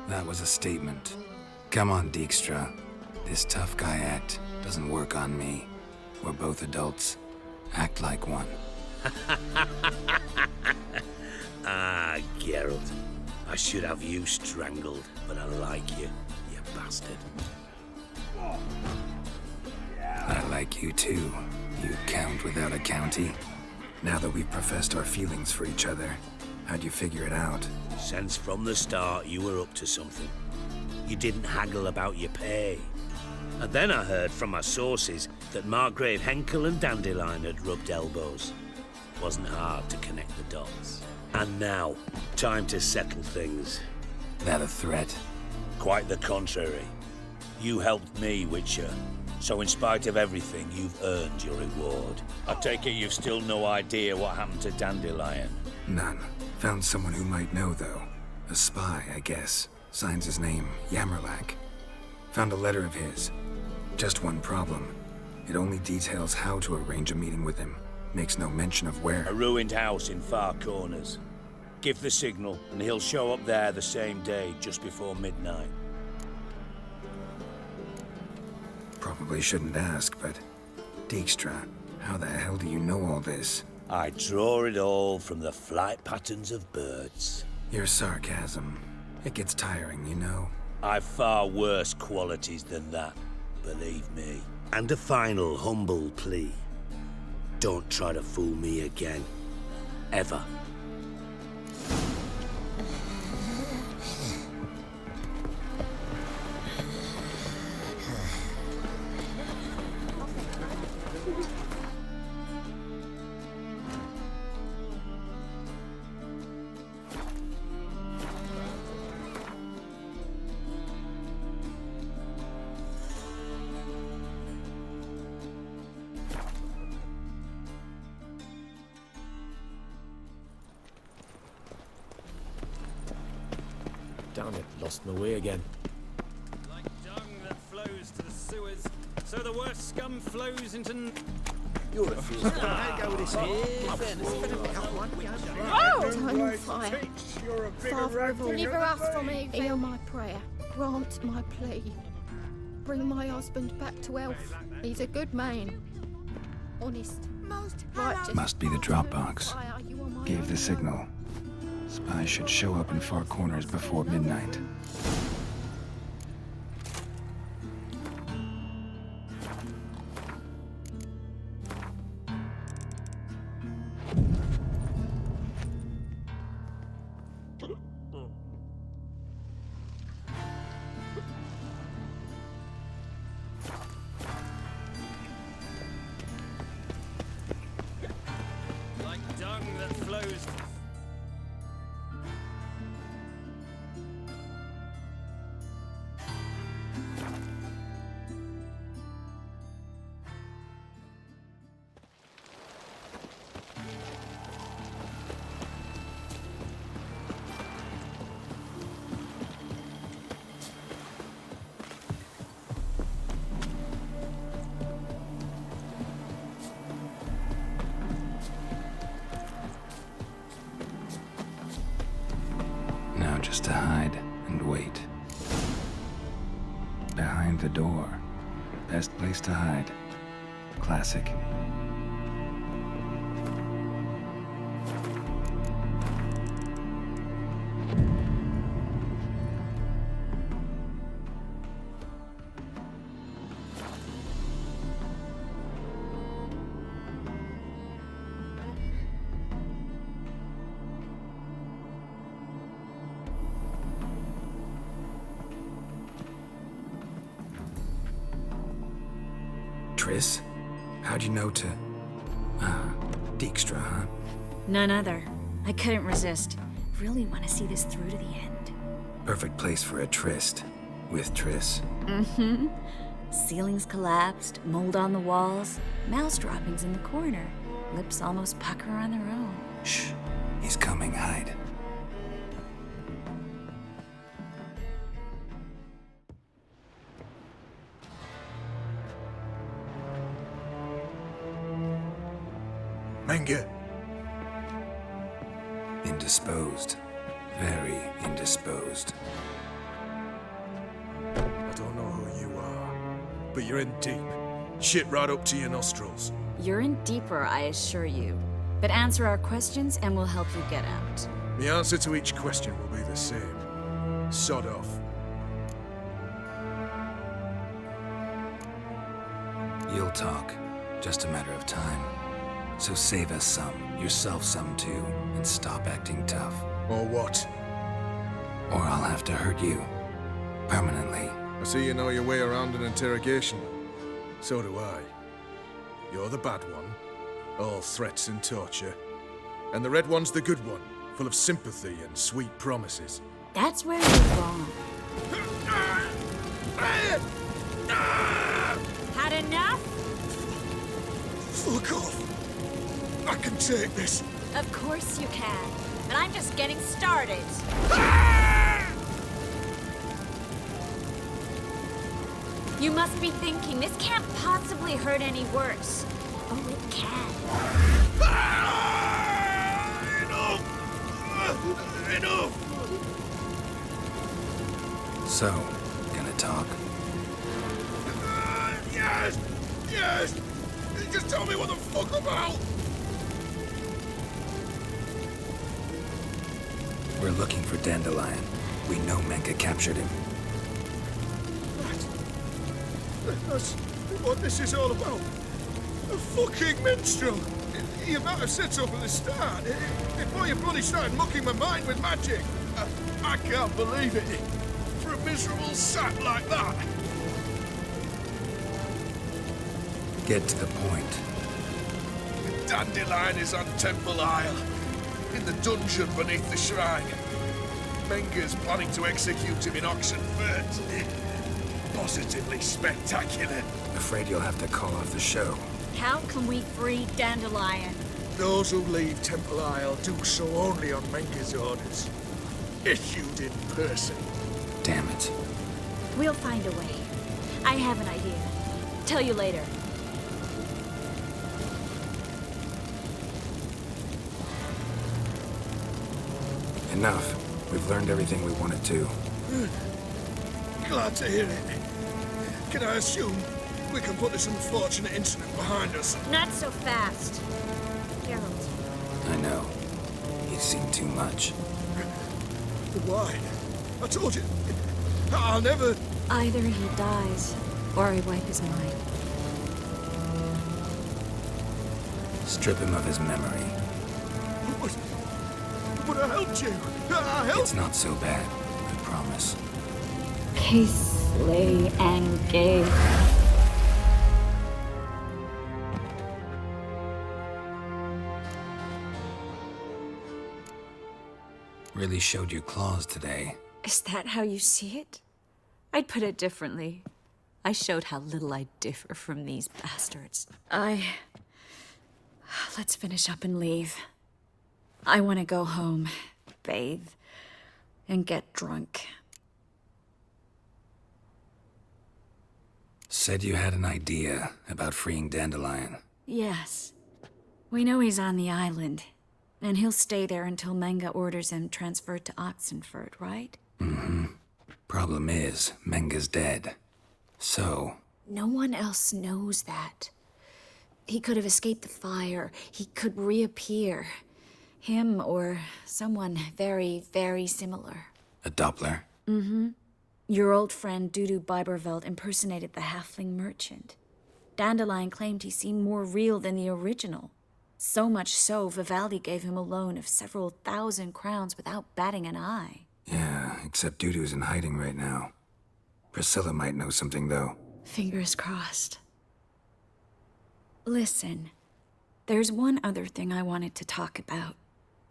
That was a statement. Come on, Dijkstra. This tough guy act doesn't work on me. We're both adults. Act like one. Ah, Geralt. I should have you strangled, but I like you, you bastard. I like you too, you count without a county. Now that we've professed our feelings for each other, how'd you figure it out? Since from the start you were up to something. You didn't haggle about your pay. And then I heard from my sources that Margrave Henkel and Dandelion had rubbed elbows. Wasn't hard to connect the dots. And now, time to settle things. That a threat? Quite the contrary. You helped me, Witcher. So in spite of everything, you've earned your reward. I take it you've still no idea what happened to Dandelion? None. Found someone who might know, though. A spy, I guess. Signs his name, Yamerlak. Found a letter of his. Just one problem. It only details how to arrange a meeting with him. Makes no mention of where. A ruined house in Far Corners. Give the signal, and he'll show up there the same day, just before midnight. Probably shouldn't ask, but... Dijkstra, how the hell do you know all this? I draw it all from the flight patterns of birds. Your sarcasm. It gets tiring, you know? I've far worse qualities than that, believe me. And a final humble plea. Don't try to fool me again. Ever. Damn it, lost my way again. Like dung that flows to the sewers, so the worst scum flows into... You're a fool. I'll go with this Oh! Time on fire. Father of all, Deliver us from evil. hear my prayer. Grant my plea. Bring my husband back to health. He's a good man. Honest. Most Righteous. Must be the Dropbox. Fire, you are my Gave the signal. Spies should show up in Far Corners before midnight. Like dung that flows... Just to hide and wait. Behind the door. Best place to hide. Classic. Triss? How'd you know to... Dijkstra, huh? None other. I couldn't resist. Really want to see this through to the end. Perfect place for a tryst. With Triss. Mm-hmm. Ceilings collapsed, mold on the walls, mouse droppings in the corner. Lips almost pucker on their own. Shh. He's coming, hide. Menge. Indisposed. Very indisposed. I don't know who you are, but you're in deep. Shit right up to your nostrils. You're in deeper, I assure you. But answer our questions and we'll help you get out. The answer to each question will be the same. Sod off. You'll talk. Just a matter of time. So save us some, yourself some too, and stop acting tough. Or what? Or I'll have to hurt you. Permanently. I see you know your way around an interrogation. So do I. You're the bad one, all threats and torture. And the red one's the good one, full of sympathy and sweet promises. That's where you're wrong. Had enough? Fuck off! I can take this. Of course you can. But I'm just getting started. You must be thinking, this can't possibly hurt any worse. Oh, it can. Enough! Enough! So, gonna talk? Yes! Yes! Just tell me what the fuck about! We're looking for Dandelion. We know Menka captured him. That's what this is all about. A fucking minstrel! You might have said so from the start, before you bloody started mucking my mind with magic. I can't believe it. For a miserable sap like that. Get to the point. Dandelion is on Temple Isle, in the dungeon beneath the shrine. Menga's planning to execute him in Oxenfurt. Positively spectacular. Afraid you'll have to call off the show. How can we free Dandelion? Those who leave Temple Isle do so only on Menga's orders. Issued in person. Damn it. We'll find a way. I have an idea. Tell you later. Enough. We've learned everything we wanted to. Glad to hear it. Can I assume we can put this unfortunate incident behind us? Not so fast. Geralt. I know. You've seen too much. But why? I told you. I'll never... Either he dies, or I wipe his mind. Strip him of his memory. But I helped you. I helped... It's not so bad. I promise. Peace, slay, and gay. Really showed your claws today. Is that how you see it? I'd put it differently. I showed how little I differ from these bastards. Let's finish up and leave. I want to go home, bathe, and get drunk. Said you had an idea about freeing Dandelion. Yes. We know he's on the island. And he'll stay there until Menga orders him transferred to Oxenford, right? Mm-hmm. Problem is, Menga's dead. So... No one else knows that. He could have escaped the fire. He could reappear. Him or someone very, very similar. A Doppler? Mm-hmm. Your old friend Dudu Biberveld impersonated the halfling merchant. Dandelion claimed he seemed more real than the original. So much so, Vivaldi gave him a loan of several thousand crowns without batting an eye. Yeah, except Dudu's in hiding right now. Priscilla might know something, though. Fingers crossed. Listen, there's one other thing I wanted to talk about.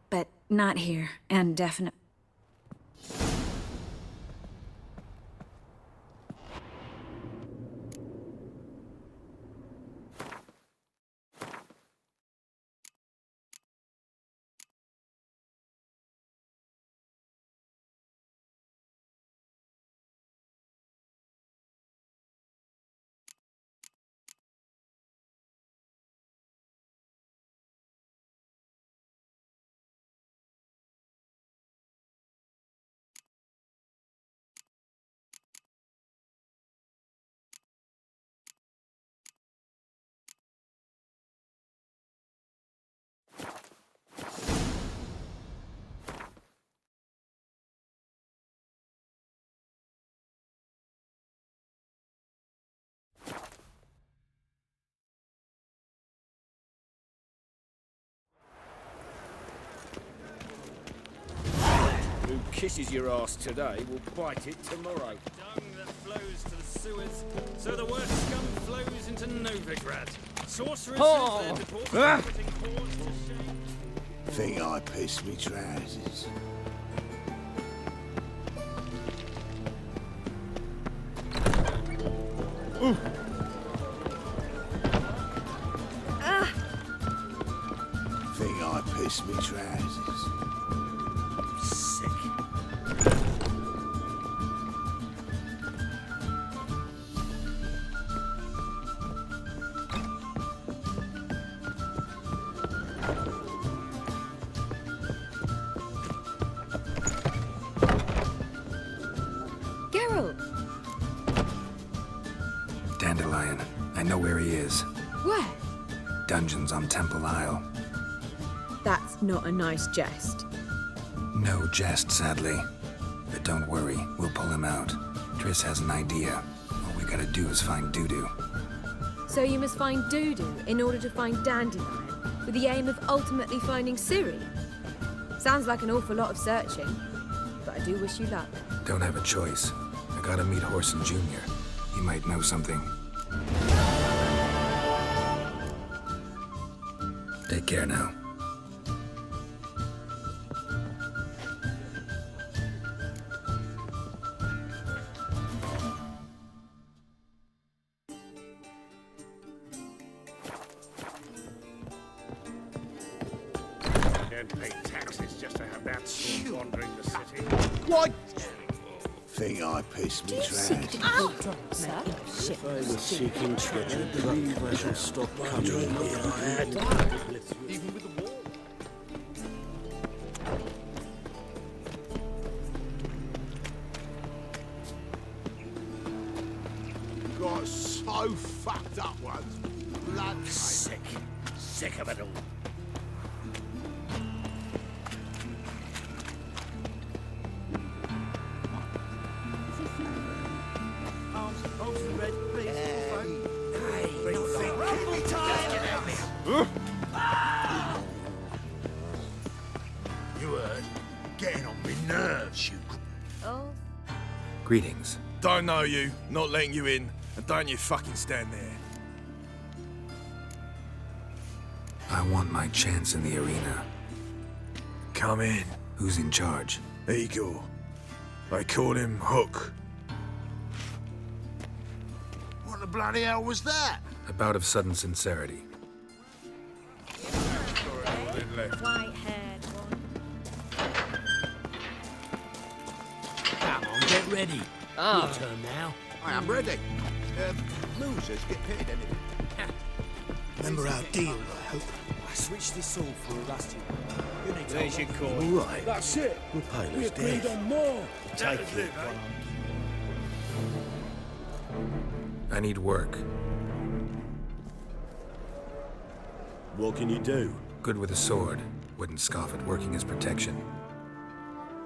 But not here, and definitely... Who kisses your ass today will bite it tomorrow. Dung that flows to the sewers, so the worst scum flows into Novigrad. Sorcerers Oh. Ah. putting cords to shame. Think I pissed me trousers. Ooh. Think I pissed me trousers. Geralt! Dandelion. I know where he is. Where? Dungeons on Temple Isle. That's not a nice jest. No jest, sadly. But don't worry, we'll pull him out. Triss has an idea. All we gotta do is find Dudu. So you must find Dudu in order to find Dandelion, with the aim of ultimately finding Ciri? Sounds like an awful lot of searching, but I do wish you luck. Don't have a choice. I gotta meet Horson Jr. He might know something. Take care now. Don't pay taxes just to have that sort wandering the city. What? Think I pissed me trousers. If I was seeking treasure, believe I should stop coming here. I had even with the war. Got so fucked up once. Blood sick. Sick of it all. You heard? Getting on me nerves, you. Oh? Greetings. Don't know you, not letting you in, and don't you fucking stand there. I want my chance in the arena. Come in. Who's in charge? Igor. They call him Hook. What the bloody hell was that? A bout of sudden sincerity. White-haired one. Come on, get ready. Oh. Your turn now. I am ready. Losers get paid anything. Remember our deal, I hope. I switched this all for a rusty one. You need to There's your hold on. coin. All right. That's it. We'll pay We this agreed death. on more. Take it. I need work. What can you do? Good with a sword. Wouldn't scoff at working as protection.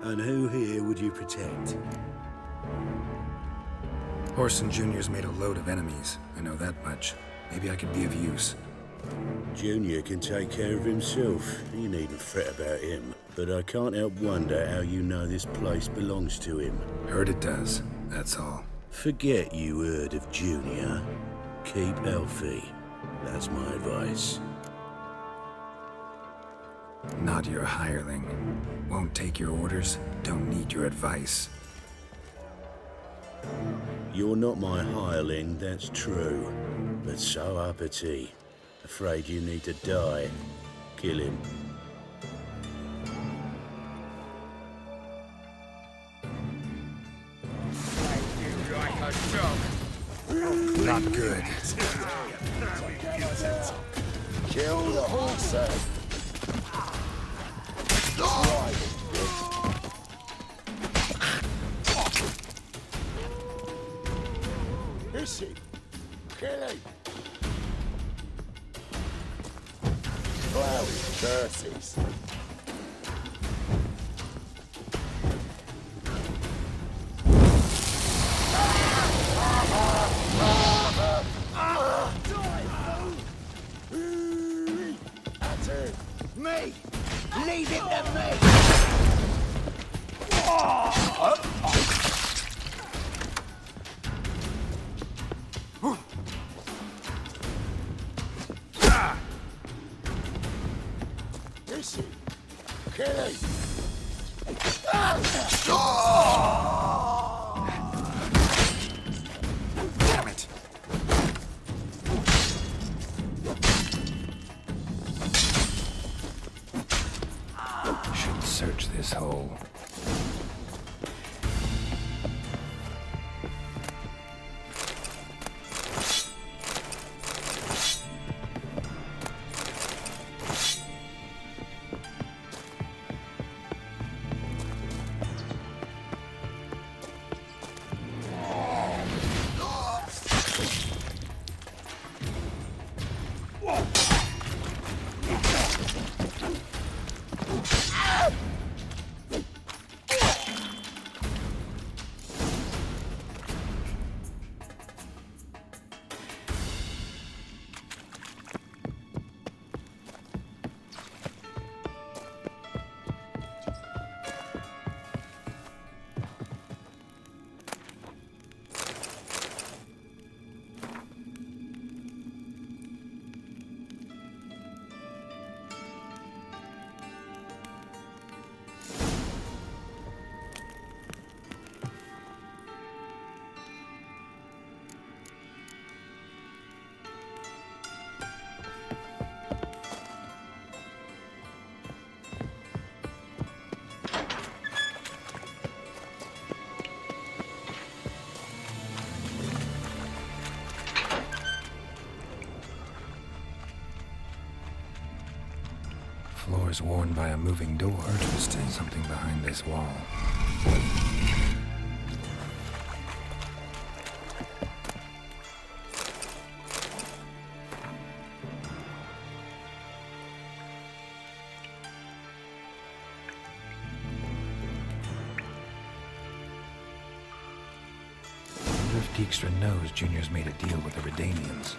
And who here would you protect? Orson Jr.'s made a load of enemies. I know that much. Maybe I could be of use. Junior can take care of himself. You needn't fret about him. But I can't help wonder how you know this place belongs to him. Heard it does, that's all. Forget you heard of Junior. Keep healthy. That's my advice. Not your hireling. Won't take your orders, don't need your advice. You're not my hireling, that's true. But so uppity. Afraid you need to die. Kill him. Not good. Kill the horses. Is he? Kill him. Bloody curses. That's it. Me! Leave it to me! Is he? Kill him. Damn it! Should search this hole. Floors worn by a moving door. Interesting. Something behind this wall. I wonder if Dijkstra knows Junior's made a deal with the Redanians.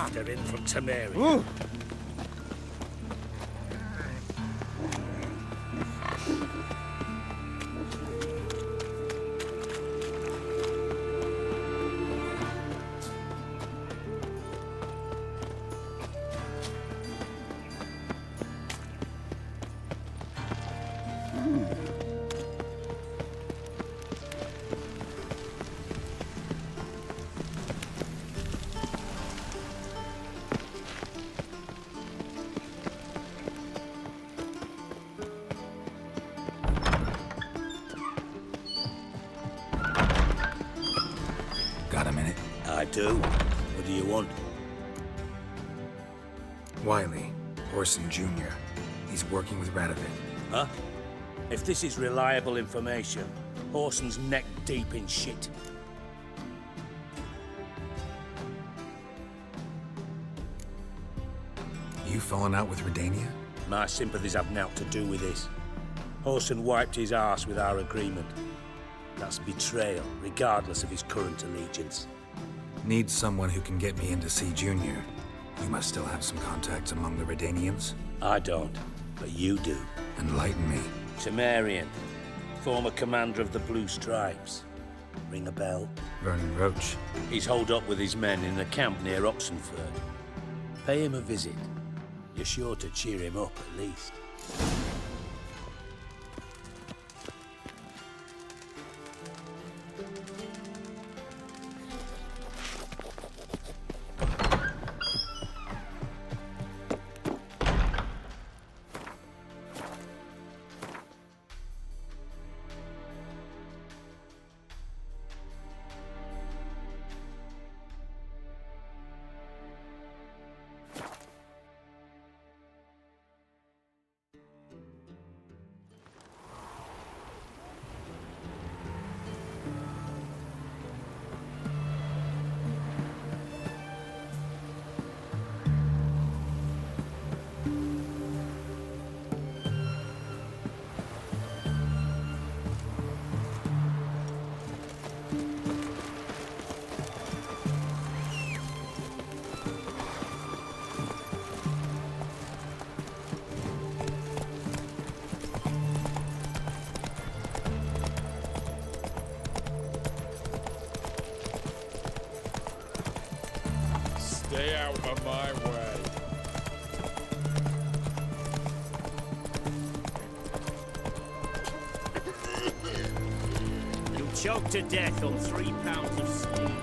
bastard in from Temeria. Ooh. Got a minute? I do. What do you want? Wiley, Orson Jr. He's working with Radovid. Huh? If this is reliable information, Orson's neck deep in shit. You fallen out with Redania? My sympathies have naught to do with this. Orson wiped his arse with our agreement. That's betrayal, regardless of his current allegiance. Need someone who can get me in to see Junior. You must still have some contacts among the Redanians? I don't, but you do. Enlighten me. Temerian, former commander of the Blue Stripes. Ring a bell? Vernon Roach. He's holed up with his men in a camp near Oxenford. Pay him a visit. You're sure to cheer him up, at least. Stay out of my way. You'll choke to death on 3 pounds of steam.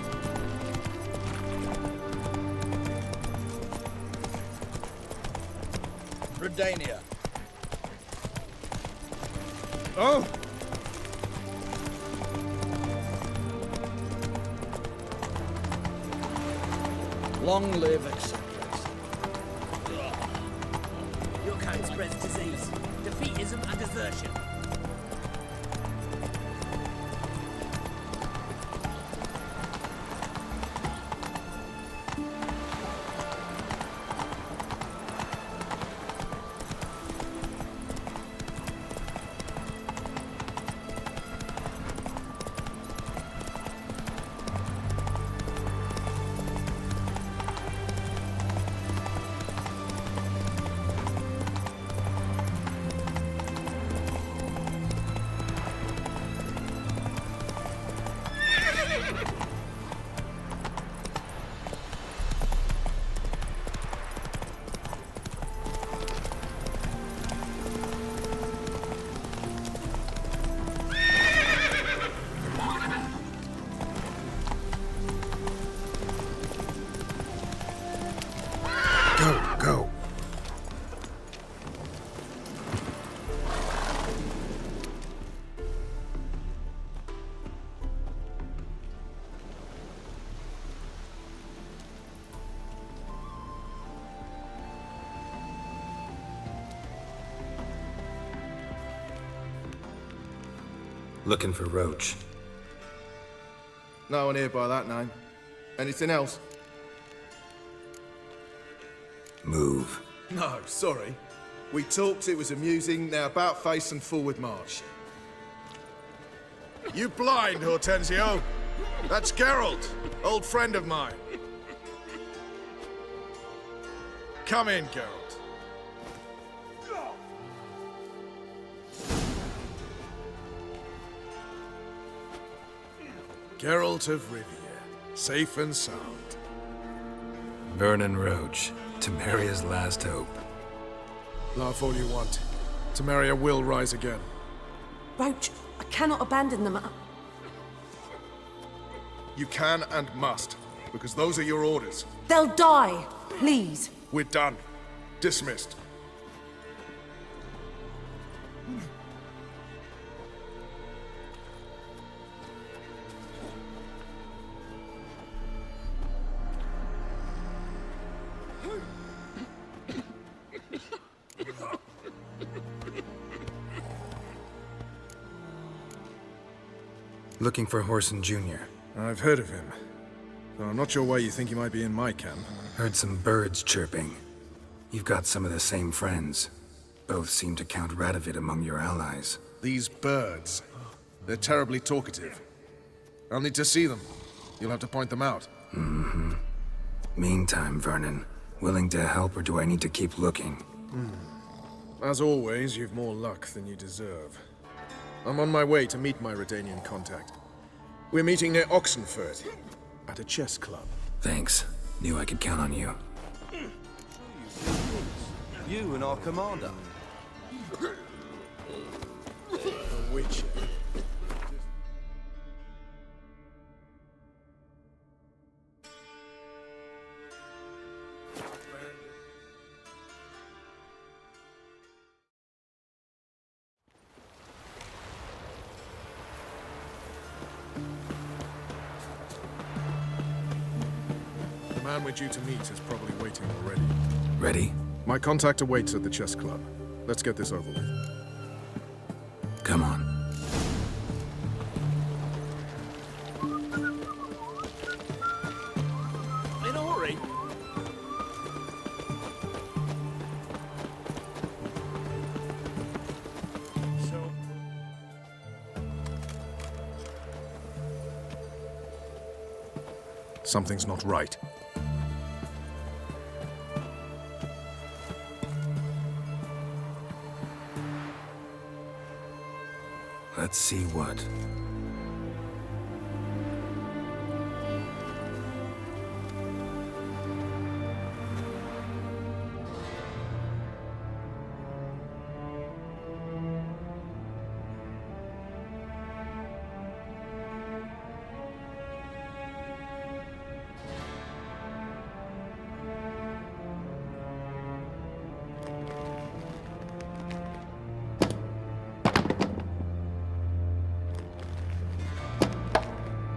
Redania. Oh! Long live etc. Your kind spreads disease, defeatism and desertion. Go. Looking for Roach. No one here by that name. Anything else? Move. No, sorry. We talked, it was amusing, now about face and forward march. You blind, Hortensio? That's Geralt, old friend of mine. Come in, Geralt. Geralt of Rivia, safe and sound. Vernon Roach, Temeria's last hope. Laugh all you want. Temeria will rise again. Roach, I cannot abandon them. You can and must, because those are your orders. They'll die, please. We're done. Dismissed. Looking for Horson Jr. I've heard of him, though I'm not sure why you think he might be in my camp. Heard some birds chirping. You've got some of the same friends. Both seem to count Radovid among your allies. These birds. They're terribly talkative. I'll need to see them. You'll have to point them out. Mm-hmm. Meantime, Vernon, willing to help or do I need to keep looking? As always, you've more luck than you deserve. I'm on my way to meet my Redanian contact. We're meeting near Oxenford, at a chess club. Thanks. Knew I could count on you. You and our commander. A witcher. The man we're due to meet is probably waiting already. Ready? My contact awaits at the chess club. Let's get this over with. Come on. In a hurry. Something's not right. Let's see what.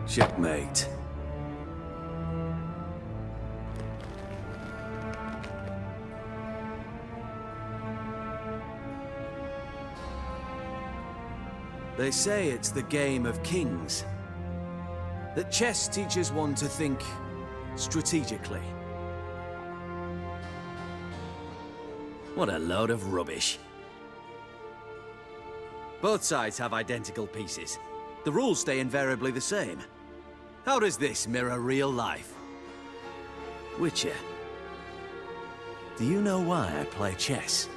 Checkmate. They say it's the game of kings. That chess teaches one to think strategically. What a load of rubbish. Both sides have identical pieces. The rules stay invariably the same. How does this mirror real life? Witcher, do you know why I play chess?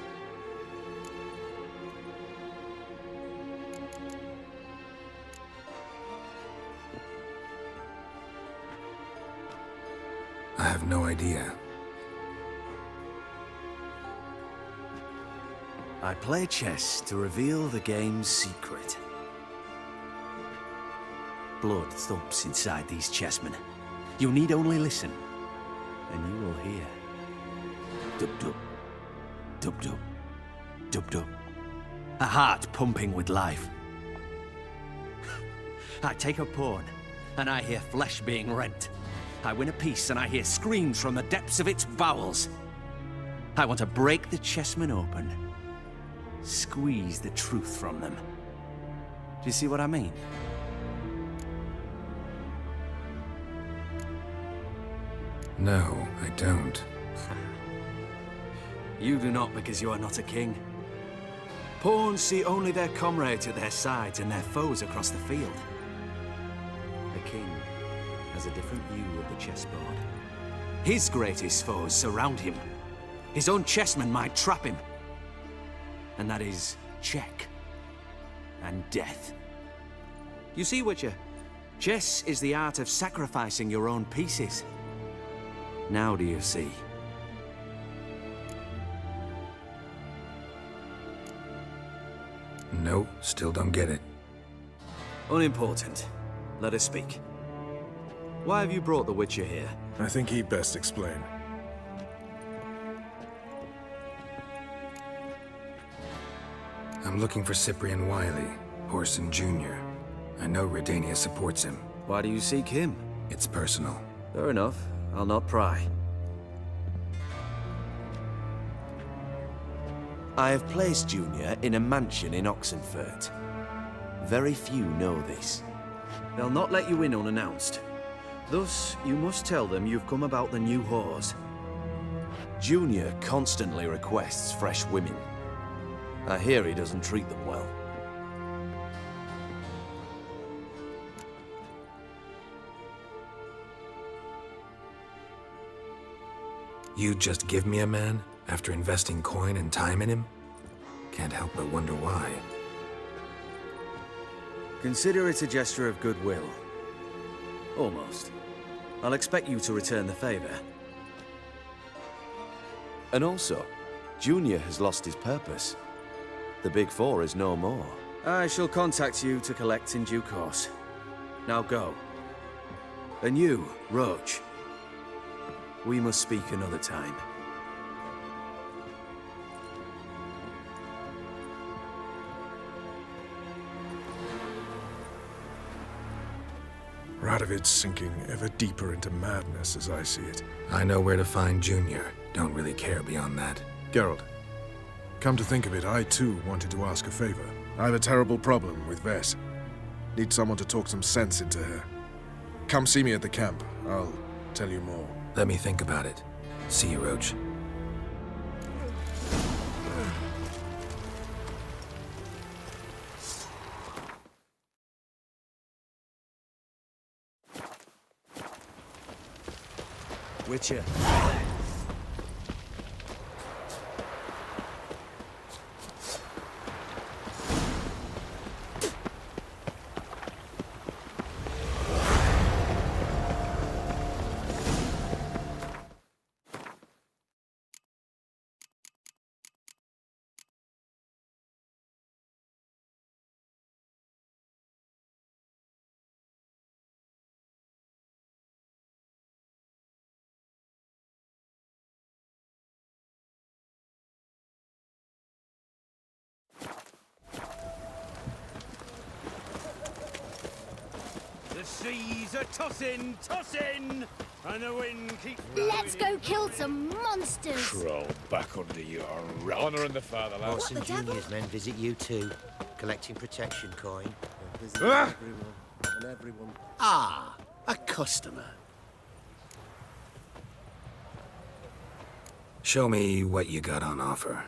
I have no idea. I play chess to reveal the game's secret. Blood thumps inside these chessmen. You need only listen, and you will hear. Dub-dub, dub-dub, dub-dub. A heart pumping with life. I take a pawn, and I hear flesh being rent. I win a piece, and I hear screams from the depths of its bowels. I want to break the chessmen open. Squeeze the truth from them. Do you see what I mean? No, I don't. You do not because you are not a king. Pawns see only their comrades at their sides and their foes across the field. A king has a different view of the chessboard. His greatest foes surround him, His own chessmen might trap him. And that is check. And death. You see, Witcher, chess is the art of sacrificing your own pieces. Now do you see? No, still don't get it. Unimportant. Let us speak. Why have you brought the Witcher here? I think he'd best explain. I'm looking for Cyprian Wiley, Orson Jr. I know Redania supports him. Why do you seek him? It's personal. Fair enough. I'll not pry. I have placed Junior in a mansion in Oxenfurt. Very few know this. They'll not let you in unannounced. Thus, you must tell them you've come about the new whores. Junior constantly requests fresh women. I hear he doesn't treat them well. You just give me a man after investing coin and time in him? Can't help but wonder why. Consider it a gesture of goodwill. Almost. I'll expect you to return the favor. And also, Junior has lost his purpose. The Big Four is no more. I shall contact you to collect in due course. Now go. And you, Roach. We must speak another time. Radovid's sinking ever deeper into madness as I see it. I know where to find Junior. Don't really care beyond that. Geralt, come to think of it, I too wanted to ask a favor. I have a terrible problem with Vess. Need someone to talk some sense into her. Come see me at the camp. I'll tell you more. Let me think about it. See you, Roach. Witcher. The seas are tossing, tossing, and the wind keeps blowing. Let's go kill some monsters. Crawl back under your rock. Honor in the fatherland. Orson Junior's men visit you too, collecting protection coin. Everyone. Ah, a customer. Show me what you got on offer.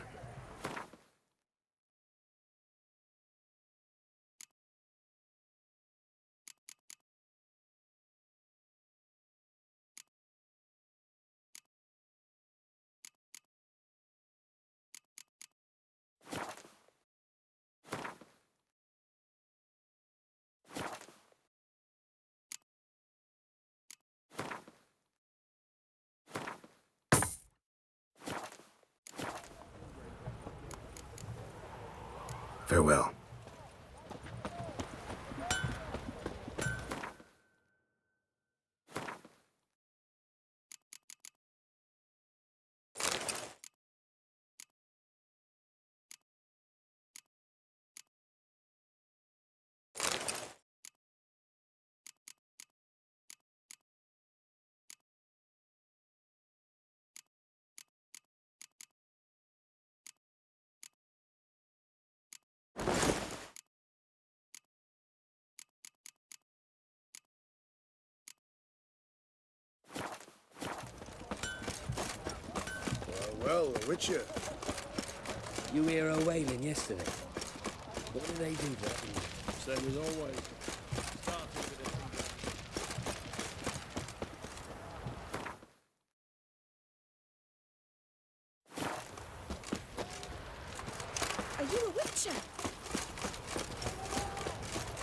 Farewell. Well, the Witcher. You hear her wailing yesterday? What did they do to her? Same as always. Witcher!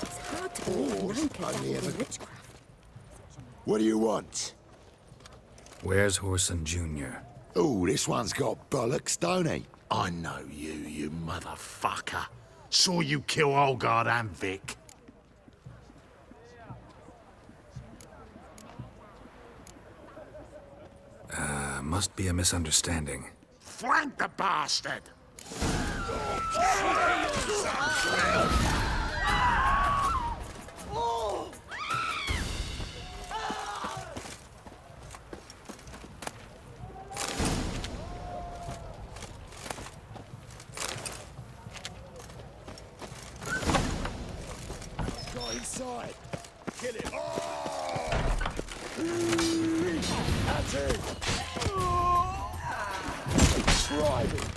It's hard to believe rank dabbled in witchcraft. What do you want? Where's Whoreson Jr.? Oh, this one's got bollocks, don't he? I know you, you motherfucker. Saw you kill Olgard and Vic. Must be a misunderstanding. Flank the bastard! Go inside. Kill it. That's it. Try it.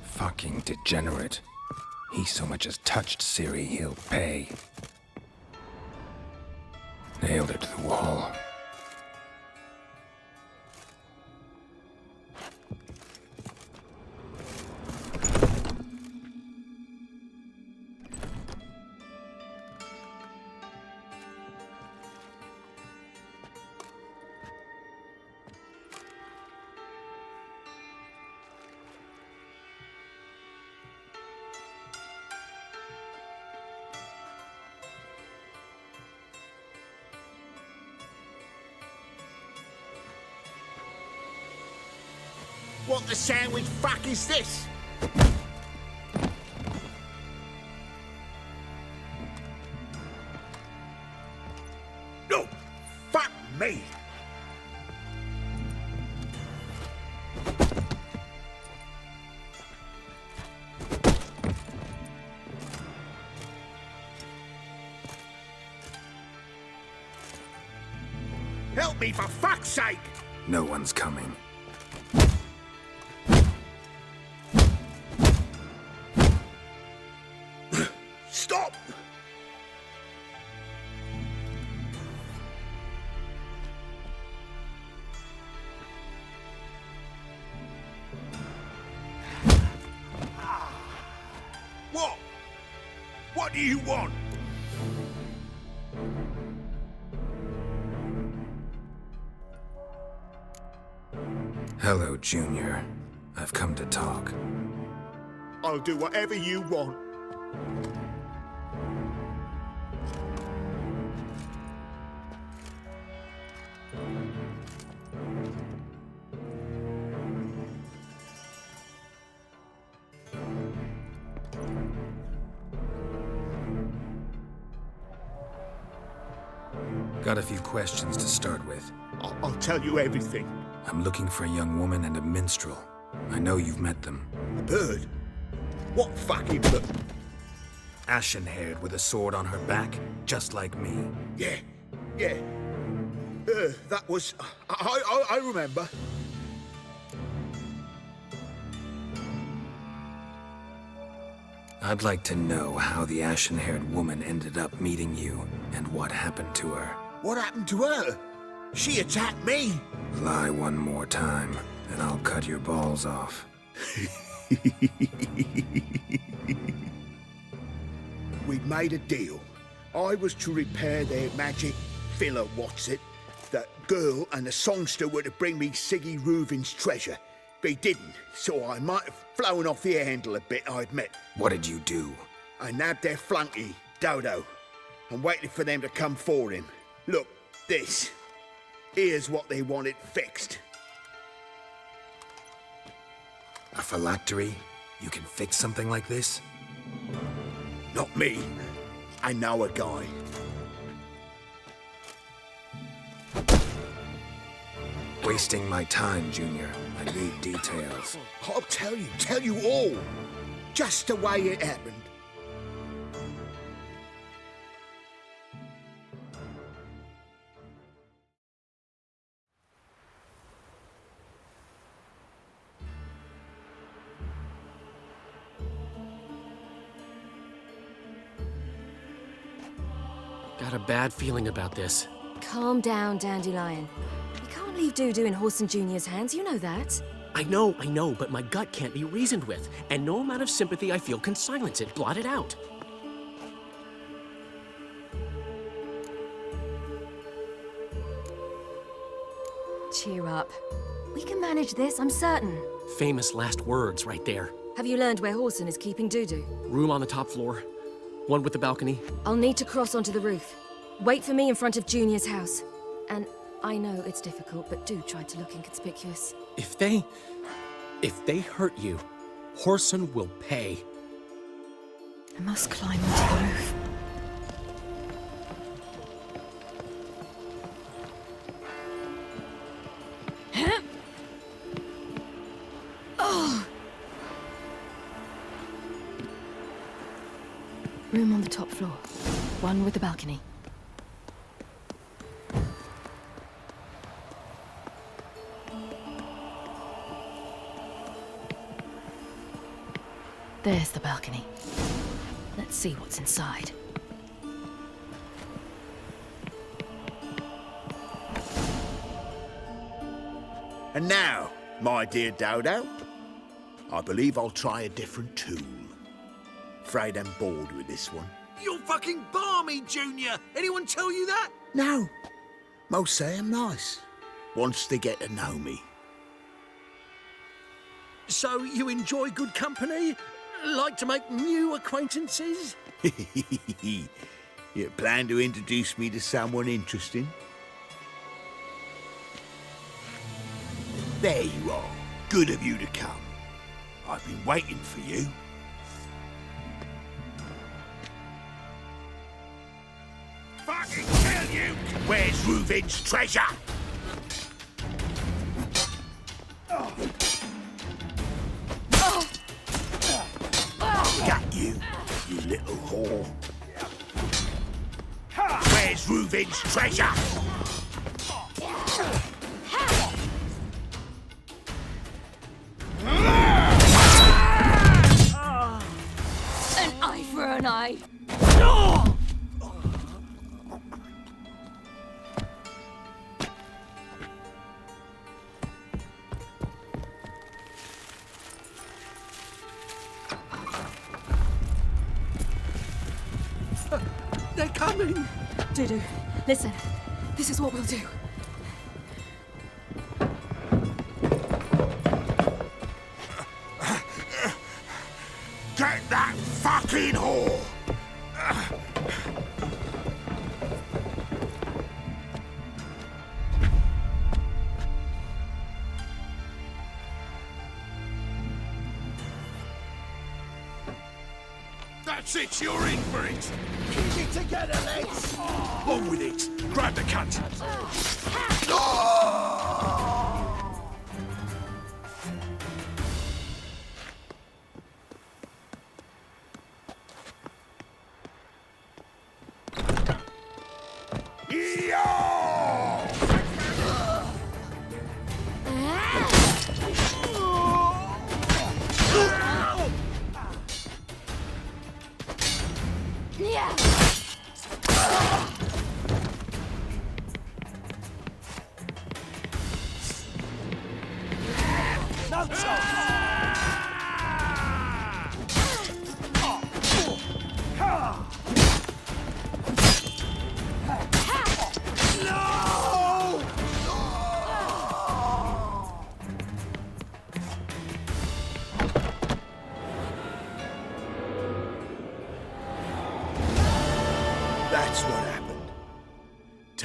Fucking degenerate. He so much as touched Ciri, he'll pay. Nailed her to the wall. What the sandwich fuck is this? No! Fuck me! Help me, for fuck's sake! No one's coming. Stop! What? What do you want? Hello, Junior. I've come to talk. I'll do whatever you want. Got a few questions to start with. I'll tell you everything. I'm looking for a young woman and a minstrel. I know you've met them. A bird? What fucking bird? Ashen-haired with a sword on her back, just like me. Yeah. That was... I remember. I'd like to know how the ashen-haired woman ended up meeting you and what happened to her. What happened to her? She attacked me. Lie one more time, and I'll cut your balls off. We'd made a deal. I was to repair their magic filler, that girl and the songster were to bring me Siggy Reuven's treasure. They didn't, so I might have flown off the handle a bit, I admit. What did you do? I nabbed their flunky, Dodo, and waited for them to come for him. Look, this. Here's what they wanted fixed. A phylactery? You can fix something like this? Not me. I know a guy. Wasting my time, Junior. I need details. I'll tell you all. Just the way it happened. Got a bad feeling about this. Calm down, Dandelion. You can't leave Dudu in Horson Jr.'s hands, you know that. I know, but my gut can't be reasoned with, and no amount of sympathy I feel can silence it, blot it out. Cheer up. We can manage this, I'm certain. Famous last words right there. Have you learned where Horson is keeping Dudu? Room on the top floor. One with the balcony. I'll need to cross onto the roof. Wait for me in front of Junior's house. And I know it's difficult, but do try to look inconspicuous. If they hurt you, Horson will pay. I must climb onto the roof. Oh! Room on the top floor. One with the balcony. There's the balcony. Let's see what's inside. And now, my dear Dodo, I believe I'll try a different tool. Afraid I'm bored with this one. You're fucking balmy, Junior! Anyone tell you that? No. Most say I'm nice. Wants to get to know me. So you enjoy good company? Like to make new acquaintances? You plan to introduce me to someone interesting? There you are. Good of you to come. I've been waiting for you. Fucking kill you! Where's Reuven's treasure? Got you, you little whore. Where's Reuven's treasure? An eye for an eye. They're coming! Dudu, listen. This is what we'll do. Get that fucking whore! That's it, you're in for it! Keep it together, lads! On with it! Grab the cunt!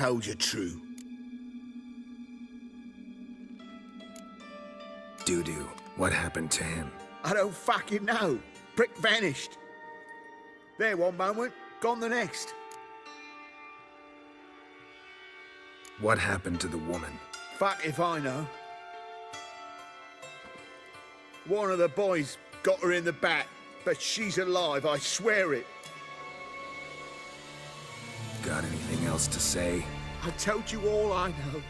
told you true. Dudu, what happened to him? I don't fucking know. Prick vanished. There one moment, gone the next. What happened to the woman? Fuck if I know. One of the boys got her in the back, but she's alive, I swear it. Got anything else to say? I told you all I know.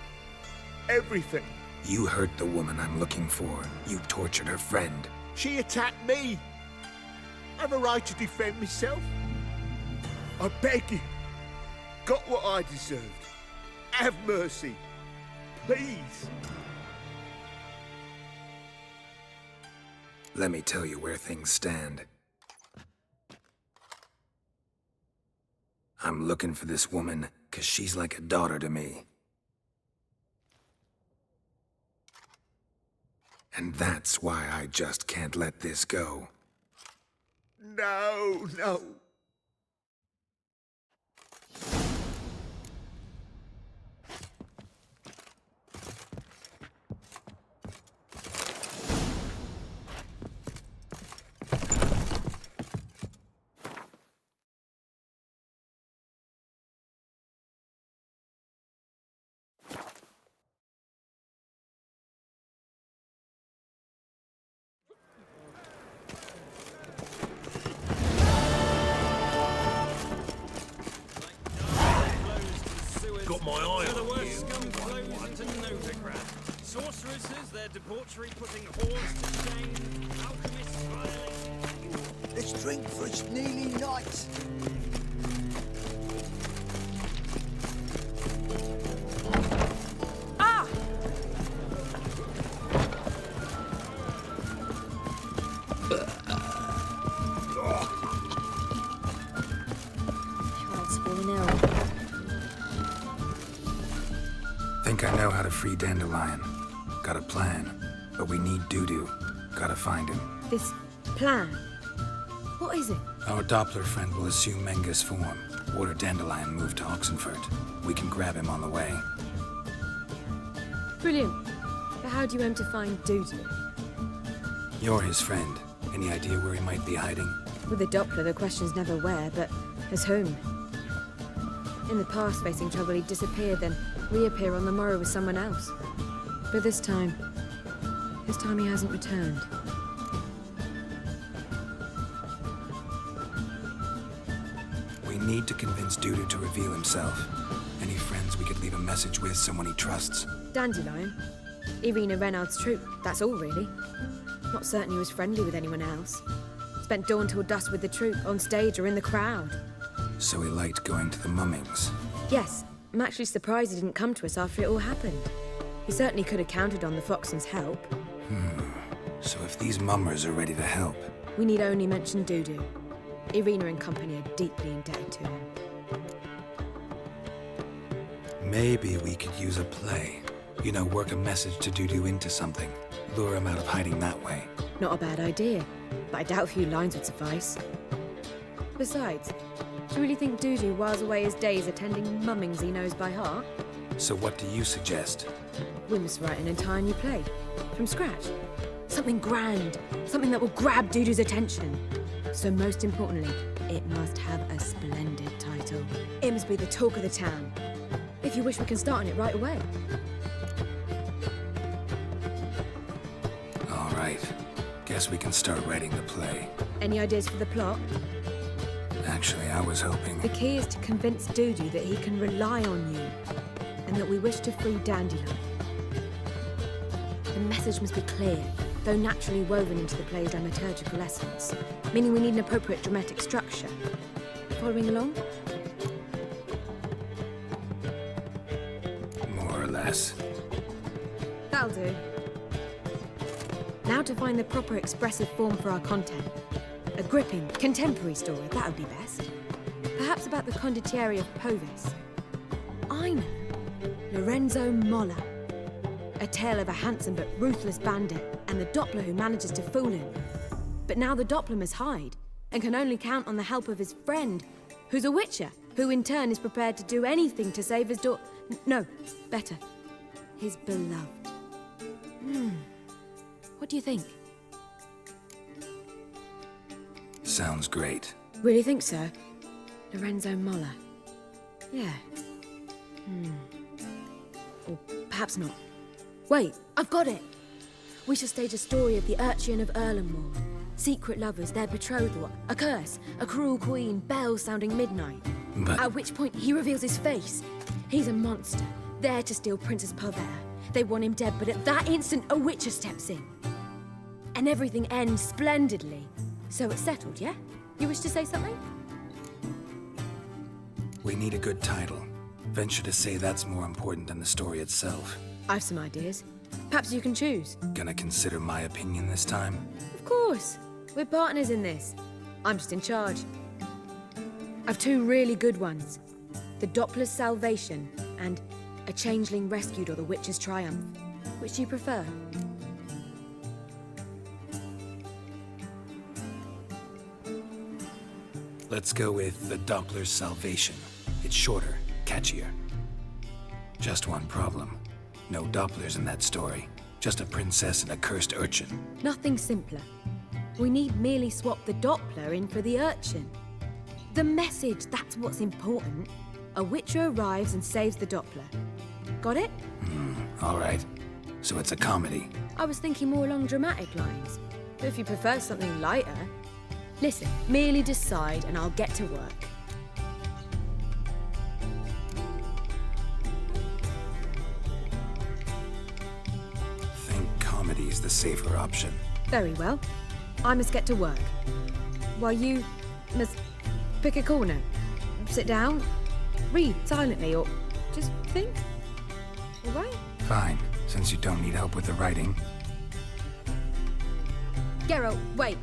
Everything. You hurt the woman I'm looking for. You tortured her friend. She attacked me. I have a right to defend myself. I beg you. Got what I deserved. Have mercy. Please. Let me tell you where things stand. I'm looking for this woman, 'cause she's like a daughter to me. And that's why I just can't let this go. No, no. Got my eye So the on worst you. scum flows into Novigrad. Sorceresses, their debauchery putting whores to shame. Alchemists violating. Let's drink for it's nearly night. Ah! Child's fallen ill. Think I know how to free Dandelion. Got a plan. But we need Dudu. Gotta find him. This plan? What is it? Our Doppler friend will assume Menga's form. Order Dandelion move to Oxenfurt. We can grab him on the way. Brilliant. But how do you aim to find Dudu? You're his friend. Any idea where he might be hiding? With the Doppler, the question's never where, but as whom. In the past, facing trouble, he'd disappear, then reappear on the morrow with someone else. But this time he hasn't returned. We need to convince Dudu to reveal himself. Any friends we could leave a message with, someone he trusts? Dandelion? Irina Renard's troupe, that's all really. Not certain he was friendly with anyone else. Spent dawn till dusk with the troupe, on stage or in the crowd. So he liked going to the mummings. Yes, I'm actually surprised he didn't come to us after it all happened. He certainly could have counted on the Foxton's help. So if these mummers are ready to help, We need only mention Dudu. Irina and company are deeply indebted to him. maybe we could use a play. You know, work a message to Dudu into something. Lure him out of hiding that way. Not a bad idea, but I doubt a few lines would suffice. Besides, do you really think Dudu whiles away his days attending mummings he knows by heart? So what do you suggest? We must write an entire new play, from scratch. Something grand, something that will grab Dudu's attention. So most importantly, it must have a splendid title. It must be the talk of the town. If you wish, we can start on it right away. All right. Guess we can start writing the play. Any ideas for the plot? Actually, I was hoping... The key is to convince Dudu that he can rely on you, and that we wish to free Dandelion. The message must be clear, though naturally woven into the play's dramaturgical essence, meaning we need an appropriate dramatic structure. Following along? More or less. That'll do. Now to find the proper expressive form for our content. A gripping, contemporary story, that would be best. Perhaps about the condottieri of Povis. I know. Lorenzo Molla. A tale of a handsome but ruthless bandit and the Doppler who manages to fool him. But now the Doppler must hide and can only count on the help of his friend, who's a witcher who in turn is prepared to do anything to save his daughter. No, better, his beloved. What do you think? Sounds great. Really think so? Lorenzo Molla. Yeah. Or perhaps not. Wait, I've got it! We shall stage a story of the Urchin of Erlenmore. Secret lovers, their betrothal, a curse, a cruel queen, bells sounding midnight. But... At which point he reveals his face. He's a monster, there to steal Princess Pavera. They want him dead, but at that instant a witcher steps in. And everything ends splendidly. So it's settled, yeah? You wish to say something? We need a good title. Venture to say that's more important than the story itself. I've some ideas. Perhaps you can choose. Gonna consider my opinion this time? Of course. We're partners in this. I'm just in charge. I've two really good ones. The Doppler's Salvation and A Changeling Rescued or The Witcher's Triumph. Which do you prefer? Let's go with The Doppler's Salvation. It's shorter, catchier. Just one problem. No Dopplers in that story. Just a princess and a cursed urchin. Nothing simpler. We need merely swap the Doppler in for the urchin. The message, that's what's important. A witcher arrives and saves the Doppler. Got it? All right. So it's a comedy. I was thinking more along dramatic lines. But if you prefer something lighter... Listen, merely decide and I'll get to work. Think comedy's the safer option. Very well. I must get to work. While you must pick a corner. Sit down, read silently, or just think. All right? Fine, since you don't need help with the writing. Geralt, wait.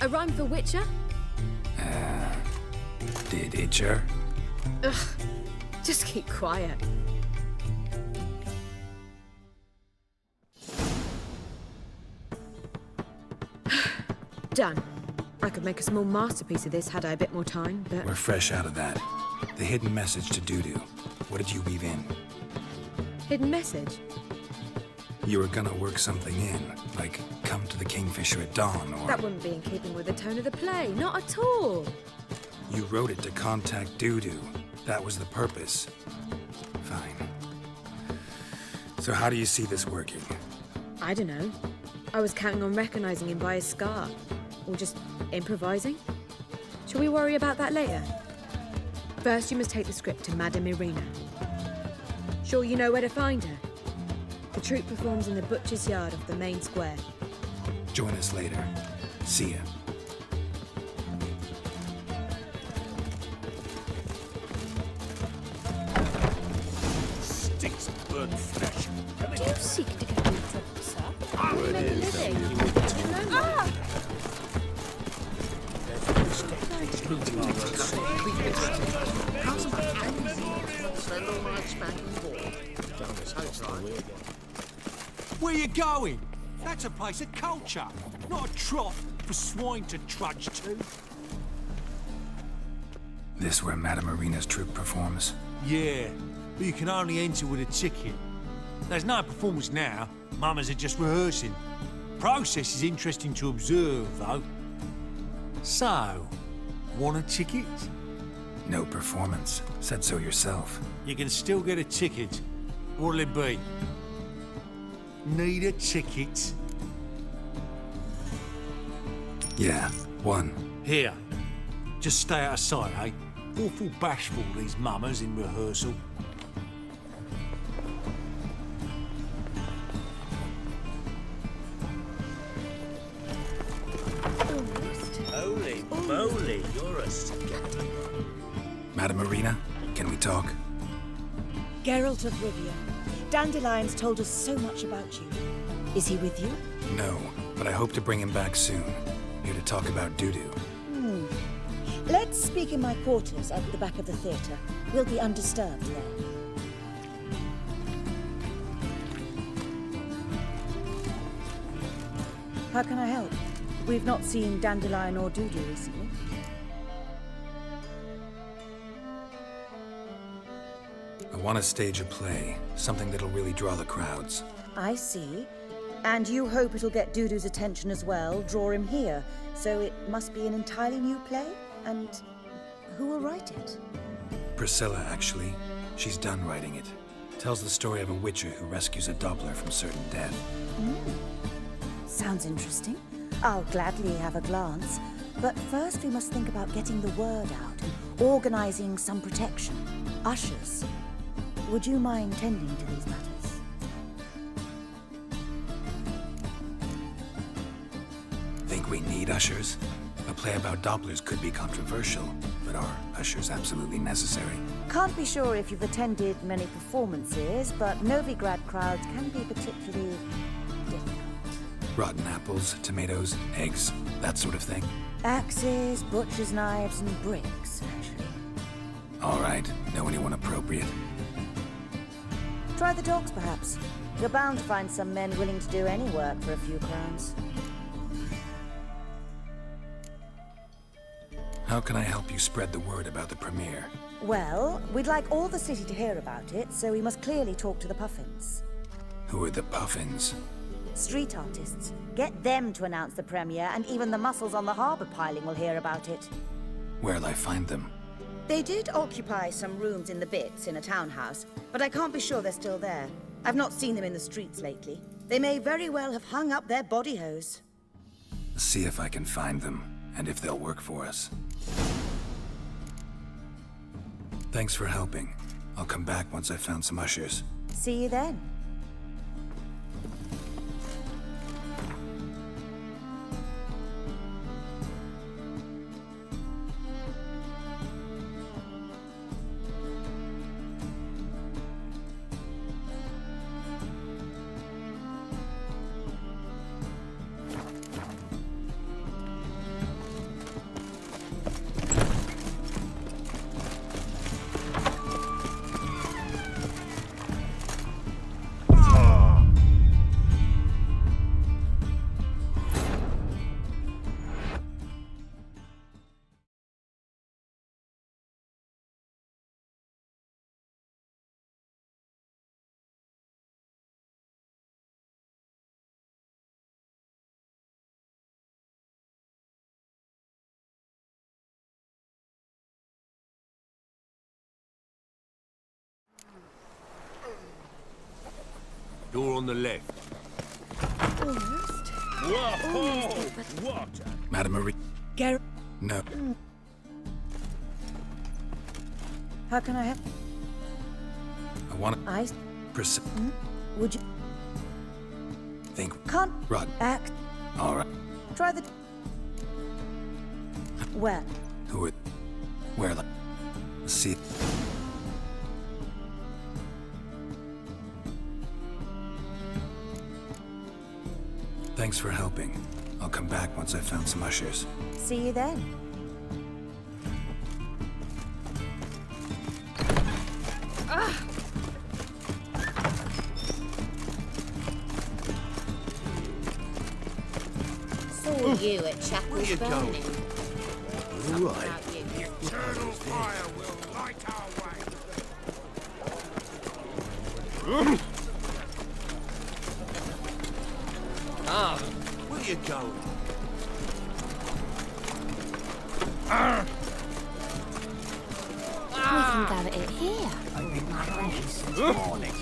A rhyme for Witcher? Did itcher? Ugh. Just keep quiet. Done. I could make a small masterpiece of this had I a bit more time, but... We're fresh out of that. The hidden message to Dudu. What did you weave in? Hidden message? You were gonna work something in, like come to the Kingfisher at dawn, or... That wouldn't be in keeping with the tone of the play, not at all. You wrote it to contact Dudu. That was the purpose. Fine. So how do you see this working? I don't know. I was counting on recognizing him by his scar. Or just improvising. Shall we worry about that later? First, you must take the script to Madame Irina. Sure you know where to find her? The troupe performs in the butcher's yard off the main square. Join us later. See ya. Sticks of burnt flesh. Do you seek to get into trouble, sir? Word Make a is, living. Ah! Where you going? That's a place of culture, not a trough for swine to trudge to. This where Madame Irina's troupe performs? Yeah, but you can only enter with a ticket. There's no performance now. Mamas are just rehearsing. Process is interesting to observe, though. So, want a ticket? No performance. Said so yourself. You can still get a ticket. What'll it be? Need a ticket? Yeah, one. Here. Just stay out of sight, eh? Awful bashful, these mamas in rehearsal. Holy moly, you're a Madame Irina, can we talk? Geralt of Rivia. Dandelion's told us so much about you. Is he with you? No, but I hope to bring him back soon. Here to talk about Dudu. Let's speak in my quarters at the back of the theatre. We'll be undisturbed there. How can I help? We've not seen Dandelion or Dudu recently. want to stage a play, something that'll really draw the crowds. I see. And you hope it'll get Dudu's attention as well, draw him here. So it must be an entirely new play? And who will write it? Priscilla, actually. She's done writing it. Tells the story of a witcher who rescues a Doppler from certain death. Sounds interesting. I'll gladly have a glance. But first we must think about getting the word out and organizing some protection. Ushers. Would you mind tending to these matters? Think we need ushers? A play about Dopplers could be controversial, but are ushers absolutely necessary? Can't be sure if you've attended many performances, but Novigrad crowds can be particularly difficult. Rotten apples, tomatoes, eggs, that sort of thing? Axes, butcher's knives, and bricks, actually. All right, know anyone appropriate? Try the dogs, perhaps. You're bound to find some men willing to do any work for a few crowns. How can I help you spread the word about the premiere? Well, we'd like all the city to hear about it, so we must clearly talk to the Puffins. Who are the Puffins? Street artists. Get them to announce the premiere, and even the muscles on the harbour piling will hear about it. Where'll I find them? They did occupy some rooms in the Bits in a townhouse, but I can't be sure they're still there. I've not seen them in the streets lately. They may very well have hung up their body hose. See if I can find them, and if they'll work for us. Thanks for helping. I'll come back once I've found some ushers. See you then. Door on the left. Almost. Whoa! What? Madame Marie? Geralt. No. How can I help? I want to... I... Would you... Think... Can't... Rod. Act... All right. Try the... Where? Who are... Where the... See... Thanks for helping. I'll come back once I've found some ushers. See you then. Saw you at Chapel's Burning. All right. The eternal fire will light our way. Where you going? We can go at it here. I've been cranky since morning.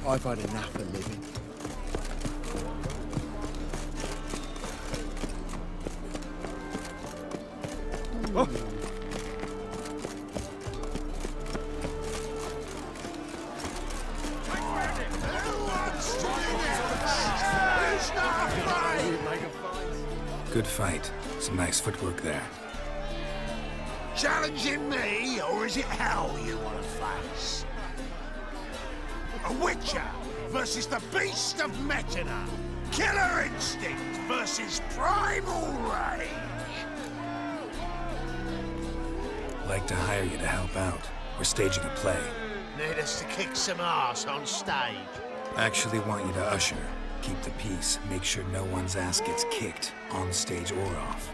I've had enough of living. Oh. Good fight. Some nice footwork there. Challenging me, or is it hell you want to face? A witcher versus the beast of Metina. Killer instinct versus primal rage. like to hire you to help out. We're staging a play. Need us to kick some ass on stage. Actually want you to usher. Keep the peace. Make sure no one's ass gets kicked, on stage or off.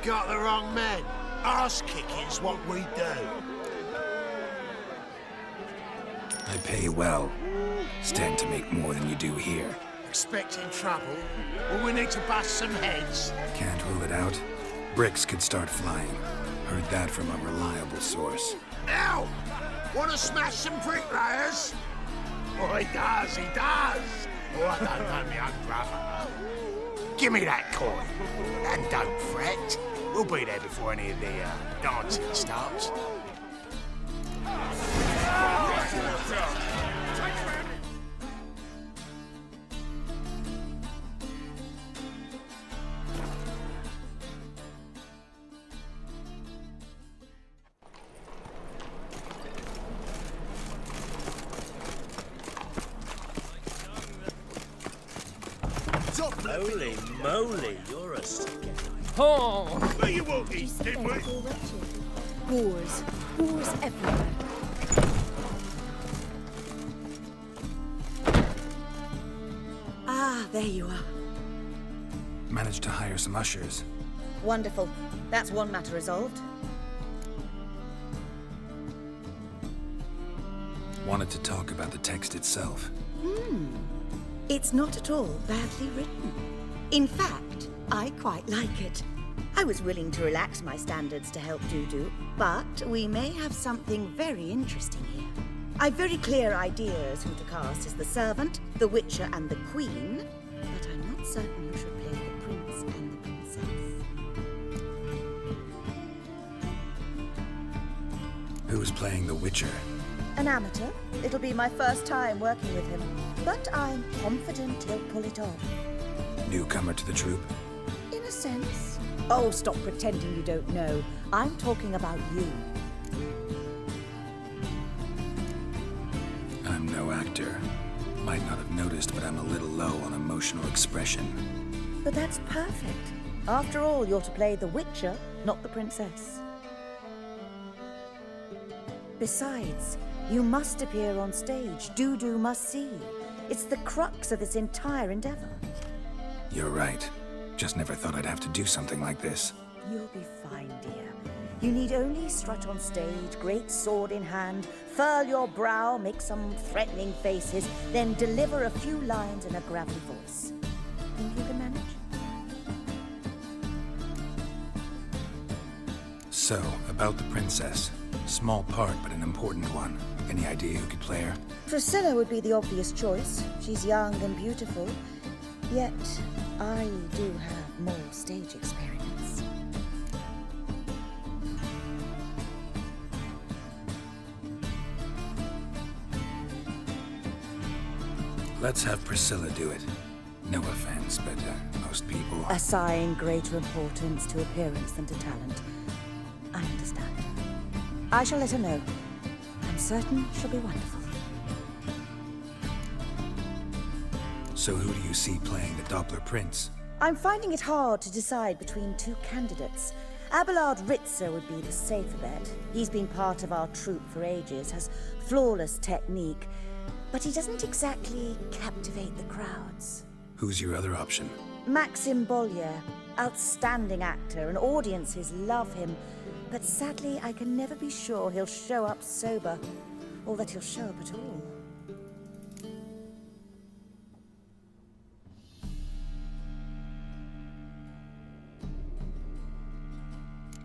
Got the wrong man. Ass kicking's what we do. I pay well. Stand to make more than you do here. Expecting trouble? Well, we need to bust some heads. Can't rule it out. Bricks could start flying. Heard that from a reliable source. Ow! Want to smash some bricklayers? Oh, he does, he does. Oh, I don't know my own brother. Give me that coin. And don't fret. We'll be there before any of the dancing starts. Holy moly, you're a sticker. Oh! Where you walking, Dimwit? Wars. Wars everywhere. Ah, there you are. Managed to hire some ushers. Wonderful. That's one matter resolved. Wanted to talk about the text itself. It's not at all badly written. In fact, I quite like it. I was willing to relax my standards to help Dudu, but we may have something very interesting here. I've very clear ideas who to cast as the servant, the witcher, and the queen, but I'm not certain who should play the prince and the princess. Who's playing the Witcher? An amateur. It'll be my first time working with him, but I'm confident he'll pull it off. Newcomer to the troupe? In a sense. Oh, stop pretending you don't know. I'm talking about you. I'm no actor. Might not have noticed, but I'm a little low on emotional expression. But that's perfect. After all, you're to play the Witcher, not the princess. Besides, you must appear on stage. Dudu must see you. It's the crux of this entire endeavor. You're right. Just never thought I'd have to do something like this. You'll be fine, dear. You need only strut on stage, great sword in hand, furl your brow, make some threatening faces, then deliver a few lines in a gravelly voice. Think you can manage? So, about the princess. Small part, but an important one. Any idea who could play her? Priscilla would be the obvious choice. She's young and beautiful. Yet, I do have more stage experience. Let's have Priscilla do it. No offense, but most people... Assign greater importance to appearance than to talent. I understand. I shall let her know. I'm certain she'll be wonderful. So who do you see playing the Doppler Prince? I'm finding it hard to decide between two candidates. Abelard Ritzer would be the safer bet. He's been part of our troupe for ages, has flawless technique, but he doesn't exactly captivate the crowds. Who's your other option? Maxim Bollier, outstanding actor, and audiences love him. But sadly, I can never be sure he'll show up sober, or that he'll show up at all.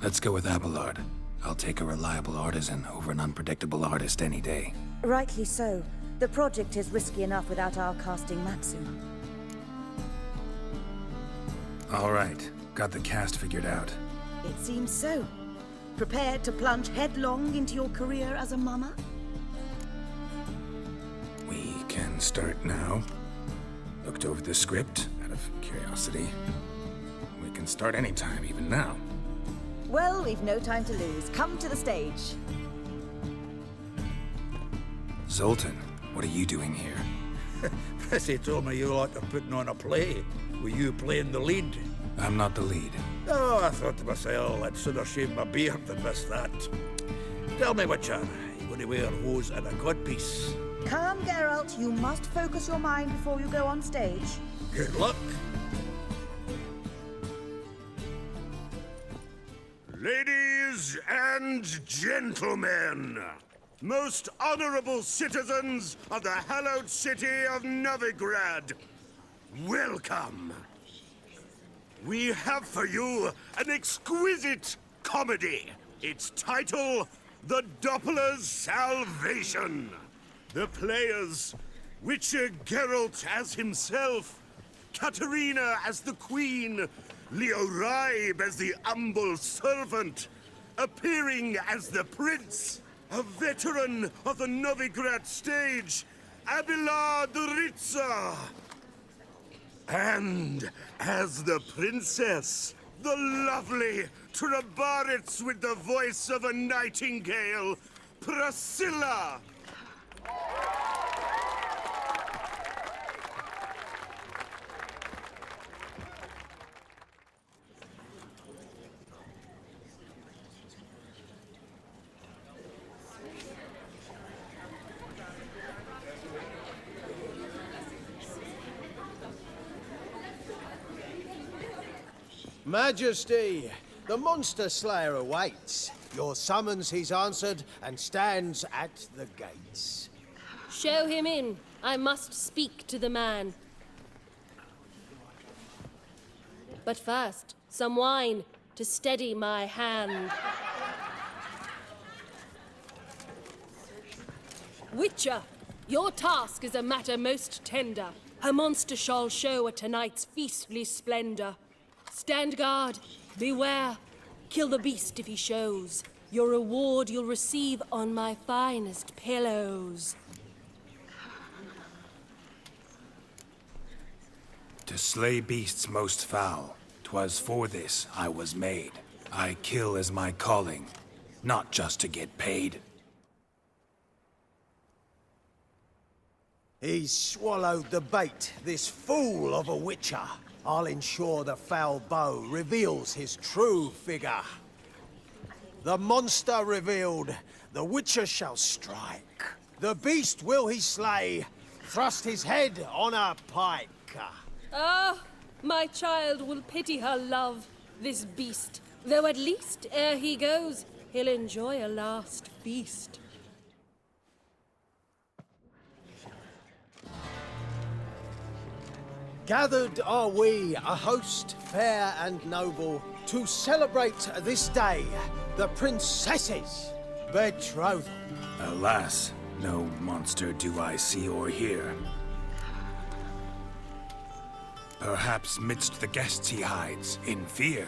Let's go with Abelard. I'll take a reliable artisan over an unpredictable artist any day. Rightly so. The project is risky enough without our casting Maxim. All right. Got the cast figured out. It seems so. Prepared to plunge headlong into your career as a mama? We can start now. Looked over the script, out of curiosity. We can start anytime, even now. Well, we've no time to lose. Come to the stage. Zoltan, what are you doing here? Prissy told me you like to putting on a play, with you playing the lead. I'm not the lead. Oh, I thought to myself I'd sooner shave my beard than miss that. Tell me, Witcher, you going to wear hose and a codpiece? Calm, Geralt. You must focus your mind before you go on stage. Good luck. Ladies and gentlemen, most honorable citizens of the hallowed city of Novigrad, welcome. We have for you an exquisite comedy. Its title, The Doppler's Salvation. The players, Witcher Geralt as himself, Katerina as the Queen, Leo Ribe as the humble servant, appearing as the Prince, a veteran of the Novigrad stage, Abelard Ritza. And as the Princess, the lovely Trabaritz with the voice of a nightingale, Priscilla. Majesty, the monster slayer awaits. Your summons he's answered and stands at the gates. Show him in. I must speak to the man. But first, some wine to steady my hand. Witcher, your task is a matter most tender. Her monster shall show at tonight's feastly splendor. Stand guard, beware, kill the beast if he shows. Your reward you'll receive on my finest pillows. To slay beasts most foul, 'twas for this I was made. I kill as my calling, not just to get paid. He's swallowed the bait, this fool of a witcher. I'll ensure the foul bow reveals his true figure. The monster revealed, the witcher shall strike. The beast will he slay, thrust his head on a pike. Ah, my child will pity her love, this beast. Though at least, ere he goes, he'll enjoy a last feast. Gathered are we, a host fair and noble, to celebrate this day, the princess's betrothal. Alas, no monster do I see or hear. Perhaps midst the guests he hides, in fear.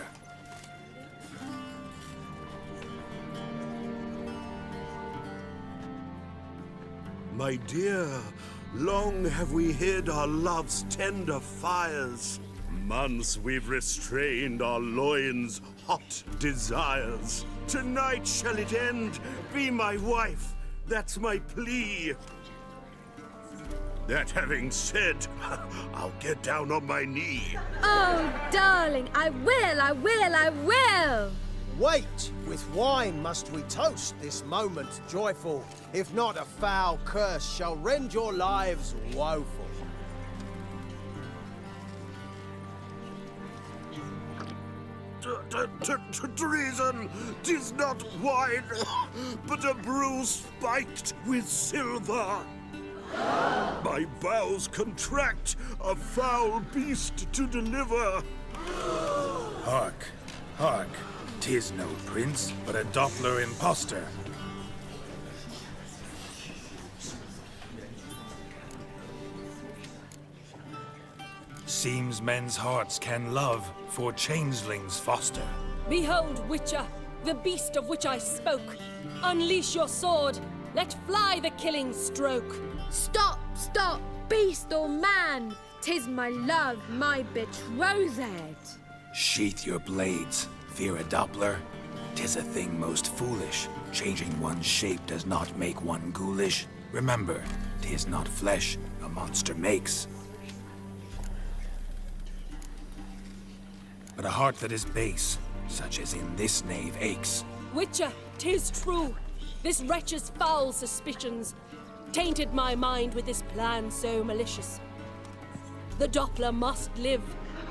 My dear, long have we hid our love's tender fires. Months we've restrained our loins' hot desires. Tonight shall it end, be my wife, that's my plea. That having said, I'll get down on my knee. Oh, darling, I will! Wait, with wine must we toast this moment joyful. If not, a foul curse shall rend your lives woeful. Treason! 'Tis not wine, but a brew spiked with silver. My bowels contract, a foul beast to deliver. Hark, hark, 'tis no prince, but a Doppler impostor. Seems men's hearts can love, for changelings foster. Behold, Witcher, the beast of which I spoke. Unleash your sword. Let fly the killing stroke. Stop, stop, beast or man. 'Tis my love, my betrothed. Sheath your blades, fear a Doppler. 'Tis a thing most foolish. Changing one's shape does not make one ghoulish. Remember, 'tis not flesh a monster makes. but a heart that is base, such as in this knave aches. Witcher, 'tis true. This wretch's foul suspicions tainted my mind with this plan so malicious. The Doppler must live.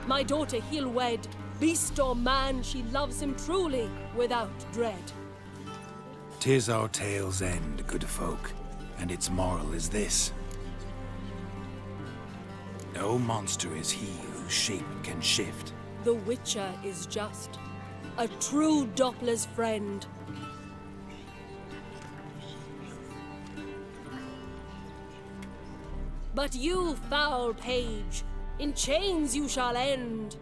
My daughter he'll wed. Beast or man, she loves him truly, without dread. 'Tis our tale's end, good folk, and its moral is this. No monster is he whose shape can shift. The Witcher is just a true Doppler's friend. But you, foul page, in chains you shall end.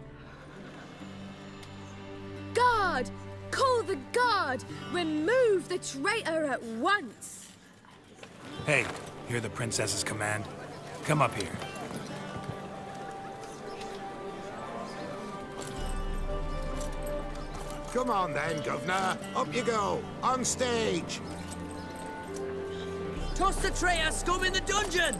Guard! Call the guard! Remove the traitor at once! Hey, hear the princess's command? Come up here. Come on then, Governor. Up you go. On stage. Toss the traitor scum in the dungeon!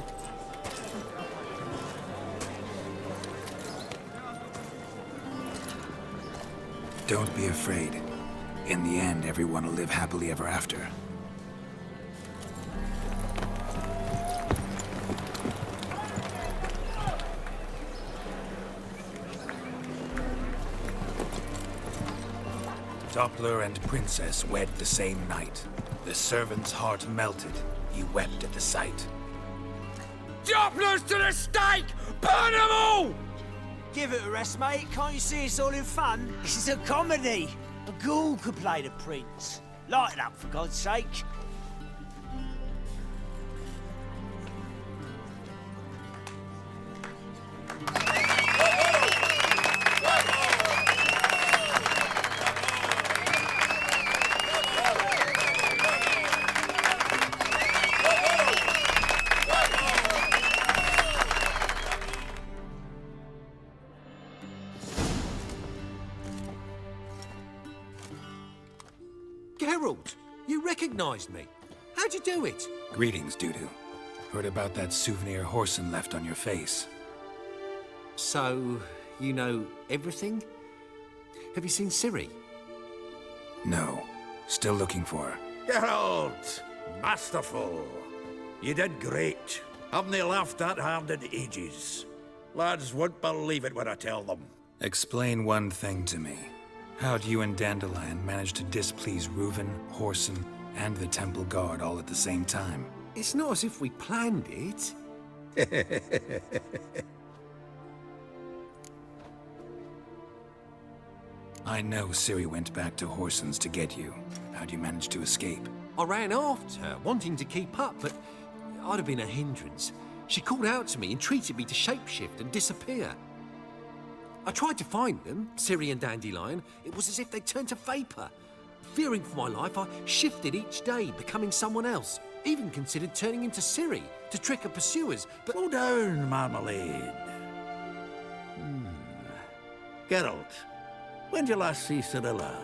Don't be afraid. In the end, everyone will live happily ever after. Doppler and Princess wed the same night. The servant's heart melted. He wept at the sight. Dopplers to the stake! Burn them all! Give it a rest, mate. Can't you see it's all in fun? This is a comedy. A ghoul could play the prince. Lighten up, for God's sake. Geralt, you recognized me. How'd you do it? Greetings, Dudu. Heard about that souvenir Whoreson left on your face. So, you know everything? Have you seen Ciri? No. Still looking for her. Geralt! Masterful! You did great. Haven't they laughed that hard in ages? Lads won't believe it when I tell them. Explain one thing to me. How'd you and Dandelion manage to displease Reuven, Whoreson, and the Temple Guard all at the same time? It's not as if we planned it. I know Ciri went back to Whoreson's to get you. How'd you manage to escape? I ran after her, wanting to keep up, but I'd have been a hindrance. She called out to me and treated me to shapeshift and disappear. I tried to find them, Ciri and Dandelion. It was as if they turned to vapor. Fearing for my life, I shifted each day, becoming someone else. Even considered turning into Ciri to trick her pursuers, but... Slow down, Marmalade. Geralt, when did you last see Cirilla?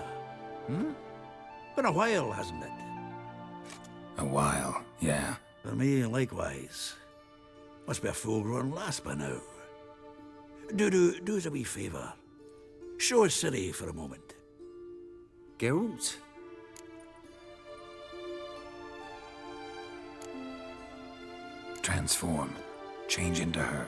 Been a while, hasn't it? A while, yeah. For me, likewise. Must be a full-grown lass by now. Do us a wee favour. Show us Ciri for a moment. Geralt? Transform. Change into her.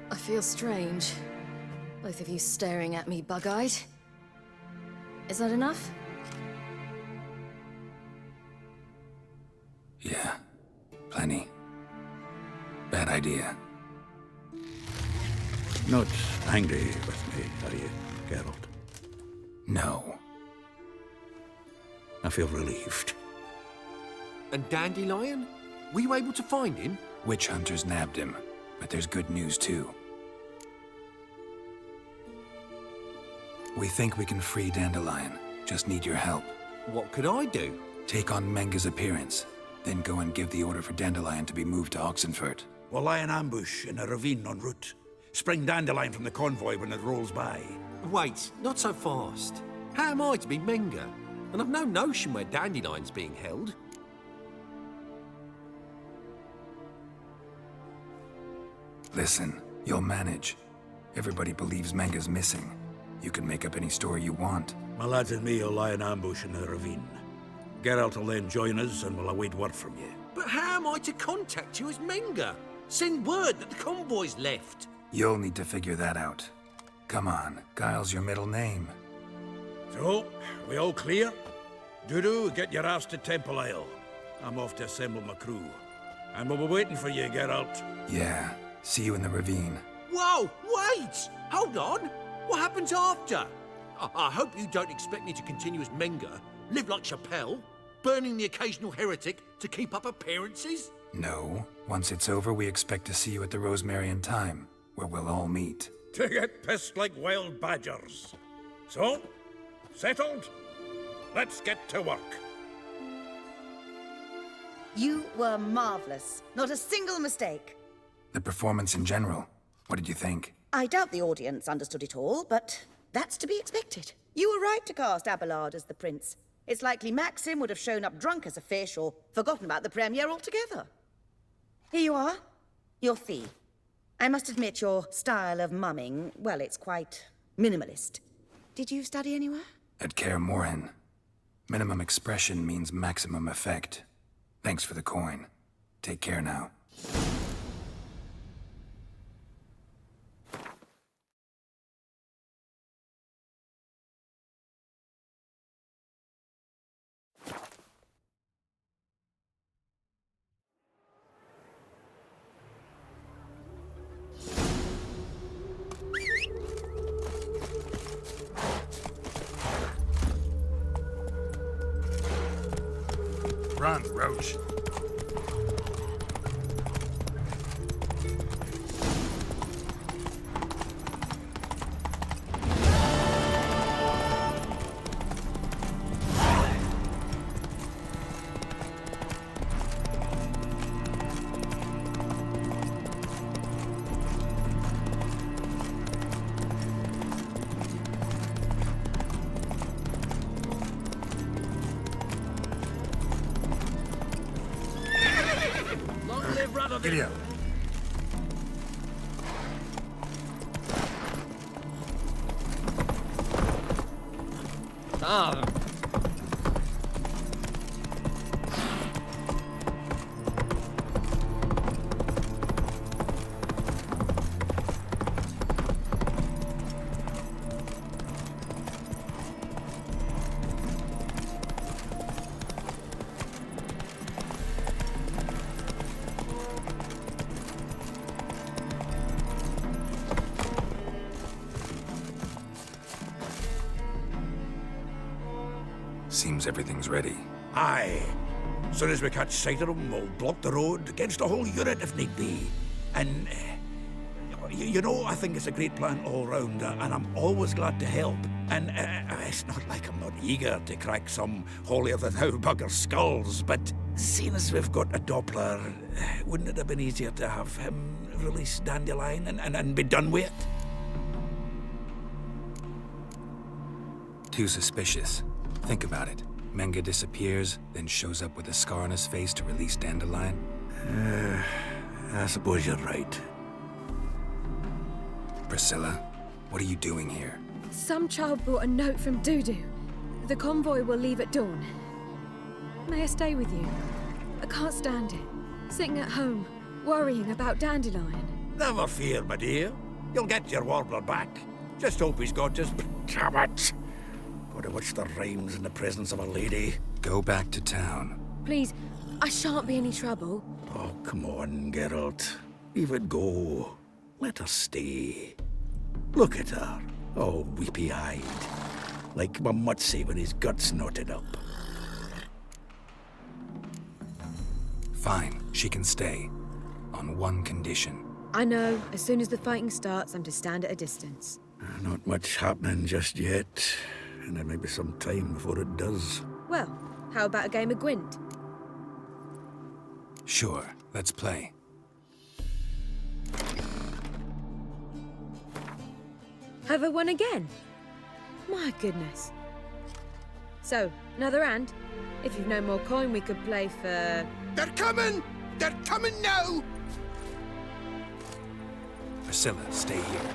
I feel strange. Both of you staring at me bug-eyed. Is that enough? Yeah. Plenty. Bad idea. Not angry with me, are you, Geralt? No. I feel relieved. And Dandelion? Were you able to find him? Witch hunters nabbed him, but there's good news too. We think we can free Dandelion. Just need your help. What could I do? Take on Menga's appearance, then go and give the order for Dandelion to be moved to Oxenfurt. We'll lie in ambush in a ravine en route. Spring dandelion from the convoy when it rolls by. Wait, not so fast. How am I to be Menga? And I've no notion where Dandelion's being held. Listen, you'll manage. Everybody believes Menga's missing. You can make up any story you want. My lads and me will lie in ambush in the ravine. Geralt will then join us and we'll await word from you. But how am I to contact you as Menga? Send word that the convoy's left. You'll need to figure that out. Come on, Guile's your middle name. So, we all clear? Dudu, get your ass to Temple Isle. I'm off to assemble my crew. And we'll be waiting for you, Geralt. Yeah, see you in the ravine. Whoa, wait! Hold on! What happens after? I hope you don't expect me to continue as Menga, live like Chappelle, burning the occasional heretic to keep up appearances? No. Once it's over, we expect to see you at the Rosemary in Time, where we'll all meet. To get pissed like wild badgers. So, settled? Let's get to work. You were marvelous. Not a single mistake. The performance in general, what did you think? I doubt the audience understood it all, but that's to be expected. You were right to cast Abelard as the prince. It's likely Maxim would have shown up drunk as a fish or forgotten about the premiere altogether. Here you are, your fee. I must admit your style of mumming, well, it's quite minimalist. Did you study anywhere? At Kaer Morhen. Minimum expression means maximum effect. Thanks for the coin. Take care now. Run, Roach. Giddy up. Ah. Seems everything's ready. Aye. Soon as we catch sight of them, we'll block the road against the whole unit if need be. And, you know, I think it's a great plan all round, and I'm always glad to help. And it's not like I'm not eager to crack some holier-than-thou bugger skulls, but seeing as we've got a Doppler, wouldn't it have been easier to have him release Dandelion and be done with it? Too suspicious. Think about it. Menga disappears, then shows up with a scar on his face to release Dandelion. I suppose you're right. Priscilla, what are you doing here? Some child brought a note from Dudu. The convoy will leave at dawn. May I stay with you? I can't stand it. Sitting at home, worrying about Dandelion. Never fear, my dear. You'll get your warbler back. Just hope he's got his... Damn it! Gotta watch the rhymes in the presence of a lady. Go back to town. Please, I shan't be any trouble. Oh, come on, Geralt. Leave it go. Let her stay. Look at her, all weepy-eyed. Like Mamutsi when his guts knotted up. Fine, she can stay. On one condition. I know, as soon as the fighting starts, I'm to stand at a distance. Not much happening just yet. And there may be some time before it does. Well, how about a game of Gwent? Sure, let's play. Another one again? My goodness. So, another hand? If you've no more coin, we could play for... They're coming! They're coming now! Priscilla, stay here.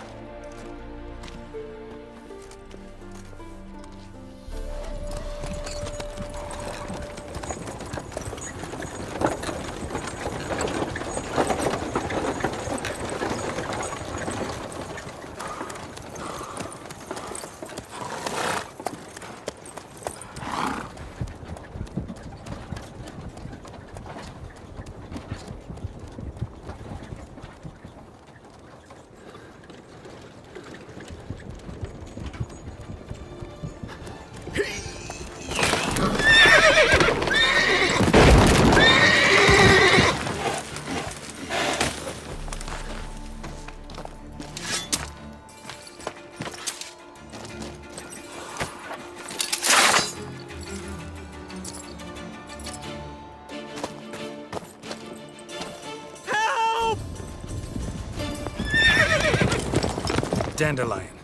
Dandelion.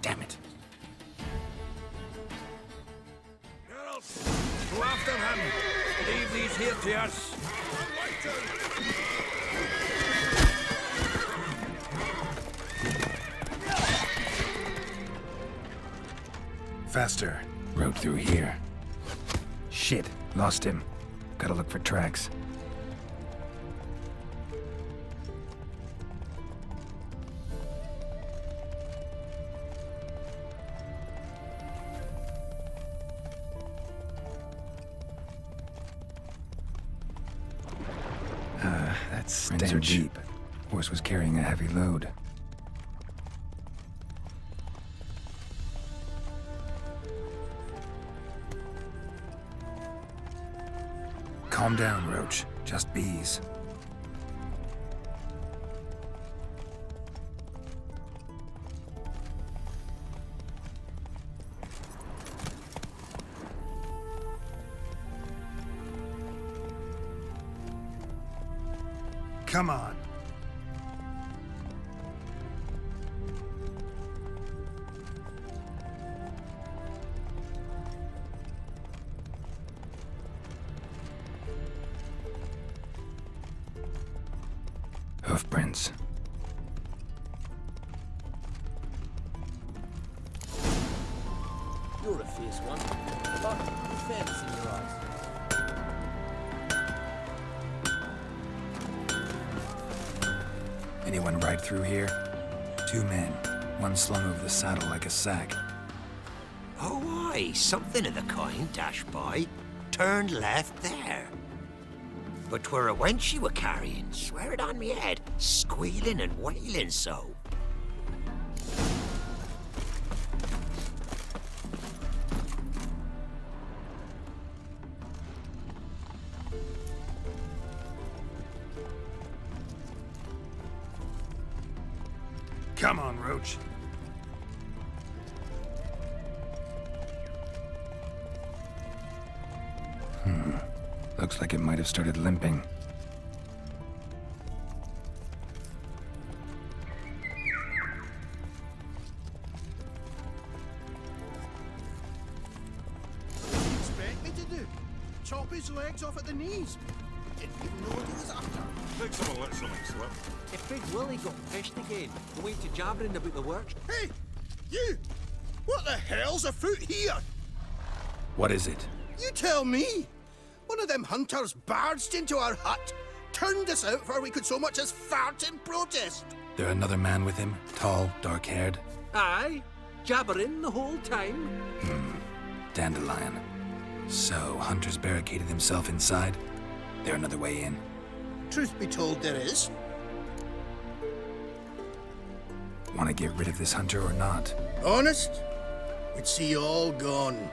Damn it. Geralt, go after him. Leave these here to us. Faster. Road through here. Shit, lost him. Gotta look for tracks. That's damn cheap. Horse was carrying a heavy load. Calm down, Roach. Just bees. Come on. Hoofprints. You're a fierce one. But fairness in your eyes. Anyone ride through here? 2 men. One slung over the saddle like a sack. Oh, aye, something of the kind dashed by. Turned left there. But 'twere a wench you were carrying, swear it on me head, squealing and wailing so. Come on, Roach. Looks like it might have started limping. What do you expect me to do? Chop his legs off at the knees? Didn't even know what he was after. Think someone let something slip. If Big Willie got fished again, the way to jabbering about the works. Hey! You! What the hell's afoot here? What is it? You tell me! One of them hunters barged into our hut, turned us out before we could so much as fart in protest. There another man with him? Tall, dark-haired? Aye, jabbering the whole time. Dandelion. So, Hunter's barricaded himself inside? There another way in? Truth be told, there is. Want to get rid of this hunter or not? Honest? We'd see you all gone.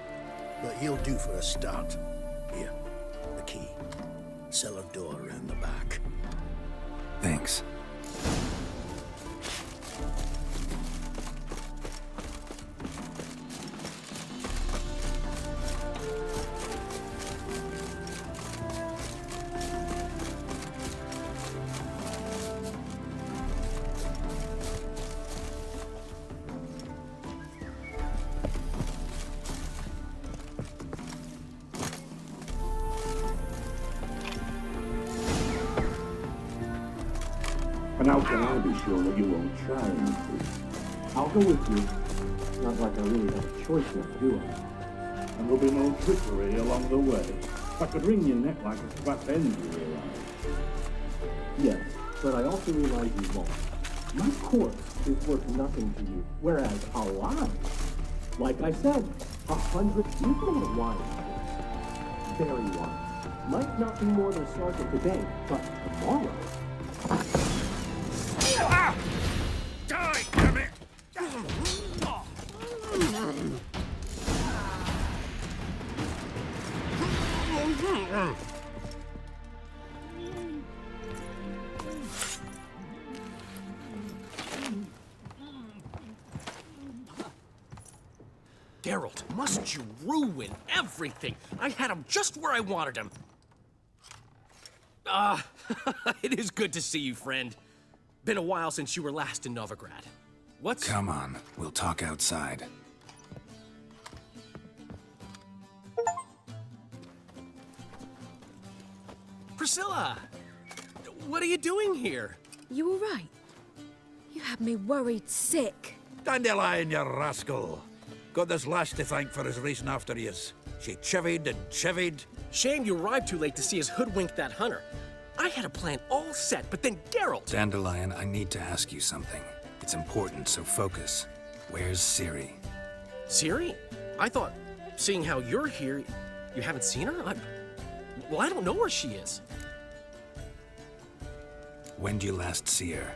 But he'll do for a start. Here, the key. Cellar door around the back. Thanks. And how can I be sure that you won't try anything? I'll go with you. It's not like I really have a choice now, do I? And there'll be no trickery along the way. I could wring your neck like a fat end, you realize. Yes, but I also realize you won't. My corpse is worth nothing to you, whereas alive, like I said, 100, you can get wise, very wise. Might not be more than a sergeant today, but tomorrow. Ah! Die, damn it! Geralt, must you ruin everything? I had him just where I wanted him. It is good to see you, friend. Been a while since you were last in Novigrad. What's... Come on, we'll talk outside. Priscilla! What are you doing here? You all right? You had me worried sick. Dandelion, you rascal. Got this lass to thank for his racing after yous. She chivied and chivied. Shame you arrived too late to see us hoodwink that hunter. I had a plan all set, but then Geralt... Dandelion, I need to ask you something. It's important, so focus. Where's Ciri? Ciri? I thought, seeing how you're here, you haven't seen her? Well, I don't know where she is. When did you last see her?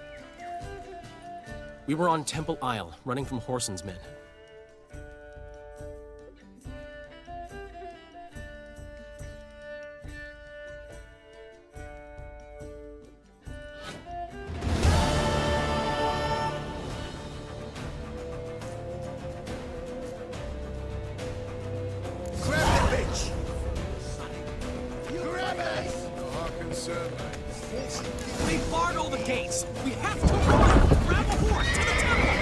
We were on Temple Isle, running from Whoreson's men. They barred all the gates! We have to run! Grab a horse to the temple!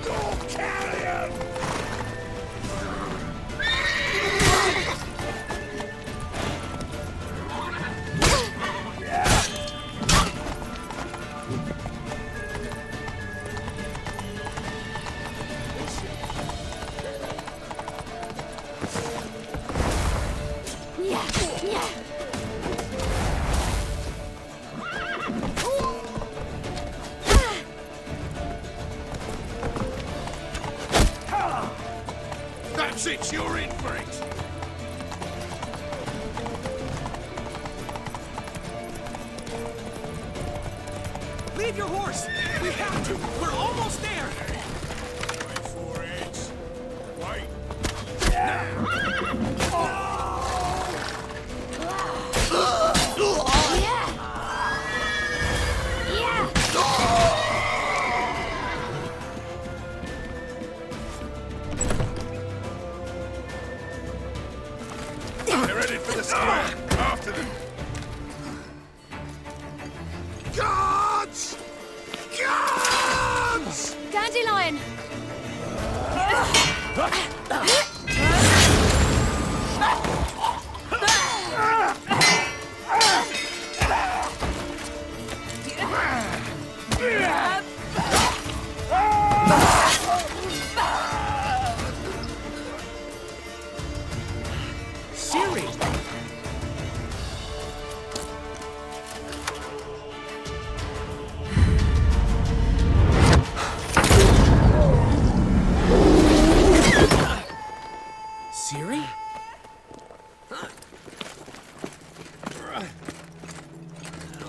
Go carry him! That's it, you're in for it! Leave your horse! We have to! We're almost there! Wait for it! Wait! They're headed for the square! After them! Guards! Guards! Dandelion! Ciri! Ciri?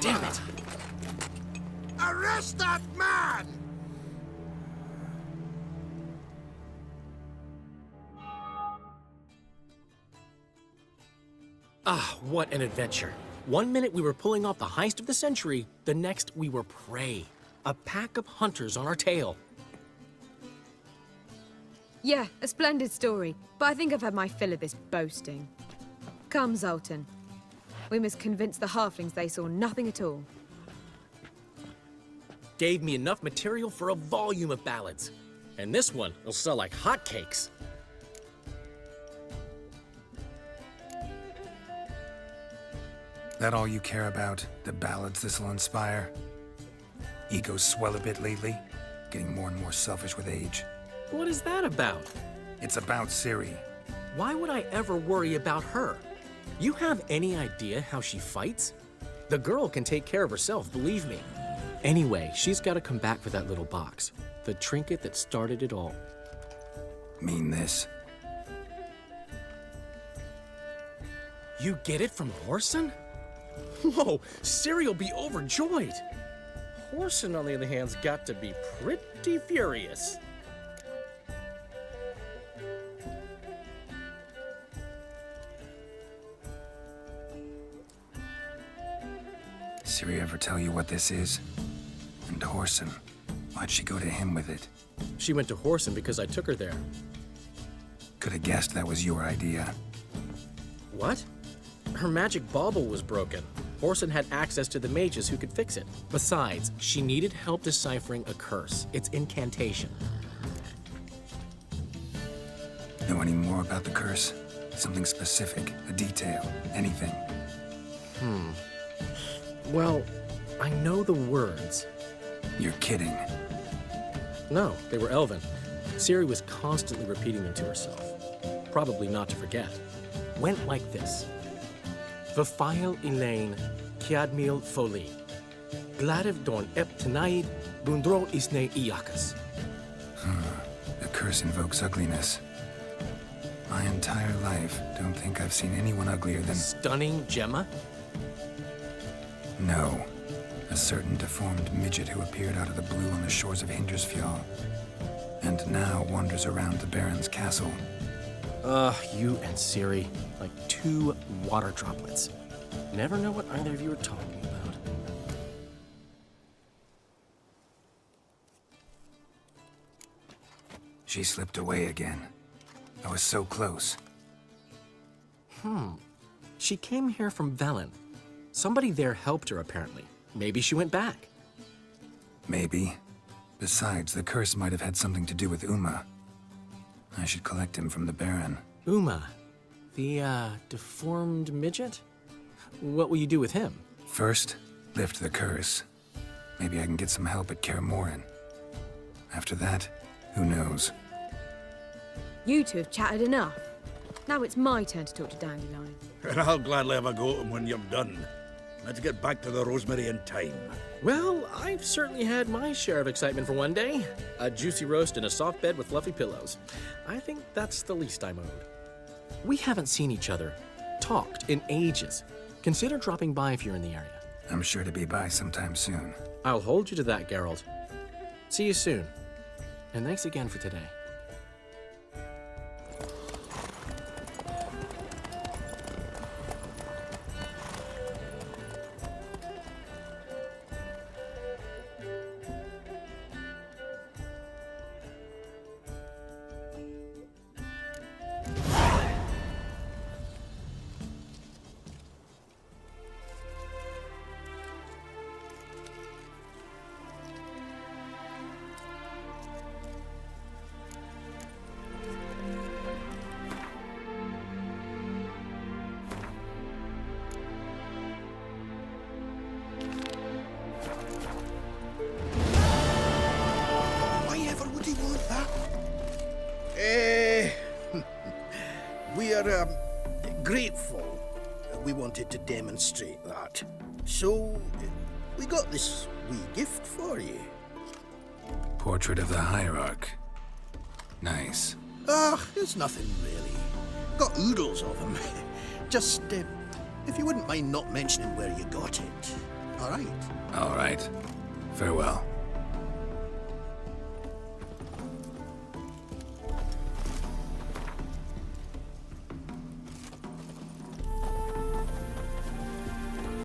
Damn it! Arrest that man! Ah, what an adventure. One minute we were pulling off the heist of the century, the next we were prey. A pack of hunters on our tail. Yeah, a splendid story, but I think I've had my fill of this boasting. Come, Zoltan. We must convince the halflings they saw nothing at all. Gave me enough material for a volume of ballads. And this one will sell like hotcakes. That all you care about? The ballads this'll inspire? Egos swell a bit lately, getting more and more selfish with age. What is that about? It's about Ciri. Why would I ever worry about her? You have any idea how she fights? The girl can take care of herself, believe me. Anyway, she's got to come back for that little box. The trinket that started it all. Mean this? You get it from Whoreson? Whoa, Ciri will be overjoyed. Whoreson, on the other hand, has got to be pretty furious. Ciri ever tell you what this is? And Whoreson, why'd she go to him with it? She went to Whoreson because I took her there. Could have guessed that was your idea. What? Her magic bauble was broken. Whoreson had access to the mages who could fix it. Besides, she needed help deciphering a curse. It's incantation. Know any more about the curse? Something specific, a detail, anything? Well, I know the words. You're kidding. No, they were Elven. Ciri was constantly repeating them to herself. Probably not to forget. Went like this. Vafile Elaine, Kiadmil Foli. Gladev Dorn Ep Tanaid, Bundro Isne Iakas. The curse invokes ugliness. My entire life, don't think I've seen anyone uglier than... Stunning Gemma? No. A certain deformed midget who appeared out of the blue on the shores of Hindersfjall. And now wanders around the Baron's castle. You and Ciri, like two water droplets. Never know what either of you are talking about. She slipped away again. I was so close. She came here from Velen. Somebody there helped her, apparently. Maybe she went back. Maybe. Besides, the curse might have had something to do with Uma. I should collect him from the Baron. Uma, the, deformed midget? What will you do with him? First, lift the curse. Maybe I can get some help at Kaer Morhen. After that, who knows? You two have chatted enough. Now it's my turn to talk to Dandelion. And I'll gladly have a go at him when you're done. Let's get back to the Rosemary in time. Well, I've certainly had my share of excitement for one day. A juicy roast in a soft bed with fluffy pillows. I think that's the least I'm owed. We haven't seen each other, talked in ages. Consider dropping by if you're in the area. I'm sure to be by sometime soon. I'll hold you to that, Geralt. See you soon. And thanks again for today. We are grateful. We wanted to demonstrate that. So, we got this wee gift for you. Portrait of the Hierarch. Nice. It's nothing really. Got oodles of them. Just, if you wouldn't mind not mentioning where you got it. All right? All right. Farewell.